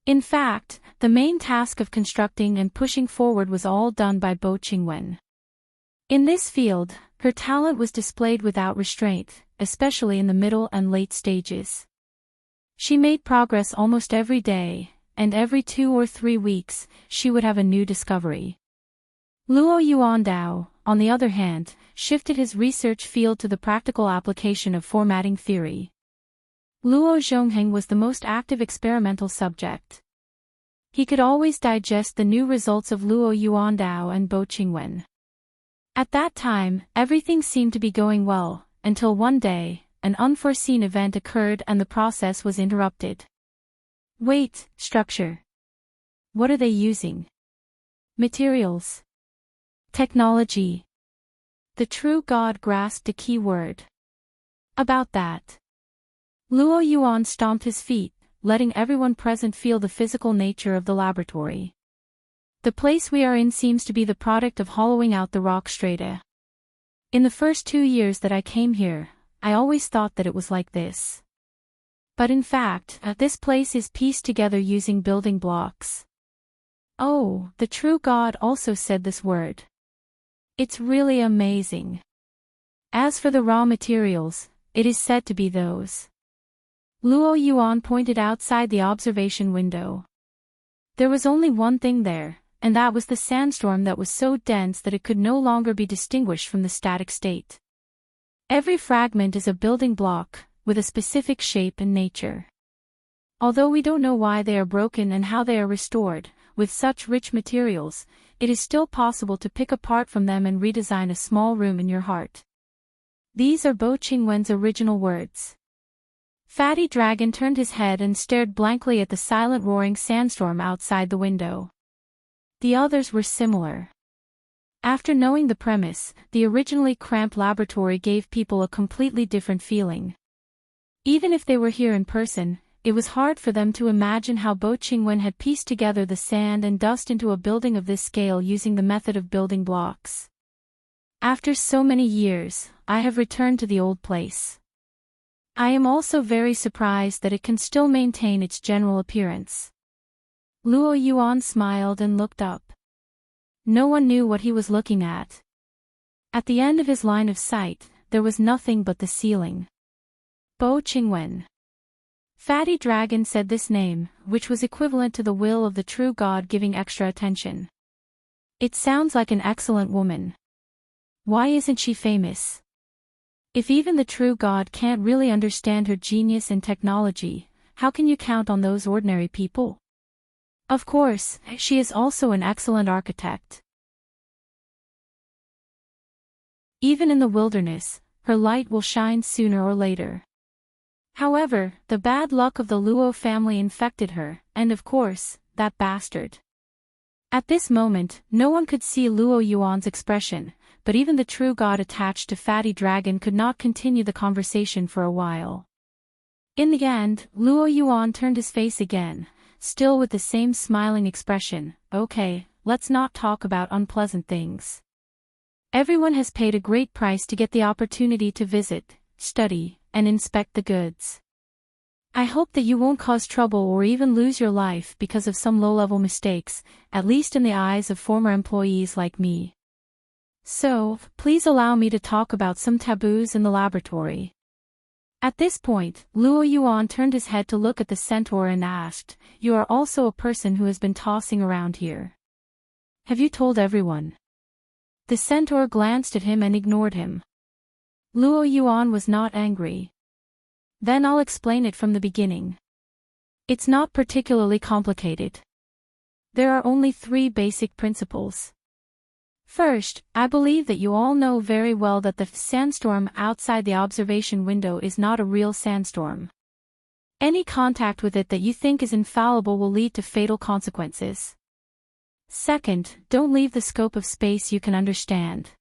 In fact, the main task of constructing and pushing forward was all done by Bo Qingwen. In this field, her talent was displayed without restraint, especially in the middle and late stages. She made progress almost every day, and every 2 or 3 weeks, she would have a new discovery. Luo Yuandao, on the other hand, shifted his research field to the practical application of formatting theory. Luo Zhongheng was the most active experimental subject. He could always digest the new results of Luo Yuandao and Bo Qingwen. At that time, everything seemed to be going well, until one day, an unforeseen event occurred and the process was interrupted. Wait, structure. What are they using? Materials. Technology. The true God grasped a key word. About that. Luo Yuan stomped his feet, letting everyone present feel the physical nature of the laboratory. The place we are in seems to be the product of hollowing out the rock strata. In the first 2 years that I came here, I always thought that it was like this. But in fact, this place is pieced together using building blocks. Oh, the true God also said this word. It's really amazing. As for the raw materials, it is said to be those. Luo Yuan pointed outside the observation window. There was only one thing there, and that was the sandstorm that was so dense that it could no longer be distinguished from the static state. Every fragment is a building block, with a specific shape and nature. Although we don't know why they are broken and how they are restored, with such rich materials, it is still possible to pick apart from them and redesign a small room in your heart. These are Bo Qingwen's original words. Fatty Dragon turned his head and stared blankly at the silent roaring sandstorm outside the window. The others were similar. After knowing the premise, the originally cramped laboratory gave people a completely different feeling. Even if they were here in person, it was hard for them to imagine how Bo Qingwen had pieced together the sand and dust into a building of this scale using the method of building blocks. After so many years, I have returned to the old place. I am also very surprised that it can still maintain its general appearance. Luo Yuan smiled and looked up. No one knew what he was looking at. At the end of his line of sight, there was nothing but the ceiling. Bo Qingwen. Fatty Dragon said this name, which was equivalent to the will of the true God giving extra attention. It sounds like an excellent woman. Why isn't she famous? If even the true God can't really understand her genius and technology, how can you count on those ordinary people? Of course, she is also an excellent architect. Even in the wilderness, her light will shine sooner or later. However, the bad luck of the Luo family infected her, and of course, that bastard. At this moment, no one could see Luo Yuan's expression, but even the true God attached to Fatty Dragon could not continue the conversation for a while. In the end, Luo Yuan turned his face again, still with the same smiling expression. Okay, let's not talk about unpleasant things. Everyone has paid a great price to get the opportunity to visit, study, and inspect the goods. I hope that you won't cause trouble or even lose your life because of some low-level mistakes, at least in the eyes of former employees like me. So, please allow me to talk about some taboos in the laboratory. At this point, Luo Yuan turned his head to look at the centaur and asked, "You are also a person who has been tossing around here. Have you told everyone?" The centaur glanced at him and ignored him. Luo Yuan was not angry. Then I'll explain it from the beginning. It's not particularly complicated. There are only 3 basic principles. First, I believe that you all know very well that the sandstorm outside the observation window is not a real sandstorm. Any contact with it that you think is infallible will lead to fatal consequences. Second, don't leave the scope of space you can understand.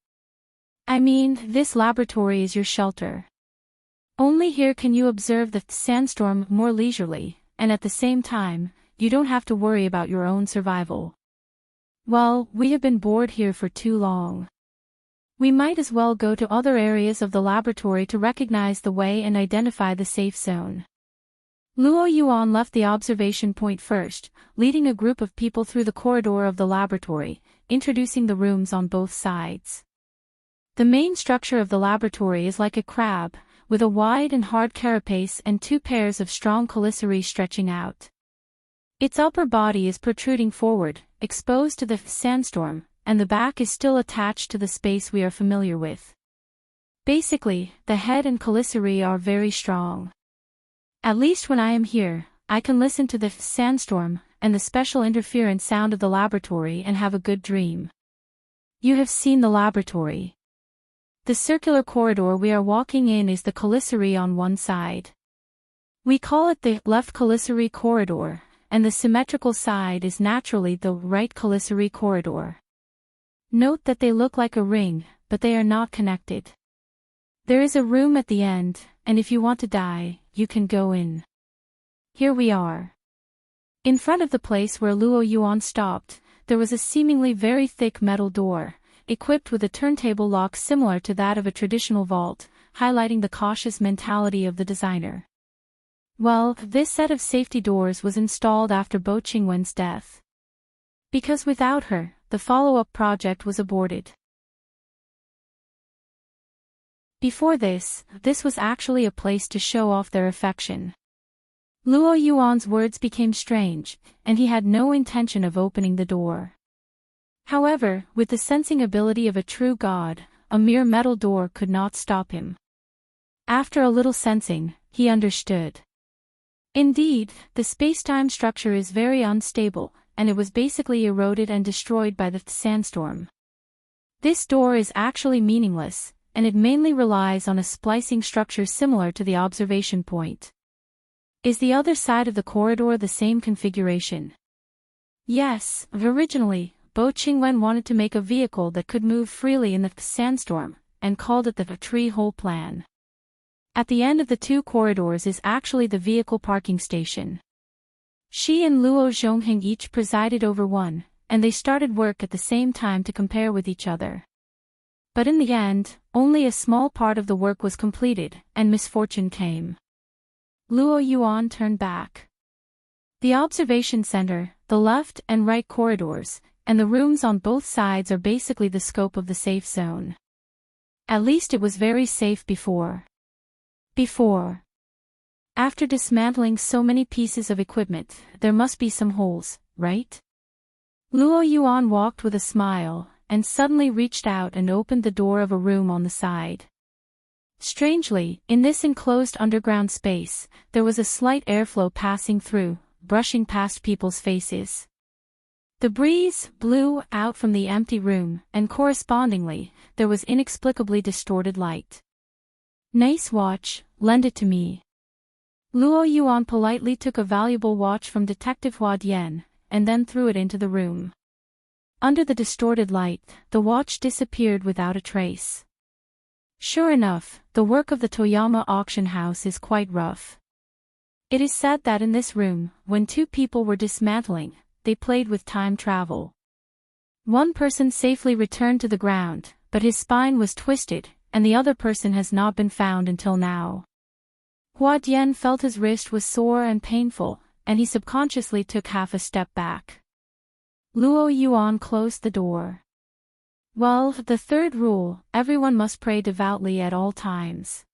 I mean, this laboratory is your shelter. Only here can you observe the sandstorm more leisurely, and at the same time, you don't have to worry about your own survival. Well, we have been bored here for too long. We might as well go to other areas of the laboratory to recognize the way and identify the safe zone. Luo Yuan left the observation point first, leading a group of people through the corridor of the laboratory, introducing the rooms on both sides. The main structure of the laboratory is like a crab, with a wide and hard carapace and 2 pairs of strong chelicerae stretching out. Its upper body is protruding forward, exposed to the sandstorm, and the back is still attached to the space we are familiar with. Basically, the head and chelicerae are very strong. At least when I am here, I can listen to the sandstorm and the special interference sound of the laboratory and have a good dream. You have seen the laboratory. The circular corridor we are walking in is the chelicerae on one side. We call it the left chelicerae corridor, and the symmetrical side is naturally the right chelicerae corridor. Note that they look like a ring, but they are not connected. There is a room at the end, and if you want to die, you can go in. Here we are. In front of the place where Luo Yuan stopped, there was a seemingly very thick metal door, equipped with a turntable lock similar to that of a traditional vault, highlighting the cautious mentality of the designer. Well, this set of safety doors was installed after Bo Qingwen's death. Because without her, the follow-up project was aborted. Before this was actually a place to show off their affection. Luo Yuan's words became strange, and he had no intention of opening the door. However, with the sensing ability of a true god, a mere metal door could not stop him. After a little sensing, he understood. Indeed, the space-time structure is very unstable, and it was basically eroded and destroyed by the sandstorm. This door is actually meaningless, and it mainly relies on a splicing structure similar to the observation point. Is the other side of the corridor the same configuration? Yes, originally, Bo Qingwen wanted to make a vehicle that could move freely in the sandstorm, and called it the tree hole plan. At the end of the two corridors is actually the vehicle parking station. She and Luo Zhongheng each presided over one, and they started work at the same time to compare with each other. But in the end, only a small part of the work was completed, and misfortune came. Luo Yuan turned back. The observation center, the left and right corridors, and the rooms on both sides are basically the scope of the safe zone. At least it was very safe before. After dismantling so many pieces of equipment, there must be some holes, right? Luo Yuan walked with a smile, and suddenly reached out and opened the door of a room on the side. Strangely, in this enclosed underground space, there was a slight airflow passing through, brushing past people's faces. The breeze blew out from the empty room, and correspondingly, there was inexplicably distorted light. Nice watch, lend it to me. Luo Yuan politely took a valuable watch from Detective Hua Dian, and then threw it into the room. Under the distorted light, the watch disappeared without a trace. Sure enough, the work of the Toyama auction house is quite rough. It is said that in this room, when two people were dismantling, they played with time travel. One person safely returned to the ground, but his spine was twisted, and the other person has not been found until now. Hua Dian felt his wrist was sore and painful, and he subconsciously took half a step back. Luo Yuan closed the door. Well, the third rule, everyone must pray devoutly at all times.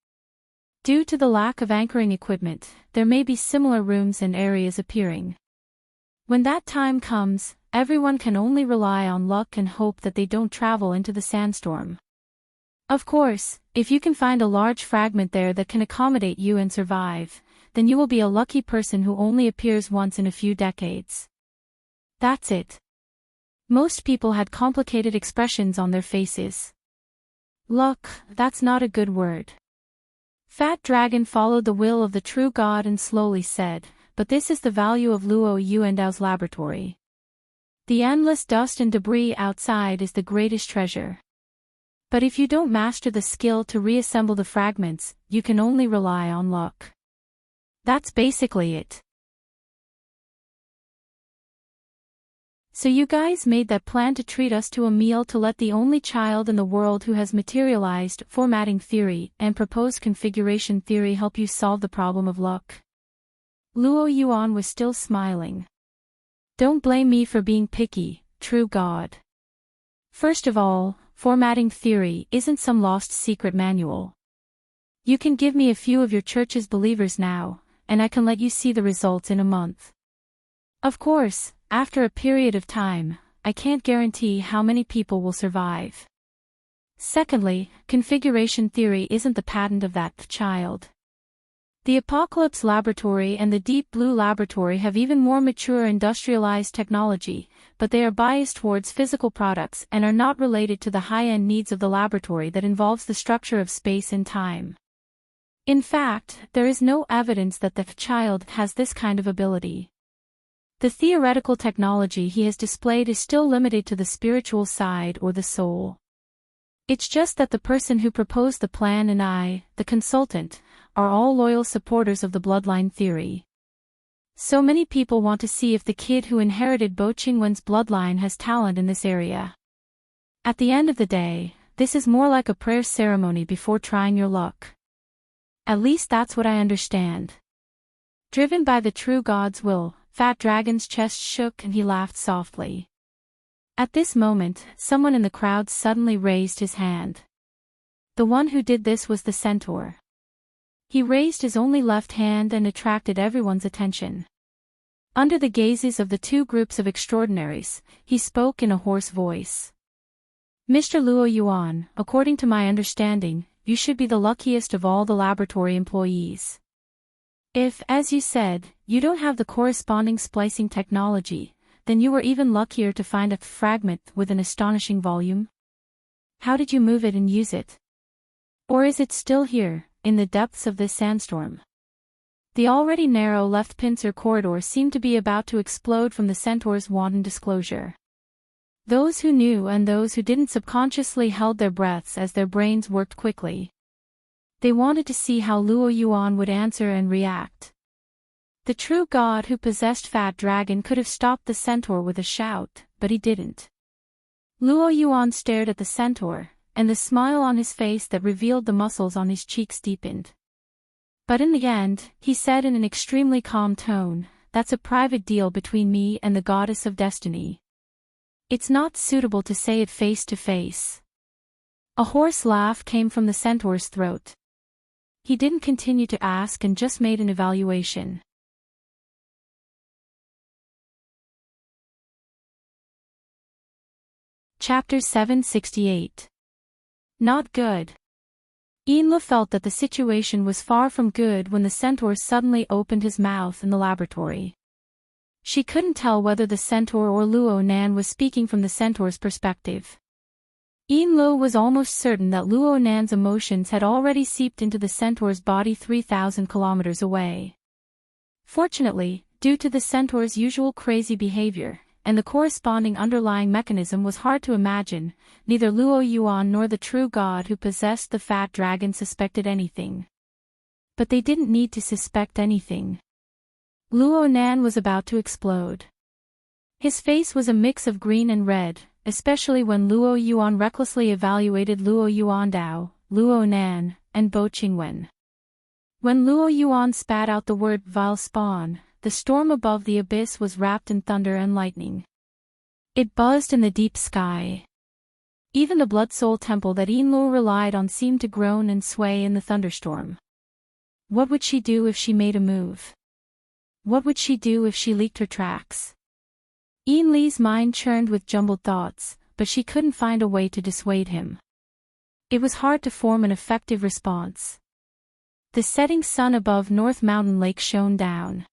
Due to the lack of anchoring equipment, there may be similar rooms and areas appearing. When that time comes, everyone can only rely on luck and hope that they don't travel into the sandstorm. Of course, if you can find a large fragment there that can accommodate you and survive, then you will be a lucky person who only appears once in a few decades. That's it. Most people had complicated expressions on their faces. Luck, that's not a good word. Fat Dragon followed the will of the true god and slowly said, but this is the value of Luo Yuandao's laboratory. The endless dust and debris outside is the greatest treasure. But if you don't master the skill to reassemble the fragments, you can only rely on luck. That's basically it. So you guys made that plan to treat us to a meal to let the only child in the world who has materialized formatting theory and proposed configuration theory help you solve the problem of luck. Luo Yuan was still smiling. Don't blame me for being picky, true god. First of all, formatting theory isn't some lost secret manual. You can give me a few of your church's believers now, and I can let you see the results in a month. Of course, after a period of time, I can't guarantee how many people will survive. Secondly, configuration theory isn't the patent of that child. The Apocalypse Laboratory and the Deep Blue Laboratory have even more mature industrialized technology, but they are biased towards physical products and are not related to the high-end needs of the laboratory that involves the structure of space and time. In fact, there is no evidence that the child has this kind of ability. The theoretical technology he has displayed is still limited to the spiritual side or the soul. It's just that the person who proposed the plan and I, the consultant, are all loyal supporters of the bloodline theory. So many people want to see if the kid who inherited Bo Qingwen's bloodline has talent in this area. At the end of the day, this is more like a prayer ceremony before trying your luck. At least that's what I understand. Driven by the true God's will, Fat Dragon's chest shook and he laughed softly. At this moment, someone in the crowd suddenly raised his hand. The one who did this was the centaur. He raised his only left hand and attracted everyone's attention. Under the gazes of the two groups of extraordinaries, he spoke in a hoarse voice. Mr. Luo Yuan, according to my understanding, you should be the luckiest of all the laboratory employees. If, as you said, you don't have the corresponding splicing technology, then you were even luckier to find a fragment with an astonishing volume. How did you move it and use it? Or is it still here, in the depths of this sandstorm? The already narrow left pincer corridor seemed to be about to explode from the centaur's wanton disclosure. Those who knew and those who didn't subconsciously held their breaths as their brains worked quickly. They wanted to see how Luo Yuan would answer and react. The true god who possessed Fat Dragon could have stopped the centaur with a shout, but he didn't. Luo Yuan stared at the centaur, and the smile on his face that revealed the muscles on his cheeks deepened. But in the end, he said in an extremely calm tone, "That's a private deal between me and the goddess of destiny. It's not suitable to say it face to face." A hoarse laugh came from the centaur's throat. He didn't continue to ask and just made an evaluation. Chapter 768. Not good. Yinlu felt that the situation was far from good when the centaur suddenly opened his mouth in the laboratory. She couldn't tell whether the centaur or Luo Nan was speaking from the centaur's perspective. Yinlu was almost certain that Luo Nan's emotions had already seeped into the centaur's body 3,000 kilometers away. Fortunately, due to the centaur's usual crazy behavior, and the corresponding underlying mechanism was hard to imagine, neither Luo Yuan nor the true god who possessed the Fat Dragon suspected anything. But they didn't need to suspect anything. Luo Nan was about to explode. His face was a mix of green and red, especially when Luo Yuan recklessly evaluated Luo Yuan Dao, Luo Nan, and Bo Qingwen. When Luo Yuan spat out the word vile spawn, the storm above the abyss was wrapped in thunder and lightning. It buzzed in the deep sky. Even the Blood Soul Temple that Yinlu relied on seemed to groan and sway in the thunderstorm. What would she do if she made a move? What would she do if she leaked her tracks? Yinli's mind churned with jumbled thoughts, but she couldn't find a way to dissuade him. It was hard to form an effective response. The setting sun above North Mountain Lake shone down.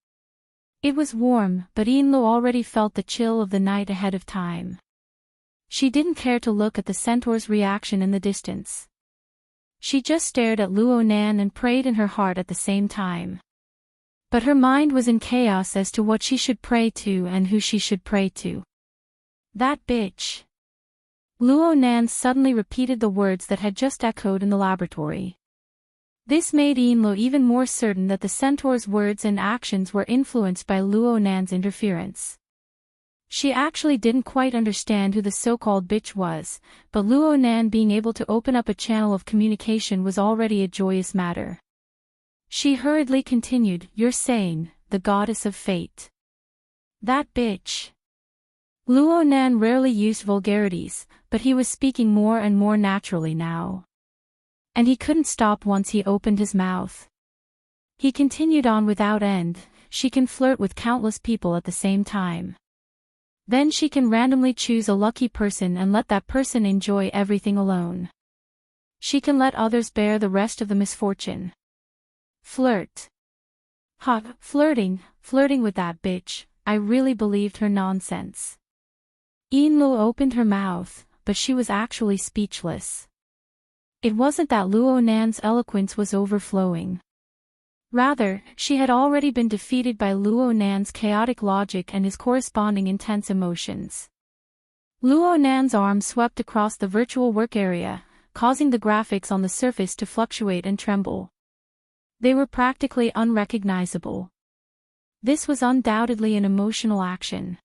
It was warm, but Yinlu already felt the chill of the night ahead of time. She didn't care to look at the centaur's reaction in the distance. She just stared at Luo Nan and prayed in her heart at the same time. But her mind was in chaos as to what she should pray to and who she should pray to. That bitch. Luo Nan suddenly repeated the words that had just echoed in the laboratory. This made Yinlu even more certain that the centaur's words and actions were influenced by Luo Nan's interference. She actually didn't quite understand who the so-called bitch was, but Luo Nan being able to open up a channel of communication was already a joyous matter. She hurriedly continued, "You're saying, the goddess of fate. That bitch." Luo Nan rarely used vulgarities, but he was speaking more and more naturally now. And he couldn't stop once he opened his mouth. He continued on without end, "She can flirt with countless people at the same time. Then she can randomly choose a lucky person and let that person enjoy everything alone. She can let others bear the rest of the misfortune. Flirt. Flirting with that bitch, I really believed her nonsense." Yinlu opened her mouth, but she was actually speechless. It wasn't that Luo Nan's eloquence was overflowing. Rather, she had already been defeated by Luo Nan's chaotic logic and his corresponding intense emotions. Luo Nan's arm swept across the virtual work area, causing the graphics on the surface to fluctuate and tremble. They were practically unrecognizable. This was undoubtedly an emotional action.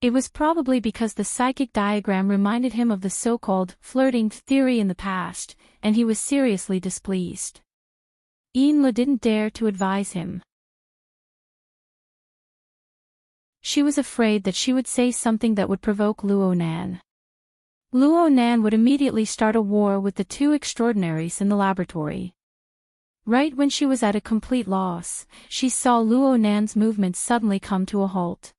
It was probably because the psychic diagram reminded him of the so-called flirting theory in the past, and he was seriously displeased. Enla didn't dare to advise him. She was afraid that she would say something that would provoke Luo Nan. Luo Nan would immediately start a war with the two extraordinaries in the laboratory. Right when she was at a complete loss, she saw Luo Nan's movements suddenly come to a halt.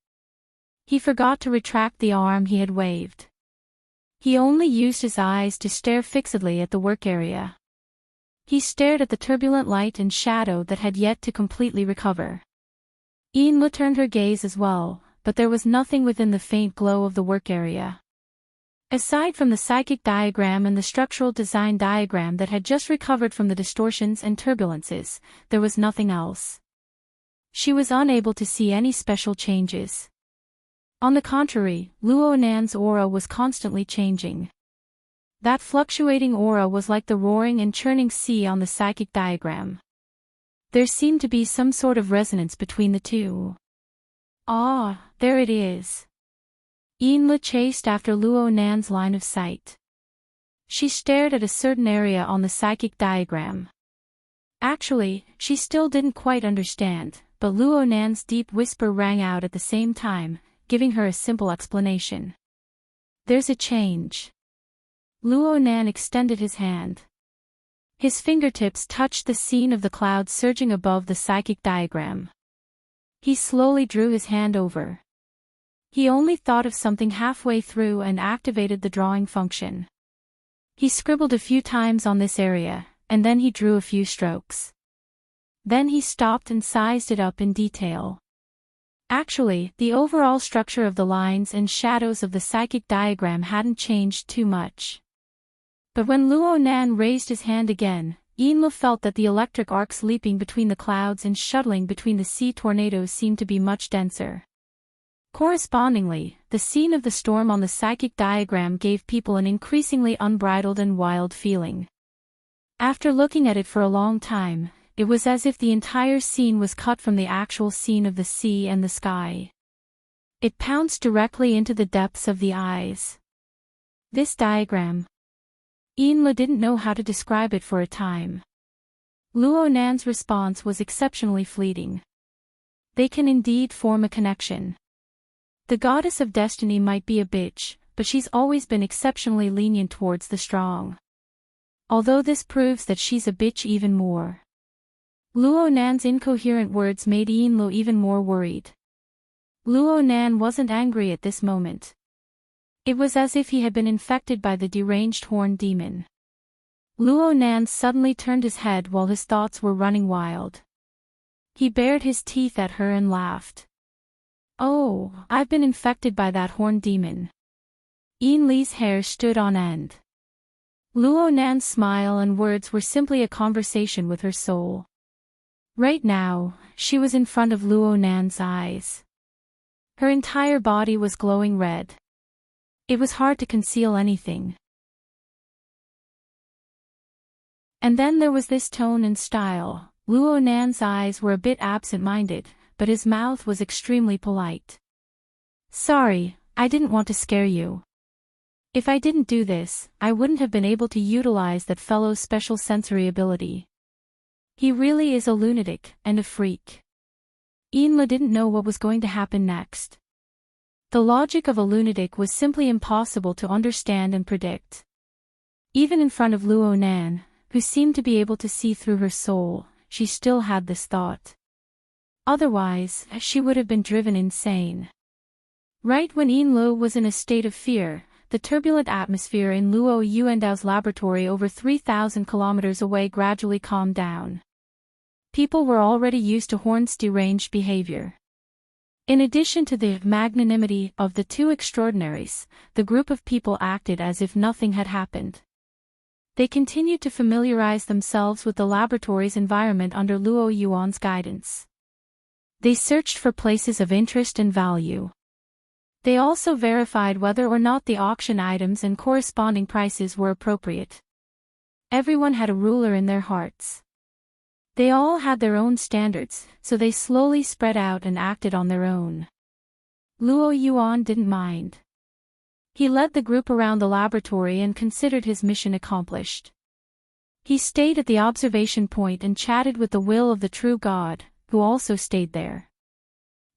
He forgot to retract the arm he had waved. He only used his eyes to stare fixedly at the work area. He stared at the turbulent light and shadow that had yet to completely recover. Enla turned her gaze as well, but there was nothing within the faint glow of the work area. Aside from the psychic diagram and the structural design diagram that had just recovered from the distortions and turbulences, there was nothing else. She was unable to see any special changes. On the contrary, Luo Nan's aura was constantly changing. That fluctuating aura was like the roaring and churning sea on the psychic diagram. There seemed to be some sort of resonance between the two. Ah, there it is. Enla chased after Luo Nan's line of sight. She stared at a certain area on the psychic diagram. Actually, she still didn't quite understand, but Luo Nan's deep whisper rang out at the same time, giving her a simple explanation. There's a change. Luo Nan extended his hand. His fingertips touched the scene of the clouds surging above the psychic diagram. He slowly drew his hand over. He only thought of something halfway through and activated the drawing function. He scribbled a few times on this area, and then he drew a few strokes. Then he stopped and sized it up in detail. Actually, the overall structure of the lines and shadows of the psychic diagram hadn't changed too much. But when Luo Nan raised his hand again, Enla felt that the electric arcs leaping between the clouds and shuttling between the sea tornadoes seemed to be much denser. Correspondingly, the scene of the storm on the psychic diagram gave people an increasingly unbridled and wild feeling. After looking at it for a long time, it was as if the entire scene was cut from the actual scene of the sea and the sky. It pounced directly into the depths of the eyes. This diagram. Enla didn't know how to describe it for a time. Luo Nan's response was exceptionally fleeting. They can indeed form a connection. The goddess of destiny might be a bitch, but she's always been exceptionally lenient towards the strong. Although this proves that she's a bitch even more. Luo Nan's incoherent words made Enla even more worried. Luo Nan wasn't angry at this moment. It was as if he had been infected by the deranged horned demon. Luo Nan suddenly turned his head while his thoughts were running wild. He bared his teeth at her and laughed. Oh, I've been infected by that horned demon. Enla's hair stood on end. Luo Nan's smile and words were simply a conversation with her soul. Right now, she was in front of Luo Nan's eyes. Her entire body was glowing red. It was hard to conceal anything. And then there was this tone and style. Luo Nan's eyes were a bit absent-minded, but his mouth was extremely polite. Sorry, I didn't want to scare you. If I didn't do this, I wouldn't have been able to utilize that fellow's special sensory ability. He really is a lunatic and a freak. Enla didn't know what was going to happen next. The logic of a lunatic was simply impossible to understand and predict. Even in front of Luo Nan, who seemed to be able to see through her soul, she still had this thought. Otherwise, she would have been driven insane. Right when Enla was in a state of fear, the turbulent atmosphere in Luo Yuandao's laboratory over 3,000 kilometers away gradually calmed down. People were already used to Horn's deranged behavior. In addition to the magnanimity of the two extraordinaries, the group of people acted as if nothing had happened. They continued to familiarize themselves with the laboratory's environment under Luo Yuan's guidance. They searched for places of interest and value. They also verified whether or not the auction items and corresponding prices were appropriate. Everyone had a ruler in their hearts. They all had their own standards, so they slowly spread out and acted on their own. Luo Yuan didn't mind. He led the group around the laboratory and considered his mission accomplished. He stayed at the observation point and chatted with the will of the true God, who also stayed there.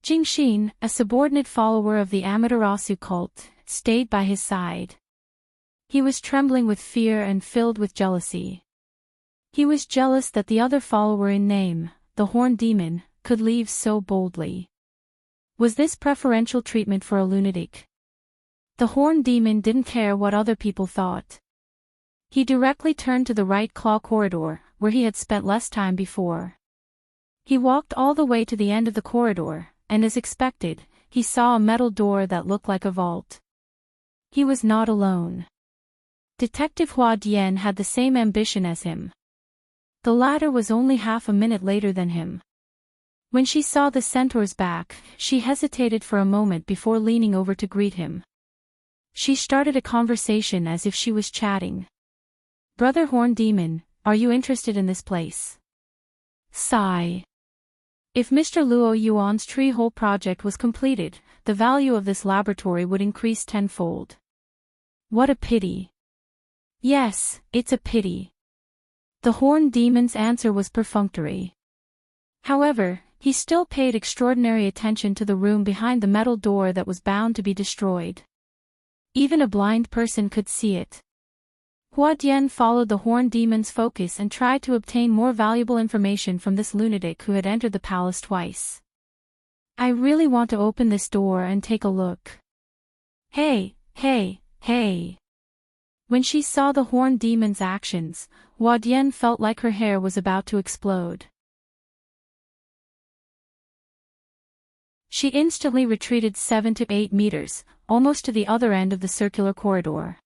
Jingxin, a subordinate follower of the Amaterasu cult, stayed by his side. He was trembling with fear and filled with jealousy. He was jealous that the other follower in name, the Horned Demon, could leave so boldly. Was this preferential treatment for a lunatic? The Horned Demon didn't care what other people thought. He directly turned to the right claw corridor, where he had spent less time before. He walked all the way to the end of the corridor, and as expected, he saw a metal door that looked like a vault. He was not alone. Detective Hua Dian had the same ambition as him. The latter was only half a minute later than him. When she saw the centaur's back, she hesitated for a moment before leaning over to greet him. She started a conversation as if she was chatting. "Brother Horned Demon, are you interested in this place?" Sigh. If Mr. Luo Yuan's tree hole project was completed, the value of this laboratory would increase tenfold. What a pity. Yes, it's a pity. The Horned Demon's answer was perfunctory. However, he still paid extraordinary attention to the room behind the metal door that was bound to be destroyed. Even a blind person could see it. Hua Dian followed the Horned Demon's focus and tried to obtain more valuable information from this lunatic who had entered the palace twice. "I really want to open this door and take a look." Hey. When she saw the Horned Demon's actions, Hua Dian felt like her hair was about to explode. She instantly retreated 7 to 8 meters, almost to the other end of the circular corridor.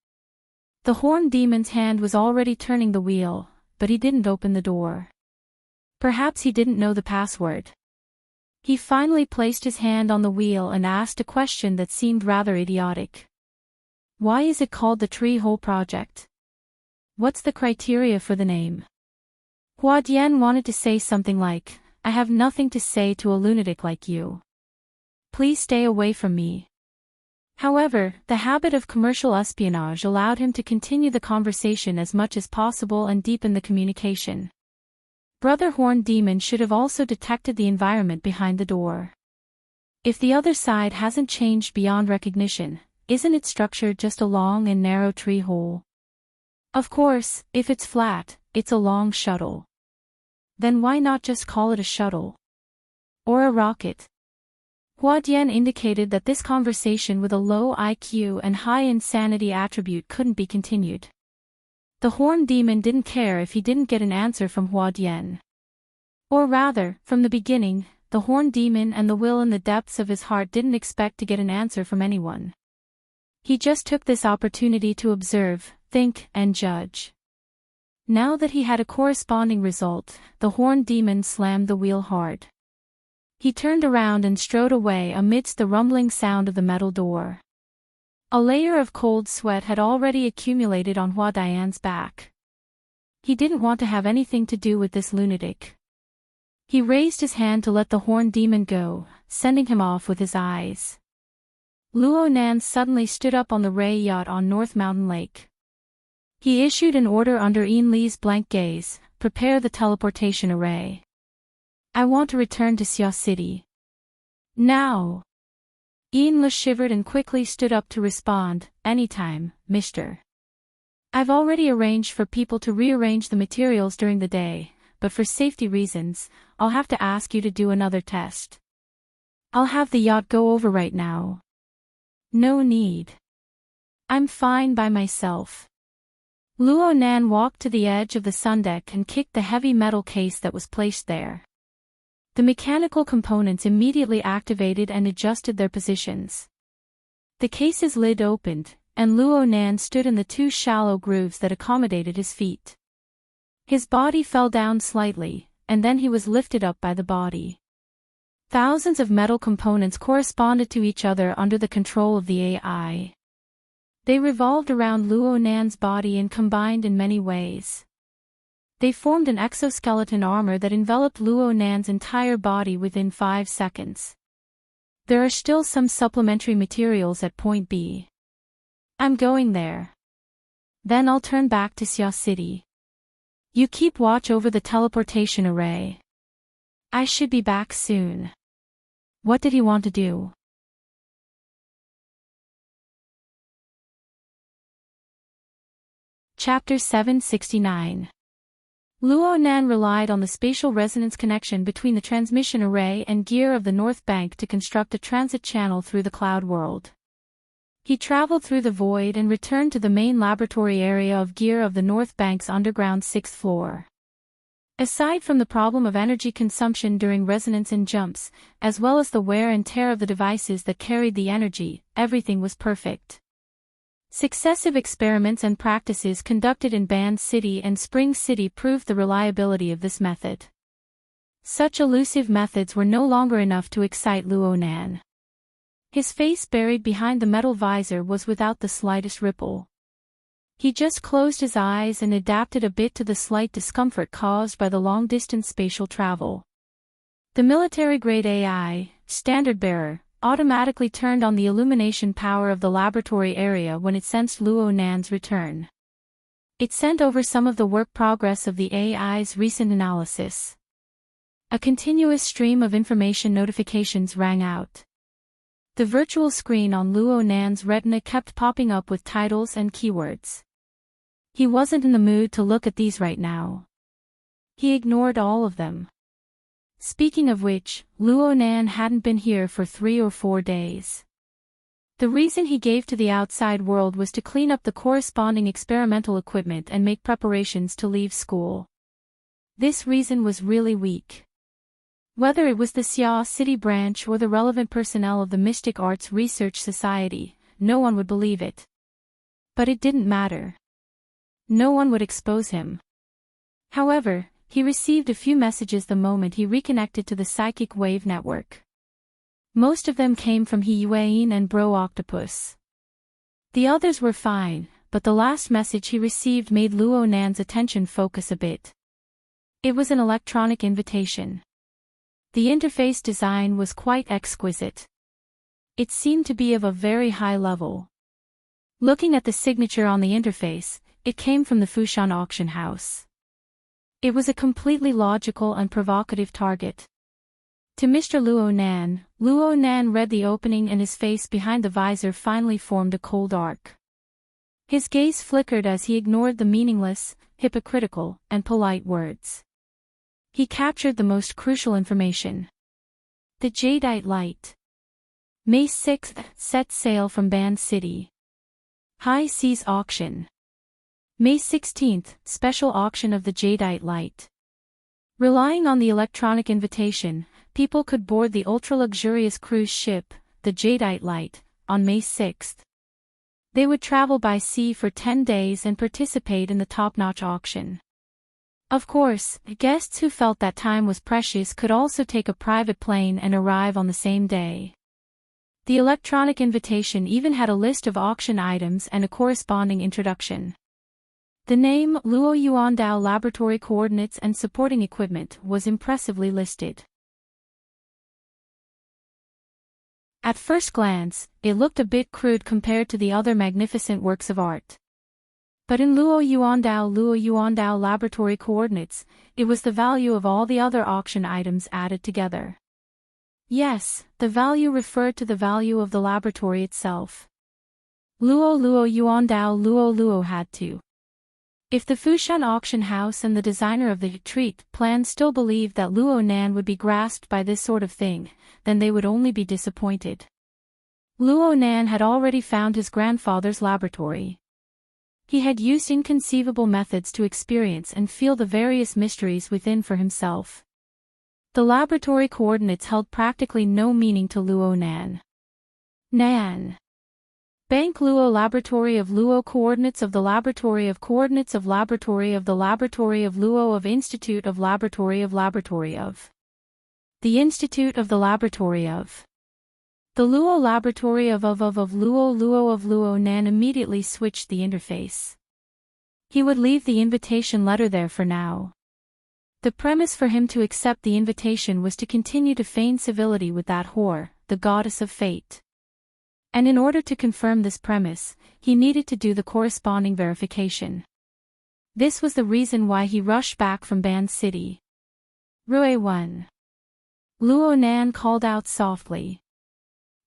The Horned Demon's hand was already turning the wheel, but he didn't open the door. Perhaps he didn't know the password. He finally placed his hand on the wheel and asked a question that seemed rather idiotic. Why is it called the Tree Hole Project? What's the criteria for the name? Hua Dian wanted to say something like, "I have nothing to say to a lunatic like you. Please stay away from me." However, the habit of commercial espionage allowed him to continue the conversation as much as possible and deepen the communication. Brother Horned Demon should have also detected the environment behind the door. If the other side hasn't changed beyond recognition, isn't its structure just a long and narrow tree hole? Of course, if it's flat, it's a long shuttle. Then why not just call it a shuttle? Or a rocket? Hua Dian indicated that this conversation with a low IQ and high insanity attribute couldn't be continued. The Horned Demon didn't care if he didn't get an answer from Hua Dian. Or rather, from the beginning, the Horned Demon and the will in the depths of his heart didn't expect to get an answer from anyone. He just took this opportunity to observe, think, and judge. Now that he had a corresponding result, the Horned Demon slammed the wheel hard. He turned around and strode away amidst the rumbling sound of the metal door. A layer of cold sweat had already accumulated on Hua Dian's back. He didn't want to have anything to do with this lunatic. He raised his hand to let the Horned Demon go, sending him off with his eyes. Luo Nan suddenly stood up on the Ray yacht on North Mountain Lake. He issued an order under Yin Li's blank gaze, "Prepare the teleportation array. I want to return to Xia City. Now." Yin Li shivered and quickly stood up to respond, "Anytime, Mr. I've already arranged for people to rearrange the materials during the day, but for safety reasons, I'll have to ask you to do another test. I'll have the yacht go over right now." "No need. I'm fine by myself." Luo Nan walked to the edge of the sun deck and kicked the heavy metal case that was placed there. The mechanical components immediately activated and adjusted their positions. The case's lid opened, and Luo Nan stood in the 2 shallow grooves that accommodated his feet. His body fell down slightly, and then he was lifted up by the body. Thousands of metal components corresponded to each other under the control of the AI. They revolved around Luo Nan's body and combined in many ways. They formed an exoskeleton armor that enveloped Luo Nan's entire body within 5 seconds. There are still some supplementary materials at Point B. I'm going there. Then I'll turn back to Xia City. You keep watch over the teleportation array. I should be back soon. What did he want to do? Chapter 769. Luo Nan relied on the spatial resonance connection between the transmission array and gear of the North Bank to construct a transit channel through the cloud world. He traveled through the void and returned to the main laboratory area of gear of the North Bank's underground 6th floor. Aside from the problem of energy consumption during resonance and jumps, as well as the wear and tear of the devices that carried the energy, everything was perfect. Successive experiments and practices conducted in Band City and Spring City proved the reliability of this method. Such elusive methods were no longer enough to excite Luo Nan. His face buried behind the metal visor was without the slightest ripple. He just closed his eyes and adapted a bit to the slight discomfort caused by the long-distance spatial travel. The military-grade AI, Standard Bearer, automatically turned on the illumination power of the laboratory area when it sensed Luo Nan's return. It sent over some of the work progress of the AI's recent analysis. A continuous stream of information notifications rang out. The virtual screen on Luo Nan's retina kept popping up with titles and keywords. He wasn't in the mood to look at these right now. He ignored all of them. Speaking of which, Luo Nan hadn't been here for 3 or 4 days. The reason he gave to the outside world was to clean up the corresponding experimental equipment and make preparations to leave school. This reason was really weak. Whether it was the Xia City branch or the relevant personnel of the Mystic Arts Research Society, no one would believe it. But it didn't matter. No one would expose him. However, he received a few messages the moment he reconnected to the psychic wave network. Most of them came from He Yuan and Bro Octopus. The others were fine, but the last message he received made Luo Nan's attention focus a bit. It was an electronic invitation. The interface design was quite exquisite. It seemed to be of a very high level. Looking at the signature on the interface, it came from the Fushan auction house. It was a completely logical and provocative target. To Mr. Luo Nan read the opening and his face behind the visor finally formed a cold arc. His gaze flickered as he ignored the meaningless, hypocritical, and polite words. He captured the most crucial information. The Jadeite Light. May 6th, set sail from Band City. High Seas Auction. May 16th, special auction of the Jadeite Light. Relying on the electronic invitation, people could board the ultra-luxurious cruise ship, the Jadeite Light, on May 6th. They would travel by sea for 10 days and participate in the top-notch auction. Of course, guests who felt that time was precious could also take a private plane and arrive on the same day. The electronic invitation even had a list of auction items and a corresponding introduction. The name Luo Yuandao Laboratory Coordinates and Supporting Equipment was impressively listed. At first glance, it looked a bit crude compared to the other magnificent works of art. But in Luo Yuandao Laboratory Coordinates, it was the value of all the other auction items added together. Yes, the value referred to the value of the laboratory itself. Luo Yuandao had to. If the Fushan auction house and the designer of the retreat plan still believed that Luo Nan would be grasped by this sort of thing, then they would only be disappointed. Luo Nan had already found his grandfather's laboratory. He had used inconceivable methods to experience and feel the various mysteries within for himself. The laboratory coordinates held practically no meaning to Luo Nan. Bank Luo Laboratory of Luo Coordinates of the Laboratory of Coordinates of Laboratory of the Laboratory of Luo of Institute of Laboratory of Laboratory of the Institute of the Laboratory of the Luo Laboratory of Luo Nan immediately switched the interface. He would leave the invitation letter there for now. The premise for him to accept the invitation was to continue to feign civility with that whore, the goddess of fate. And in order to confirm this premise, he needed to do the corresponding verification. This was the reason why he rushed back from Ban City. Rue 1. Luo Nan called out softly.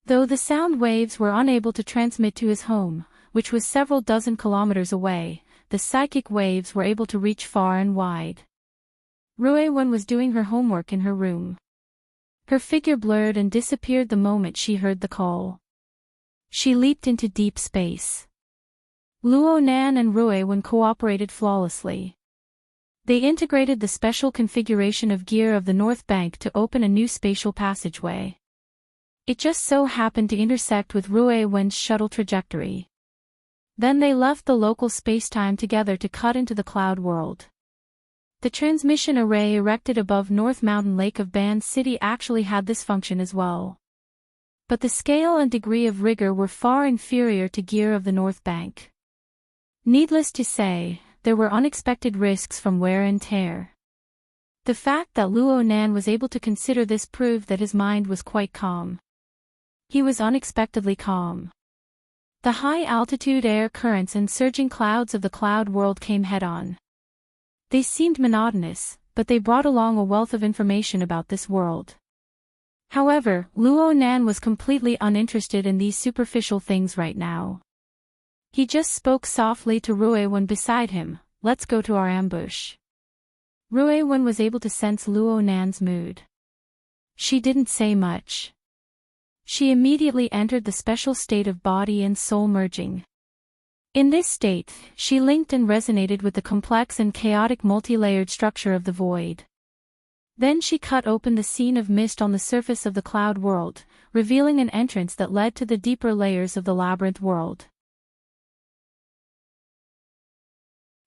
Though the sound waves were unable to transmit to his home, which was several dozen kilometers away, the psychic waves were able to reach far and wide. Rue 1 was doing her homework in her room. Her figure blurred and disappeared the moment she heard the call. She leaped into deep space. Luo Nan and Rue 1 cooperated flawlessly. They integrated the special configuration of gear of the North Bank to open a new spatial passageway. It just so happened to intersect with Rue 1's shuttle trajectory. Then they left the local spacetime together to cut into the cloud world. The transmission array erected above North Mountain Lake of Ban City actually had this function as well. But the scale and degree of rigor were far inferior to gear of the North Bank. Needless to say, there were unexpected risks from wear and tear. The fact that Luo Nan was able to consider this proved that his mind was quite calm. He was unexpectedly calm. The high-altitude air currents and surging clouds of the cloud world came head-on. They seemed monotonous, but they brought along a wealth of information about this world. However, Luo Nan was completely uninterested in these superficial things right now. He just spoke softly to Rue 1 beside him, "Let's go to our ambush." Rue 1 was able to sense Luo Nan's mood. She didn't say much. She immediately entered the special state of body and soul merging. In this state, she linked and resonated with the complex and chaotic multi-layered structure of the void. Then she cut open the scene of mist on the surface of the cloud world, revealing an entrance that led to the deeper layers of the labyrinth world.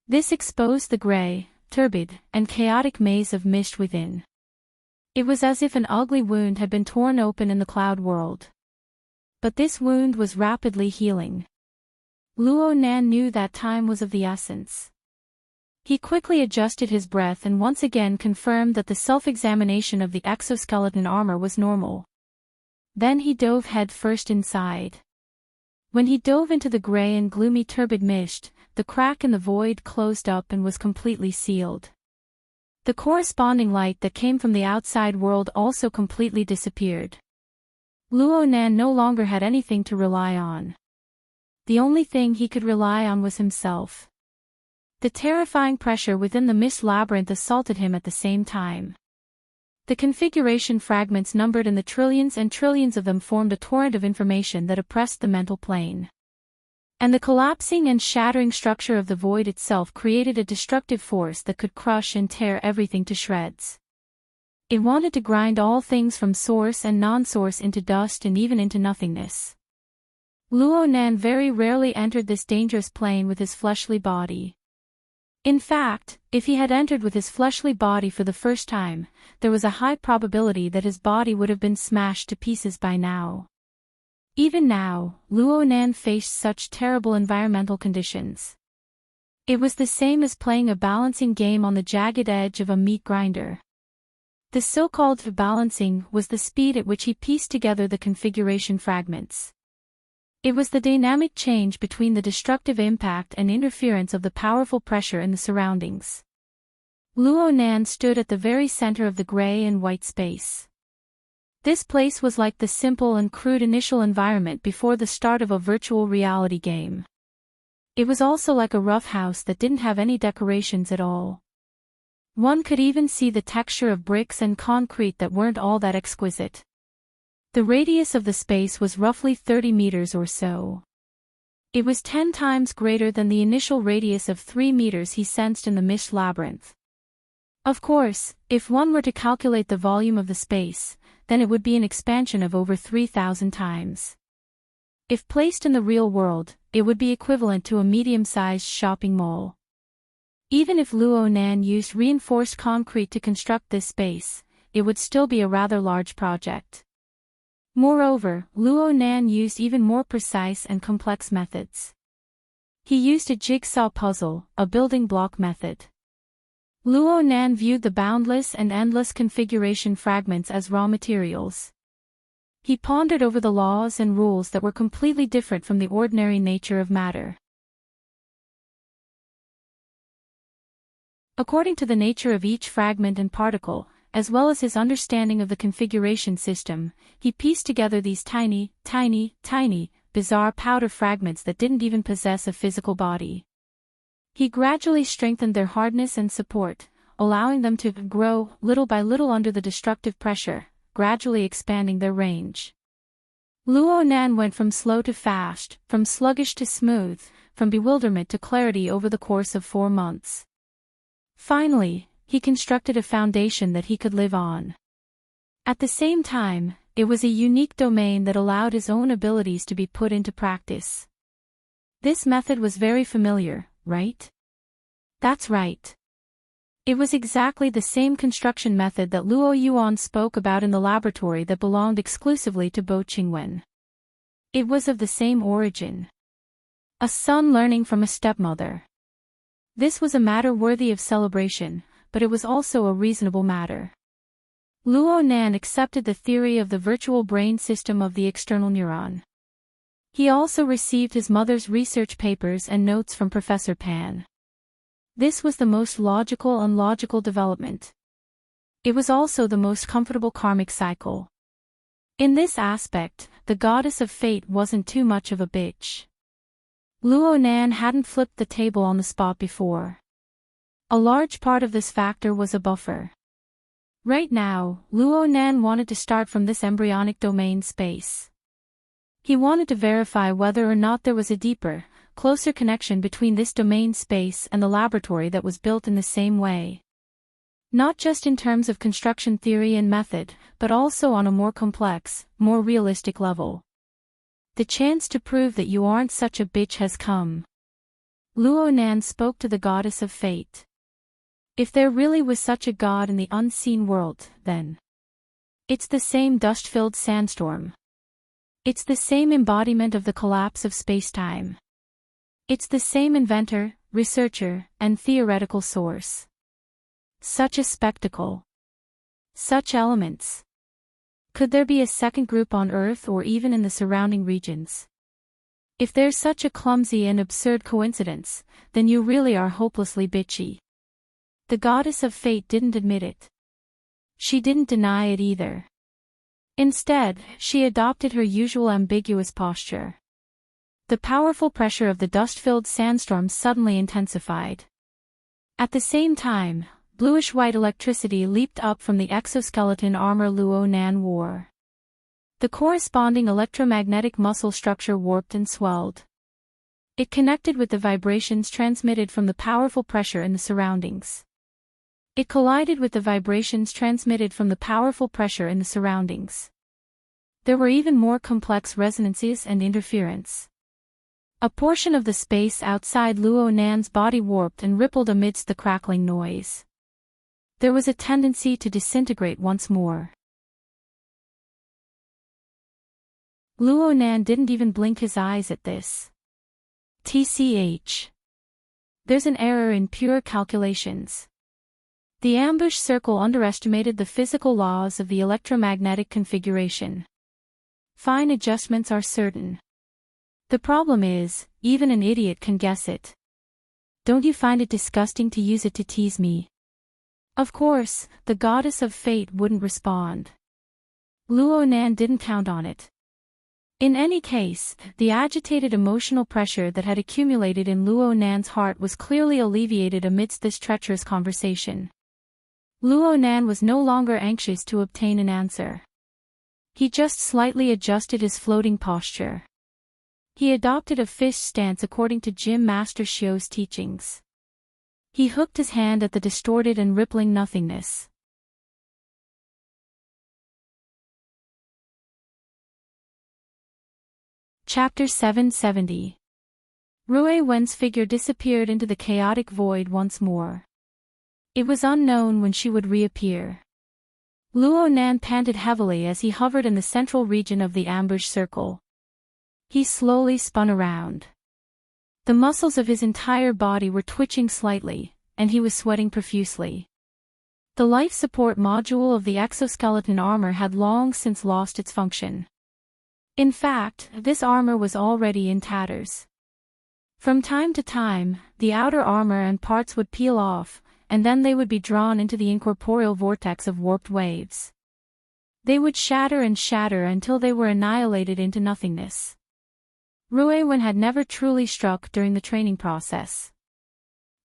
This exposed the gray, turbid, and chaotic maze of mist within. It was as if an ugly wound had been torn open in the cloud world. But this wound was rapidly healing. Luo Nan knew that time was of the essence. He quickly adjusted his breath and once again confirmed that the self-examination of the exoskeleton armor was normal. Then he dove head first inside. When he dove into the gray and gloomy turbid mist, the crack in the void closed up and was completely sealed. The corresponding light that came from the outside world also completely disappeared. Luo Nan no longer had anything to rely on. The only thing he could rely on was himself. The terrifying pressure within the mist labyrinth assaulted him at the same time. The configuration fragments numbered in the trillions and trillions of them formed a torrent of information that oppressed the mental plane. And the collapsing and shattering structure of the void itself created a destructive force that could crush and tear everything to shreds. It wanted to grind all things from source and non-source into dust and even into nothingness. Luo Nan very rarely entered this dangerous plane with his fleshly body. In fact, if he had entered with his fleshly body for the first time, there was a high probability that his body would have been smashed to pieces by now. Even now, Luo Nan faced such terrible environmental conditions. It was the same as playing a balancing game on the jagged edge of a meat grinder. The so-called balancing was the speed at which he pieced together the configuration fragments. It was the dynamic change between the destructive impact and interference of the powerful pressure in the surroundings. Luo Nan stood at the very center of the gray and white space. This place was like the simple and crude initial environment before the start of a virtual reality game. It was also like a rough house that didn't have any decorations at all. One could even see the texture of bricks and concrete that weren't all that exquisite. The radius of the space was roughly 30 meters or so. It was 10 times greater than the initial radius of 3 meters he sensed in the mist labyrinth. Of course, if one were to calculate the volume of the space, then it would be an expansion of over 3,000 times. If placed in the real world, it would be equivalent to a medium-sized shopping mall. Even if Luo Nan used reinforced concrete to construct this space, it would still be a rather large project. Moreover, Luo Nan used even more precise and complex methods. He used a jigsaw puzzle, a building block method. Luo Nan viewed the boundless and endless configuration fragments as raw materials. He pondered over the laws and rules that were completely different from the ordinary nature of matter. According to the nature of each fragment and particle, as well as his understanding of the configuration system, he pieced together these tiny, bizarre powder fragments that didn't even possess a physical body. He gradually strengthened their hardness and support, allowing them to grow little by little under the destructive pressure, gradually expanding their range. Luo Nan went from slow to fast, from sluggish to smooth, from bewilderment to clarity over the course of 4 months. Finally, he constructed a foundation that he could live on. At the same time, it was a unique domain that allowed his own abilities to be put into practice. This method was very familiar, right? That's right. It was exactly the same construction method that Luo Yuan spoke about in the laboratory that belonged exclusively to Bo Qingwen. It was of the same origin. A son learning from a stepmother. This was a matter worthy of celebration, but it was also a reasonable matter. Luo Nan accepted the theory of the virtual brain system of the external neuron. He also received his mother's research papers and notes from Professor Pan. This was the most logical and logical development. It was also the most comfortable karmic cycle. In this aspect, the goddess of fate wasn't too much of a bitch. Luo Nan hadn't flipped the table on the spot before. A large part of this factor was a buffer. Right now, Luo Nan wanted to start from this embryonic domain space. He wanted to verify whether or not there was a deeper, closer connection between this domain space and the laboratory that was built in the same way. Not just in terms of construction theory and method, but also on a more complex, more realistic level. The chance to prove that you aren't such a bitch has come. Luo Nan spoke to the goddess of fate. If there really was such a god in the unseen world, then it's the same dust-filled sandstorm. It's the same embodiment of the collapse of space-time. It's the same inventor, researcher, and theoretical source. Such a spectacle. Such elements. Could there be a second group on Earth or even in the surrounding regions? If there's such a clumsy and absurd coincidence, then you really are hopelessly bitchy. The goddess of fate didn't admit it. She didn't deny it either. Instead, she adopted her usual ambiguous posture. The powerful pressure of the dust-filled sandstorm suddenly intensified. At the same time, bluish-white electricity leaped up from the exoskeleton armor Luo Nan wore. The corresponding electromagnetic muscle structure warped and swelled. It connected with the vibrations transmitted from the powerful pressure in the surroundings. It collided with the vibrations transmitted from the powerful pressure in the surroundings. There were even more complex resonances and interference. A portion of the space outside Luo Nan's body warped and rippled amidst the crackling noise. There was a tendency to disintegrate once more. Luo Nan didn't even blink his eyes at this. TCH. There's an error in pure calculations. The ambush circle underestimated the physical laws of the electromagnetic configuration. Fine adjustments are certain. The problem is, even an idiot can guess it. Don't you find it disgusting to use it to tease me? Of course, the goddess of fate wouldn't respond. Luo Nan didn't count on it. In any case, the agitated emotional pressure that had accumulated in Luo Nan's heart was clearly alleviated amidst this treacherous conversation. Luo Nan was no longer anxious to obtain an answer. He just slightly adjusted his floating posture. He adopted a fish stance according to Gym Master Xiu's teachings. He hooked his hand at the distorted and rippling nothingness. Chapter 770. Rui Wen's figure disappeared into the chaotic void once more. It was unknown when she would reappear. Luo Nan panted heavily as he hovered in the central region of the ambush circle. He slowly spun around. The muscles of his entire body were twitching slightly, and he was sweating profusely. The life support module of the exoskeleton armor had long since lost its function. In fact, this armor was already in tatters. From time to time, the outer armor and parts would peel off, and then they would be drawn into the incorporeal vortex of warped waves. They would shatter and shatter until they were annihilated into nothingness. Ruewen had never truly struck during the training process.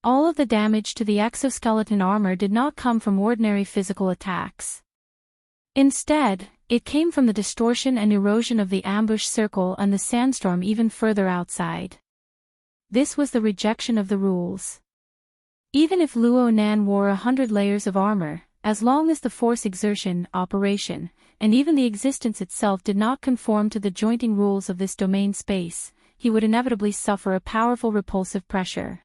All of the damage to the exoskeleton armor did not come from ordinary physical attacks. Instead, it came from the distortion and erosion of the ambush circle and the sandstorm even further outside. This was the rejection of the rules. Even if Luo Nan wore 100 layers of armor, as long as the force exertion, operation, and even the existence itself did not conform to the jointing rules of this domain space, he would inevitably suffer a powerful repulsive pressure.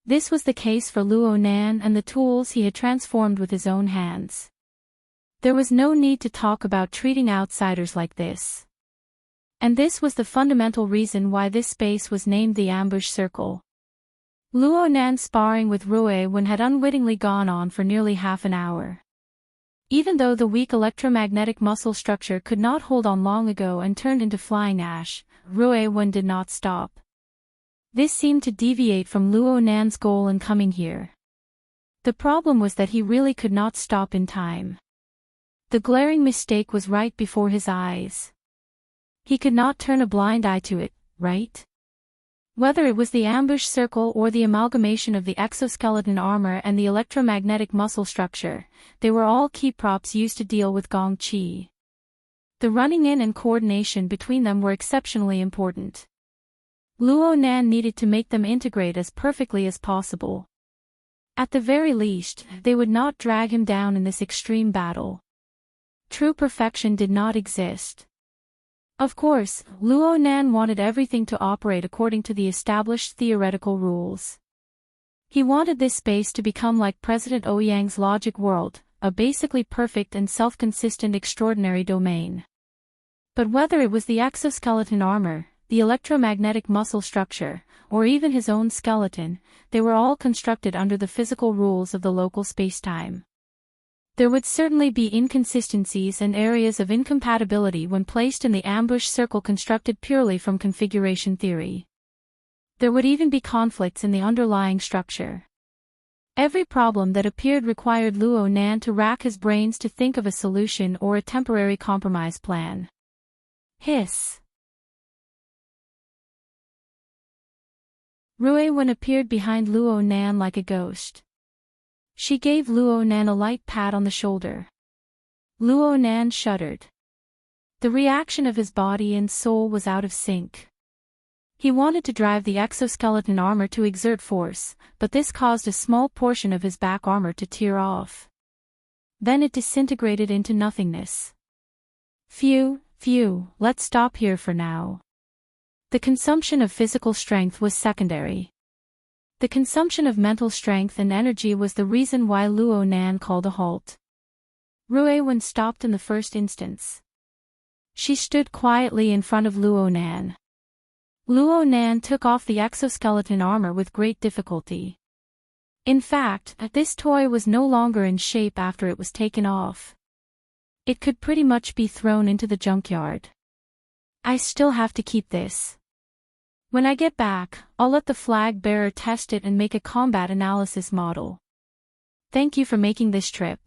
This was the case for Luo Nan and the tools he had transformed with his own hands. There was no need to talk about treating outsiders like this. And this was the fundamental reason why this space was named the Ambush Circle. Luo Nan's sparring with Ruewen had unwittingly gone on for nearly half an hour. Even though the weak electromagnetic muscle structure could not hold on long ago and turned into flying ash, Ruewen did not stop. This seemed to deviate from Luo Nan's goal in coming here. The problem was that he really could not stop in time. The glaring mistake was right before his eyes. He could not turn a blind eye to it, right? Whether it was the ambush circle or the amalgamation of the exoskeleton armor and the electromagnetic muscle structure, they were all key props used to deal with Gong Qi. The running in and coordination between them were exceptionally important. Luo Nan needed to make them integrate as perfectly as possible. At the very least, they would not drag him down in this extreme battle. True perfection did not exist. Of course, Luo Nan wanted everything to operate according to the established theoretical rules. He wanted this space to become like President Ouyang's logic world, a basically perfect and self-consistent extraordinary domain. But whether it was the exoskeleton armor, the electromagnetic muscle structure, or even his own skeleton, they were all constructed under the physical rules of the local spacetime. There would certainly be inconsistencies and areas of incompatibility when placed in the ambush circle constructed purely from configuration theory. There would even be conflicts in the underlying structure. Every problem that appeared required Luo Nan to rack his brains to think of a solution or a temporary compromise plan. Hiss. Ruewen appeared behind Luo Nan like a ghost. She gave Luo Nan a light pat on the shoulder. Luo Nan shuddered. The reaction of his body and soul was out of sync. He wanted to drive the exoskeleton armor to exert force, but this caused a small portion of his back armor to tear off. Then it disintegrated into nothingness. Phew, let's stop here for now. The consumption of physical strength was secondary. The consumption of mental strength and energy was the reason why Luo Nan called a halt. Ruewen stopped in the first instance. She stood quietly in front of Luo Nan. Luo Nan took off the exoskeleton armor with great difficulty. In fact, this toy was no longer in shape after it was taken off. It could pretty much be thrown into the junkyard. I still have to keep this. When I get back, I'll let the flag bearer test it and make a combat analysis model. Thank you for making this trip.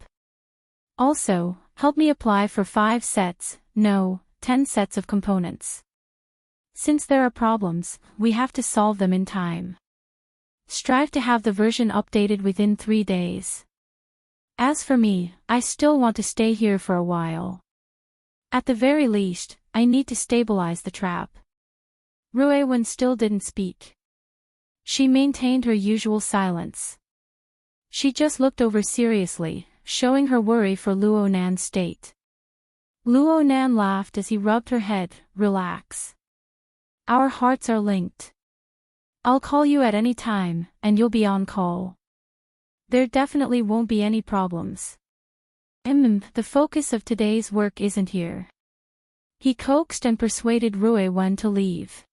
Also, help me apply for 10 sets of components. Since there are problems, we have to solve them in time. Strive to have the version updated within 3 days. As for me, I still want to stay here for a while. At the very least, I need to stabilize the trap. Ruewen still didn't speak. She maintained her usual silence. She just looked over seriously, showing her worry for Luo Nan's state. Luo Nan laughed as he rubbed her head. Relax. Our hearts are linked. I'll call you at any time, and you'll be on call. There definitely won't be any problems. The focus of today's work isn't here. He coaxed and persuaded Ruewen to leave.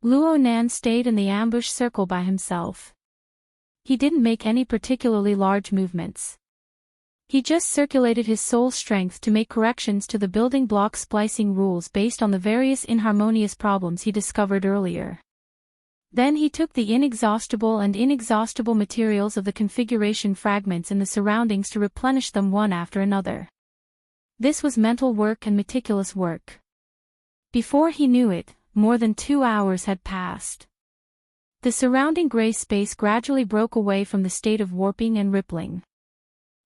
Luo Nan stayed in the ambush circle by himself. He didn't make any particularly large movements. He just circulated his soul strength to make corrections to the building block splicing rules based on the various inharmonious problems he discovered earlier. Then he took the inexhaustible materials of the configuration fragments in the surroundings to replenish them one after another. This was mental work and meticulous work. Before he knew it, more than 2 hours had passed. The surrounding gray space gradually broke away from the state of warping and rippling.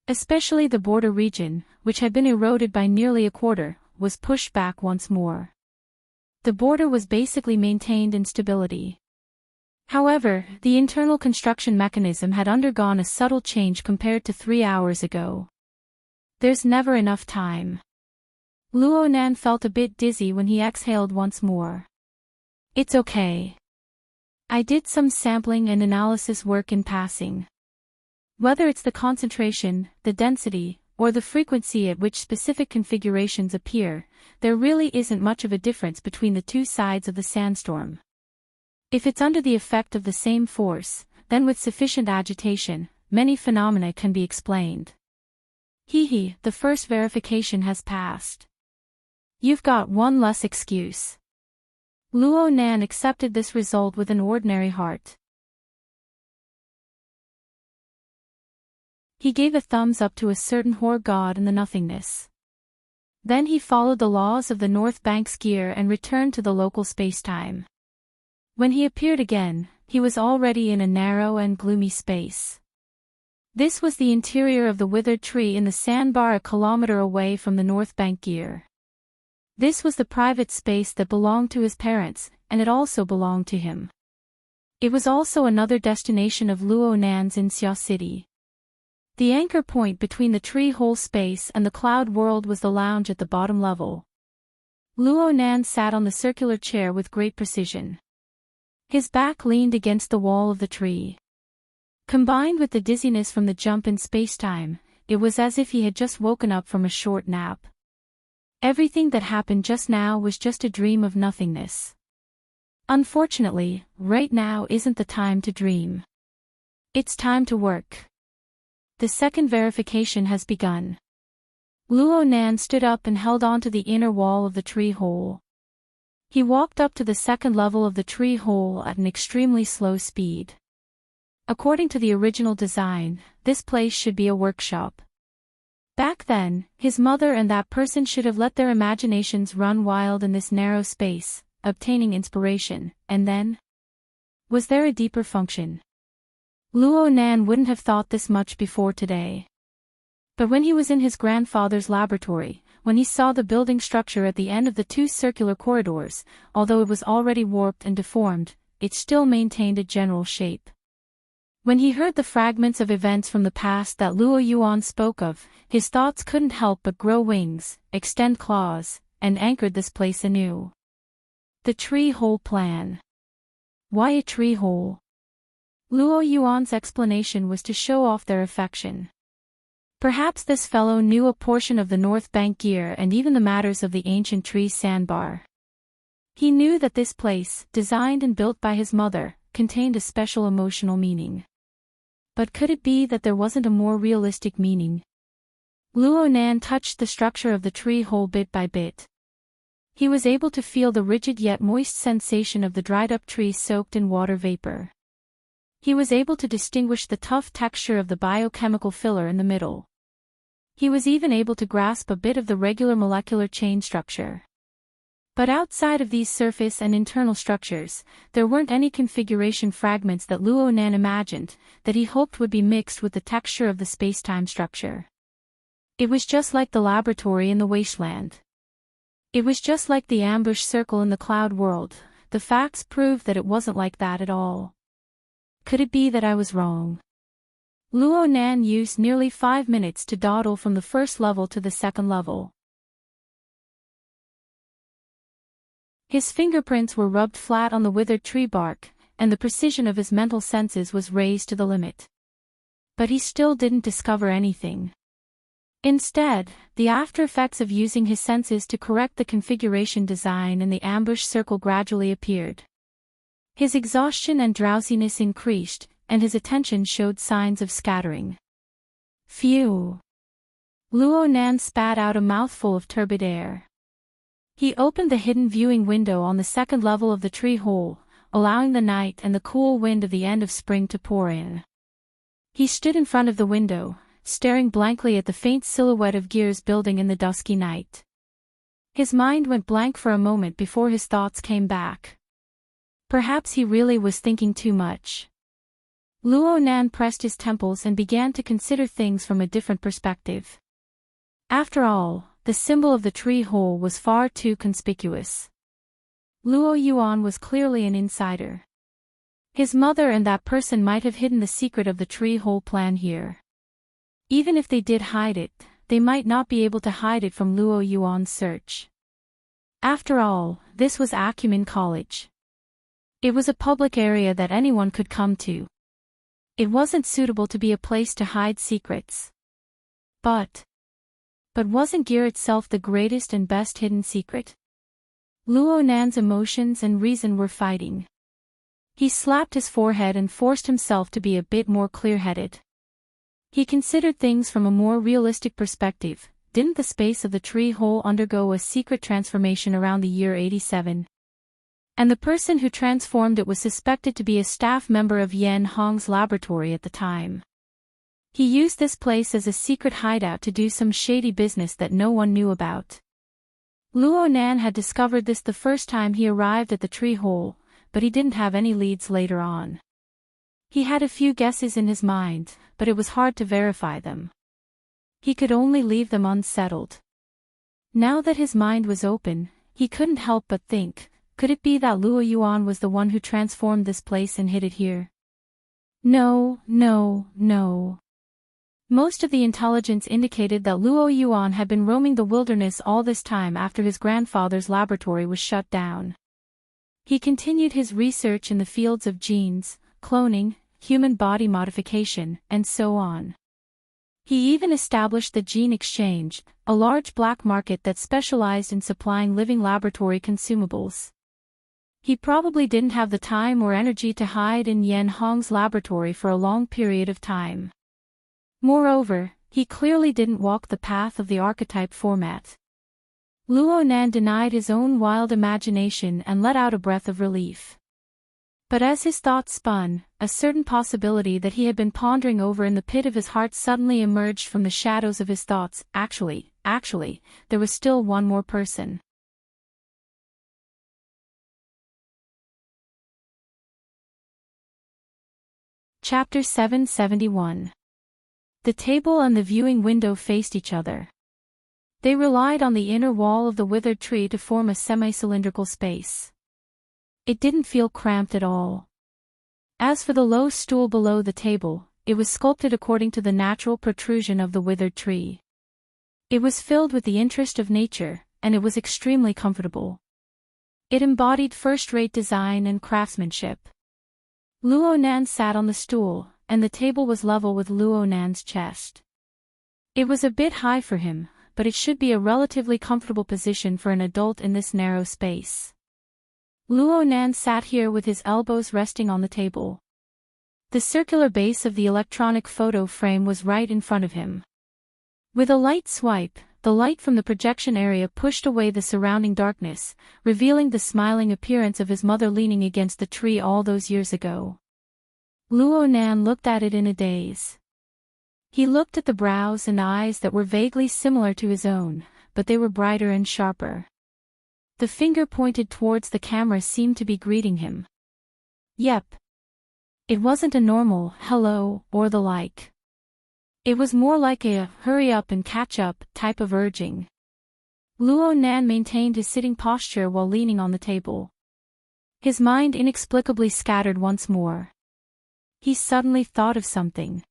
Especially the border region, which had been eroded by nearly a quarter, was pushed back once more. The border was basically maintained in stability. However, the internal construction mechanism had undergone a subtle change compared to 3 hours ago. There's never enough time. Luo Nan felt a bit dizzy when he exhaled once more. It's okay. I did some sampling and analysis work in passing. Whether it's the concentration, the density, or the frequency at which specific configurations appear, there really isn't much of a difference between the two sides of the sandstorm. If it's under the effect of the same force, then with sufficient agitation, many phenomena can be explained. The first verification has passed. You've got one less excuse. Luo Nan accepted this result with an ordinary heart. He gave a thumbs up to a certain hoar god in the nothingness. Then he followed the laws of the North Bank's gear and returned to the local spacetime. When he appeared again, he was already in a narrow and gloomy space. This was the interior of the withered tree in the sandbar a kilometer away from the North Bank gear. This was the private space that belonged to his parents, and it also belonged to him. It was also another destination of Luo Nan's in Xia City. The anchor point between the tree hole space and the cloud world was the lounge at the bottom level. Luo Nan sat on the circular chair with great precision. His back leaned against the wall of the tree. Combined with the dizziness from the jump in spacetime, it was as if he had just woken up from a short nap. Everything that happened just now was just a dream of nothingness. Unfortunately, right now isn't the time to dream. It's time to work. The second verification has begun. Luo Nan stood up and held on to the inner wall of the tree hole. He walked up to the second level of the tree hole at an extremely slow speed. According to the original design, this place should be a workshop. Back then, his mother and that person should have let their imaginations run wild in this narrow space, obtaining inspiration, and then? Was there a deeper function? Luo Nan wouldn't have thought this much before today. But when he was in his grandfather's laboratory, when he saw the building structure at the end of the two circular corridors, although it was already warped and deformed, it still maintained a general shape. When he heard the fragments of events from the past that Luo Yuan spoke of, his thoughts couldn't help but grow wings, extend claws, and anchored this place anew. The tree hole plan. Why a tree hole? Luo Yuan's explanation was to show off their affection. Perhaps this fellow knew a portion of the North Bank gear and even the matters of the ancient tree sandbar. He knew that this place, designed and built by his mother, contained a special emotional meaning. But could it be that there wasn't a more realistic meaning? Luo Nan touched the structure of the tree hole bit by bit. He was able to feel the rigid yet moist sensation of the dried-up tree soaked in water vapor. He was able to distinguish the tough texture of the biochemical filler in the middle. He was even able to grasp a bit of the regular molecular chain structure. But outside of these surface and internal structures, there weren't any configuration fragments that Luo Nan imagined, that he hoped would be mixed with the texture of the spacetime structure. It was just like the laboratory in the wasteland. It was just like the ambush circle in the cloud world. The facts proved that it wasn't like that at all. Could it be that I was wrong? Luo Nan used nearly 5 minutes to dawdle from the first level to the second level. His fingerprints were rubbed flat on the withered tree bark, and the precision of his mental senses was raised to the limit. But he still didn't discover anything. Instead, the after-effects of using his senses to correct the configuration design in the ambush circle gradually appeared. His exhaustion and drowsiness increased, and his attention showed signs of scattering. Phew! Luo Nan spat out a mouthful of turbid air. He opened the hidden viewing window on the second level of the tree hole, allowing the night and the cool wind of the end of spring to pour in. He stood in front of the window, staring blankly at the faint silhouette of gears building in the dusky night. His mind went blank for a moment before his thoughts came back. Perhaps he really was thinking too much. Luo Nan pressed his temples and began to consider things from a different perspective. After all, the symbol of the tree hole was far too conspicuous. Luo Yuan was clearly an insider. His mother and that person might have hidden the secret of the tree hole plan here. Even if they did hide it, they might not be able to hide it from Luo Yuan's search. After all, this was Acumen College. It was a public area that anyone could come to. It wasn't suitable to be a place to hide secrets. But wasn't gear itself the greatest and best hidden secret? Luo Nan's emotions and reason were fighting. He slapped his forehead and forced himself to be a bit more clear-headed. He considered things from a more realistic perspective. Didn't the space of the tree hole undergo a secret transformation around the year 87? And the person who transformed it was suspected to be a staff member of Yan Hong's laboratory at the time. He used this place as a secret hideout to do some shady business that no one knew about. Luo Nan had discovered this the first time he arrived at the tree hole, but he didn't have any leads later on. He had a few guesses in his mind, but it was hard to verify them. He could only leave them unsettled. Now that his mind was open, he couldn't help but think, could it be that Luo Yuan was the one who transformed this place and hid it here? No. Most of the intelligence indicated that Luo Yuan had been roaming the wilderness all this time after his grandfather's laboratory was shut down. He continued his research in the fields of genes, cloning, human body modification, and so on. He even established the Gene Exchange, a large black market that specialized in supplying living laboratory consumables. He probably didn't have the time or energy to hide in Yan Hong's laboratory for a long period of time. Moreover, he clearly didn't walk the path of the archetype format. Luo Nan denied his own wild imagination and let out a breath of relief. But as his thoughts spun, a certain possibility that he had been pondering over in the pit of his heart suddenly emerged from the shadows of his thoughts. Actually, there was still one more person. Chapter 771. The table and the viewing window faced each other. They relied on the inner wall of the withered tree to form a semi-cylindrical space. It didn't feel cramped at all. As for the low stool below the table, it was sculpted according to the natural protrusion of the withered tree. It was filled with the interest of nature, and it was extremely comfortable. It embodied first-rate design and craftsmanship. Luo Nan sat on the stool, and the table was level with Luo Nan's chest. It was a bit high for him, but it should be a relatively comfortable position for an adult in this narrow space. Luo Nan sat here with his elbows resting on the table. The circular base of the electronic photo frame was right in front of him. With a light swipe, the light from the projection area pushed away the surrounding darkness, revealing the smiling appearance of his mother leaning against the tree all those years ago. Luo Nan looked at it in a daze. He looked at the brows and eyes that were vaguely similar to his own, but they were brighter and sharper. The finger pointed towards the camera seemed to be greeting him. Yep. It wasn't a normal hello or the like. It was more like a hurry up and catch up type of urging. Luo Nan maintained his sitting posture while leaning on the table. His mind inexplicably scattered once more. He suddenly thought of something.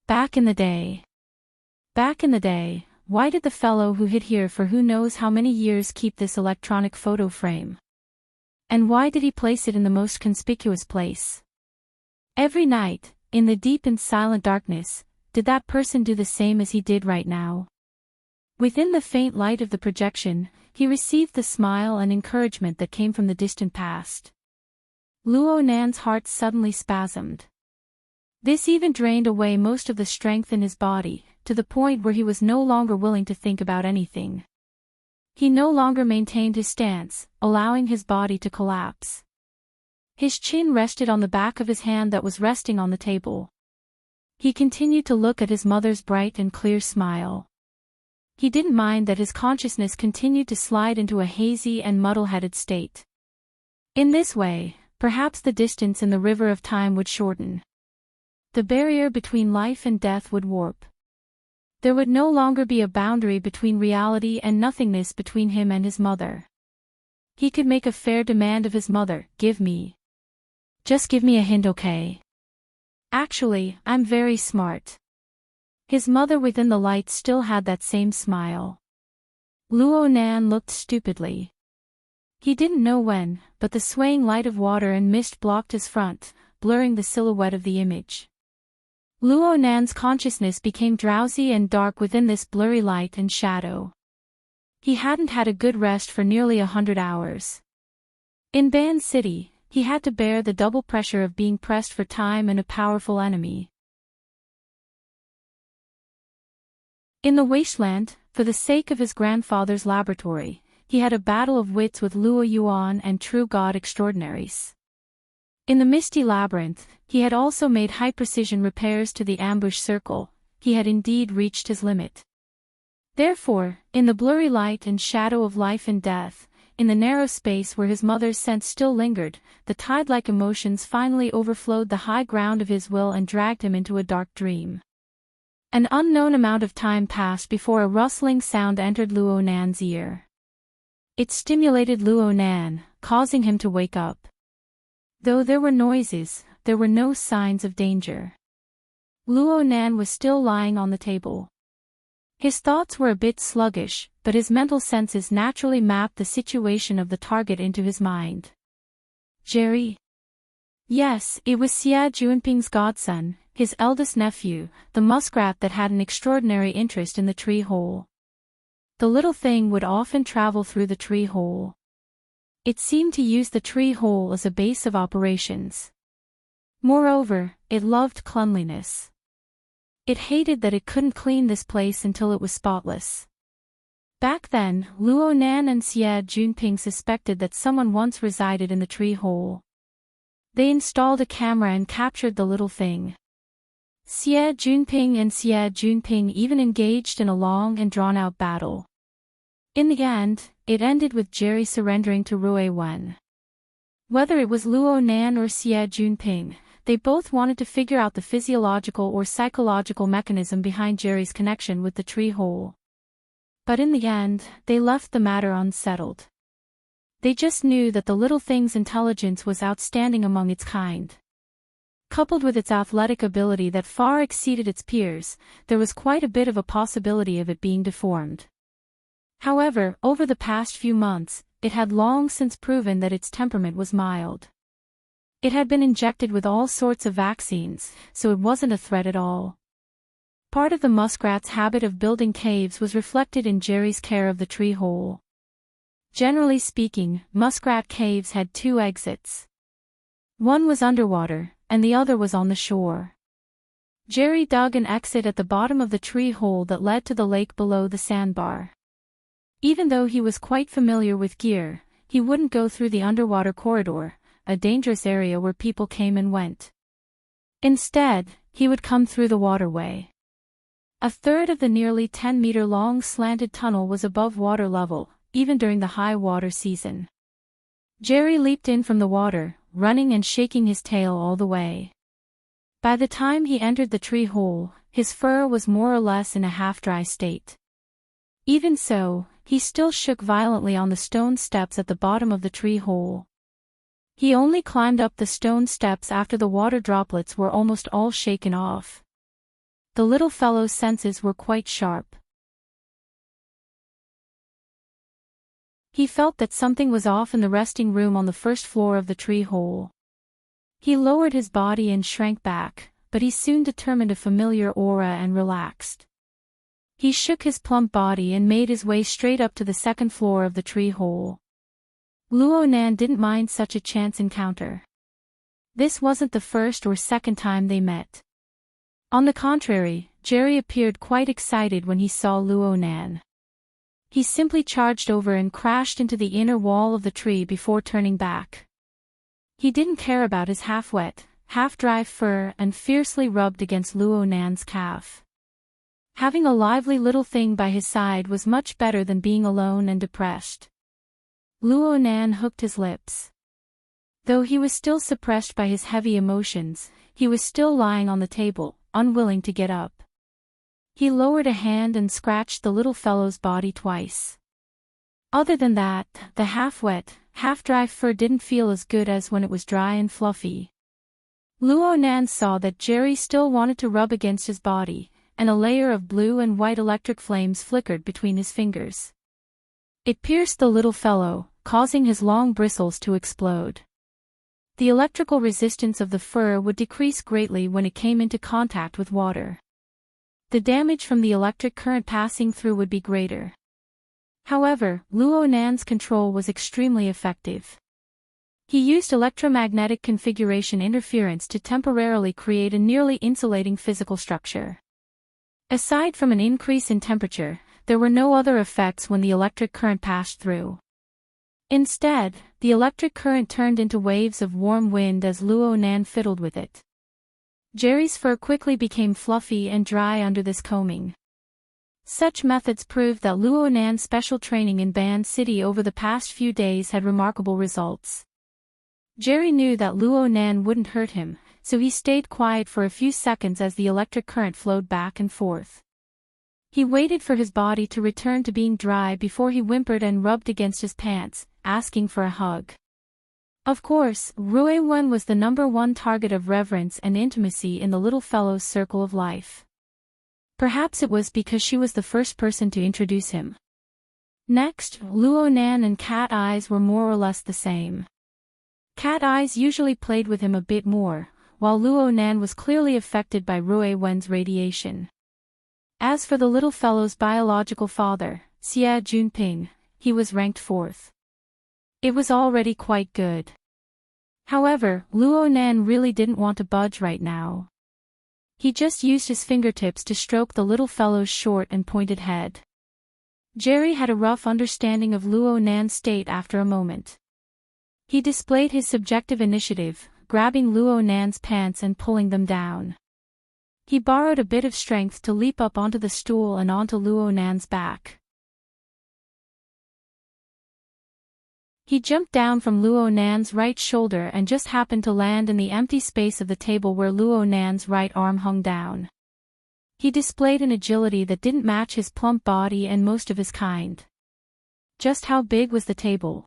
Back in the day, why did the fellow who hid here for who knows how many years keep this electronic photo frame? And why did he place it in the most conspicuous place? Every night, in the deep and silent darkness, did that person do the same as he did right now? Within the faint light of the projection, he received the smile and encouragement that came from the distant past. Luo Nan's heart suddenly spasmed. This even drained away most of the strength in his body, to the point where he was no longer willing to think about anything. He no longer maintained his stance, allowing his body to collapse. His chin rested on the back of his hand that was resting on the table. He continued to look at his mother's bright and clear smile. He didn't mind that his consciousness continued to slide into a hazy and muddle-headed state. In this way, perhaps the distance in the river of time would shorten. The barrier between life and death would warp. There would no longer be a boundary between reality and nothingness between him and his mother. He could make a fair demand of his mother. Just give me a hint, okay? Actually, I'm very smart. His mother within the light still had that same smile. Luo Nan looked stupidly. He didn't know when, but the swaying light of water and mist blocked his front, blurring the silhouette of the image. Luo Nan's consciousness became drowsy and dark within this blurry light and shadow. He hadn't had a good rest for nearly 100 hours. In Ban City, he had to bear the double pressure of being pressed for time and a powerful enemy. In the wasteland, for the sake of his grandfather's laboratory, he had a battle of wits with Luo Yuan and True God Extraordinaries. In the misty labyrinth, he had also made high-precision repairs to the ambush circle. He had indeed reached his limit. Therefore, in the blurry light and shadow of life and death, in the narrow space where his mother's scent still lingered, the tide-like emotions finally overflowed the high ground of his will and dragged him into a dark dream. An unknown amount of time passed before a rustling sound entered Luo Nan's ear. It stimulated Luo Nan, causing him to wake up. Though there were noises, there were no signs of danger. Luo Nan was still lying on the table. His thoughts were a bit sluggish, but his mental senses naturally mapped the situation of the target into his mind. Jerry? Yes, it was Xie Junping's godson, his eldest nephew, the muskrat that had an extraordinary interest in the tree hole. The little thing would often travel through the tree hole. It seemed to use the tree hole as a base of operations. Moreover, it loved cleanliness. It hated that it couldn't clean this place until it was spotless. Back then, Luo Nan and Xie Junping suspected that someone once resided in the tree hole. They installed a camera and captured the little thing. Xie Junping and Xie Junping even engaged in a long and drawn-out battle. In the end, it ended with Jerry surrendering to Rui Wen. Whether it was Luo Nan or Xie Junping, they both wanted to figure out the physiological or psychological mechanism behind Jerry's connection with the tree hole. But in the end, they left the matter unsettled. They just knew that the little thing's intelligence was outstanding among its kind. Coupled with its athletic ability that far exceeded its peers, there was quite a bit of a possibility of it being deformed. However, over the past few months, it had long since proven that its temperament was mild. It had been injected with all sorts of vaccines, so it wasn't a threat at all. Part of the muskrat's habit of building caves was reflected in Jerry's care of the tree hole. Generally speaking, muskrat caves had two exits. One was underwater, and the other was on the shore. Jerry dug an exit at the bottom of the tree hole that led to the lake below the sandbar. Even though he was quite familiar with gear, he wouldn't go through the underwater corridor, a dangerous area where people came and went. Instead, he would come through the waterway. A third of the nearly 10-meter-long slanted tunnel was above water level, even during the high water season. Jerry leaped in from the water, running and shaking his tail all the way. By the time he entered the tree hole, his fur was more or less in a half-dry state. Even so, he still shook violently on the stone steps at the bottom of the tree hole. He only climbed up the stone steps after the water droplets were almost all shaken off. The little fellow's senses were quite sharp. He felt that something was off in the resting room on the first floor of the tree hole. He lowered his body and shrank back, but he soon determined a familiar aura and relaxed. He shook his plump body and made his way straight up to the second floor of the tree hole. Luo Nan didn't mind such a chance encounter. This wasn't the first or second time they met. On the contrary, Jerry appeared quite excited when he saw Luo Nan. He simply charged over and crashed into the inner wall of the tree before turning back. He didn't care about his half-wet, half-dry fur and fiercely rubbed against Luo Nan's calf. Having a lively little thing by his side was much better than being alone and depressed. Luo Nan hooked his lips. Though he was still suppressed by his heavy emotions, he was still lying on the table, unwilling to get up. He lowered a hand and scratched the little fellow's body twice. Other than that, the half-wet, half-dry fur didn't feel as good as when it was dry and fluffy. Luo Nan saw that Jerry still wanted to rub against his body, and a layer of blue and white electric flames flickered between his fingers. It pierced the little fellow, causing his long bristles to explode. The electrical resistance of the fur would decrease greatly when it came into contact with water. The damage from the electric current passing through would be greater. However, Luo Nan's control was extremely effective. He used electromagnetic configuration interference to temporarily create a nearly insulating physical structure. Aside from an increase in temperature, there were no other effects when the electric current passed through. Instead, the electric current turned into waves of warm wind as Luo Nan fiddled with it. Jerry's fur quickly became fluffy and dry under this combing. Such methods proved that Luo Nan's special training in Band City over the past few days had remarkable results. Jerry knew that Luo Nan wouldn't hurt him, so he stayed quiet for a few seconds as the electric current flowed back and forth. He waited for his body to return to being dry before he whimpered and rubbed against his pants, asking for a hug. Of course, Rui Wen was the #1 target of reverence and intimacy in the little fellow's circle of life. Perhaps it was because she was the first person to introduce him. Next, Luo Nan and Cat Eyes were more or less the same. Cat Eyes usually played with him a bit more, while Luo Nan was clearly affected by Rui Wen's radiation. As for the little fellow's biological father, Xie Junping, he was ranked 4th. It was already quite good. However, Luo Nan really didn't want to budge right now. He just used his fingertips to stroke the little fellow's short and pointed head. Jerry had a rough understanding of Luo Nan's state after a moment. He displayed his subjective initiative, grabbing Luo Nan's pants and pulling them down. He borrowed a bit of strength to leap up onto the stool and onto Luo Nan's back. He jumped down from Luo Nan's right shoulder and just happened to land in the empty space of the table where Luo Nan's right arm hung down. He displayed an agility that didn't match his plump body and most of his kind. Just how big was the table?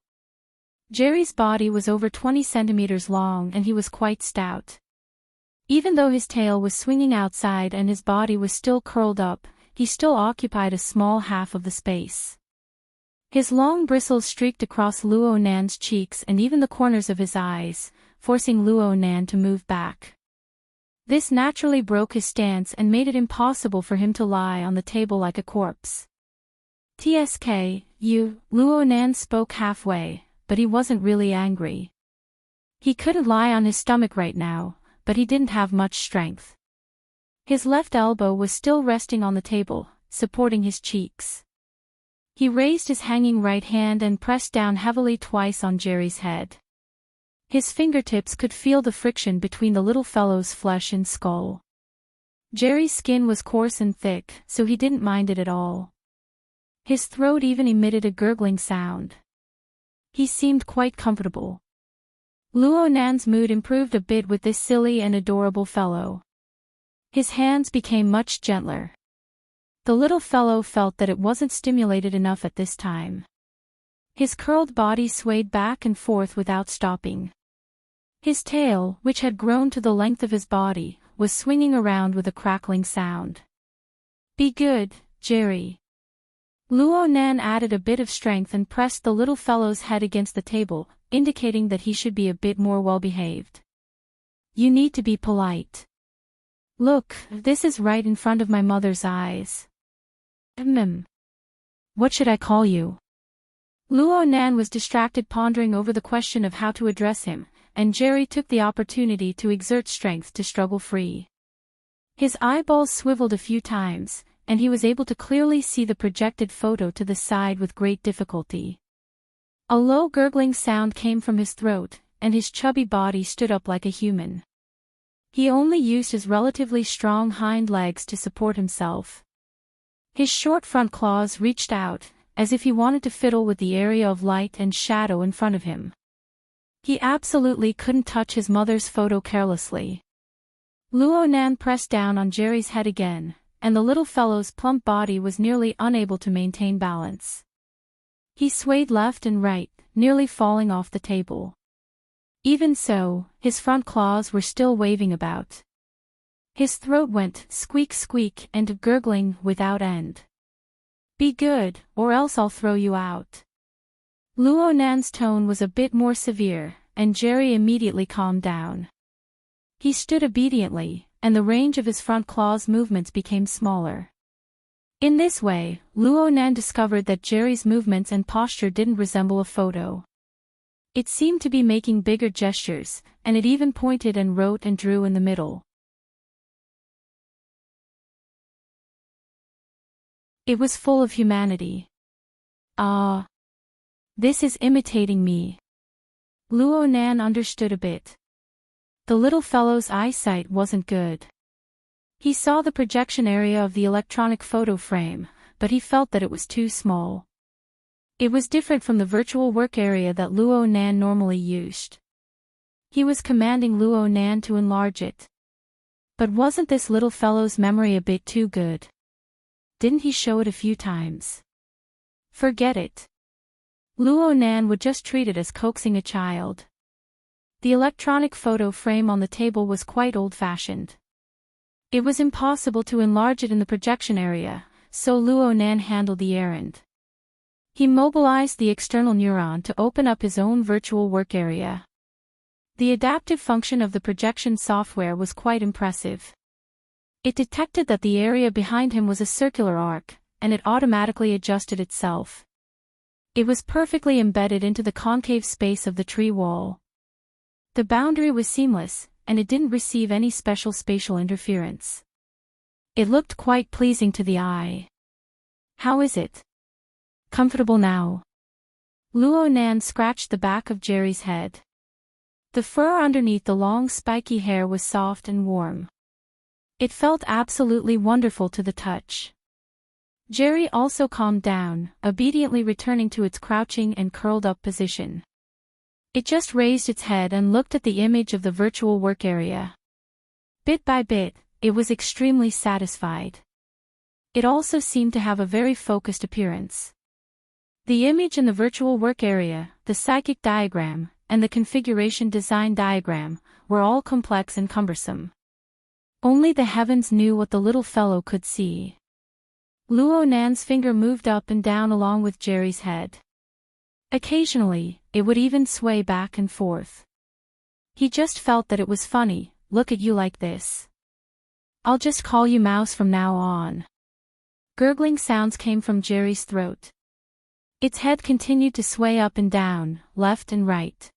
Jerry's body was over 20 centimeters long and he was quite stout. Even though his tail was swinging outside and his body was still curled up, he still occupied a small half of the space. His long bristles streaked across Luo Nan's cheeks and even the corners of his eyes, forcing Luo Nan to move back. This naturally broke his stance and made it impossible for him to lie on the table like a corpse. "Tsk, you," Luo Nan spoke halfway, but he wasn't really angry. He couldn't lie on his stomach right now, but he didn't have much strength. His left elbow was still resting on the table, supporting his cheeks. He raised his hanging right hand and pressed down heavily twice on Jerry's head. His fingertips could feel the friction between the little fellow's flesh and skull. Jerry's skin was coarse and thick, so he didn't mind it at all. His throat even emitted a gurgling sound. He seemed quite comfortable. Luo Nan's mood improved a bit with this silly and adorable fellow. His hands became much gentler. The little fellow felt that it wasn't stimulated enough at this time. His curled body swayed back and forth without stopping. His tail, which had grown to the length of his body, was swinging around with a crackling sound. "Be good, Jerry." Luo Nan added a bit of strength and pressed the little fellow's head against the table, indicating that he should be a bit more well-behaved. "You need to be polite. Look, this is right in front of my mother's eyes." What should I call you?" Luo Nan was distracted pondering over the question of how to address him, and Jerry took the opportunity to exert strength to struggle free. His eyeballs swiveled a few times, and he was able to clearly see the projected photo to the side with great difficulty. A low gurgling sound came from his throat, and his chubby body stood up like a human. He only used his relatively strong hind legs to support himself. His short front claws reached out, as if he wanted to fiddle with the area of light and shadow in front of him. He absolutely couldn't touch his mother's photo carelessly. Luo Nan pressed down on Jerry's head again, and the little fellow's plump body was nearly unable to maintain balance. He swayed left and right, nearly falling off the table. Even so, his front claws were still waving about. His throat went squeak squeak and gurgling without end. "Be good, or else I'll throw you out." Luo Nan's tone was a bit more severe, and Jerry immediately calmed down. He stood obediently, and the range of his front claws' movements became smaller. In this way, Luo Nan discovered that Jerry's movements and posture didn't resemble a photo. It seemed to be making bigger gestures, and it even pointed and wrote and drew in the middle. It was full of humanity. "Ah. This is imitating me." Luo Nan understood a bit. The little fellow's eyesight wasn't good. He saw the projection area of the electronic photo frame, but he felt that it was too small. It was different from the virtual work area that Luo Nan normally used. He was commanding Luo Nan to enlarge it. But wasn't this little fellow's memory a bit too good? Didn't he show it a few times? Forget it. Luo Nan would just treat it as coaxing a child. The electronic photo frame on the table was quite old-fashioned. It was impossible to enlarge it in the projection area, so Luo Nan handled the errand. He mobilized the external neuron to open up his own virtual work area. The adaptive function of the projection software was quite impressive. It detected that the area behind him was a circular arc, and it automatically adjusted itself. It was perfectly embedded into the concave space of the tree wall. The boundary was seamless, and it didn't receive any special spatial interference. It looked quite pleasing to the eye. "How is it? Comfortable now?" Luo Nan scratched the back of Jerry's head. The fur underneath the long spiky hair was soft and warm. It felt absolutely wonderful to the touch. Jerry also calmed down, obediently returning to its crouching and curled-up position. It just raised its head and looked at the image of the virtual work area. Bit by bit, it was extremely satisfied. It also seemed to have a very focused appearance. The image in the virtual work area, the psychic diagram, and the configuration design diagram, were all complex and cumbersome. Only the heavens knew what the little fellow could see. Luo Nan's finger moved up and down along with Jerry's head. Occasionally, it would even sway back and forth. He just felt that it was funny. "Look at you like this. I'll just call you Mouse from now on." Gurgling sounds came from Jerry's throat. Its head continued to sway up and down, left and right.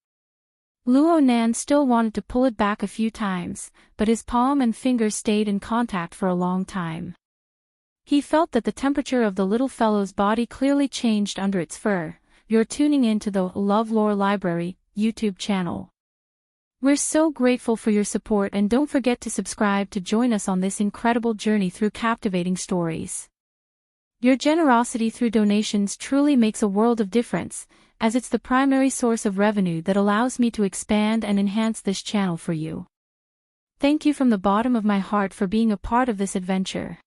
Luo Nan still wanted to pull it back a few times, but his palm and fingers stayed in contact for a long time. He felt that the temperature of the little fellow's body clearly changed under its fur. You're tuning in to the LoveLore Library YouTube channel. We're so grateful for your support, and don't forget to subscribe to join us on this incredible journey through captivating stories. Your generosity through donations truly makes a world of difference, as it's the primary source of revenue that allows me to expand and enhance this channel for you. Thank you from the bottom of my heart for being a part of this adventure.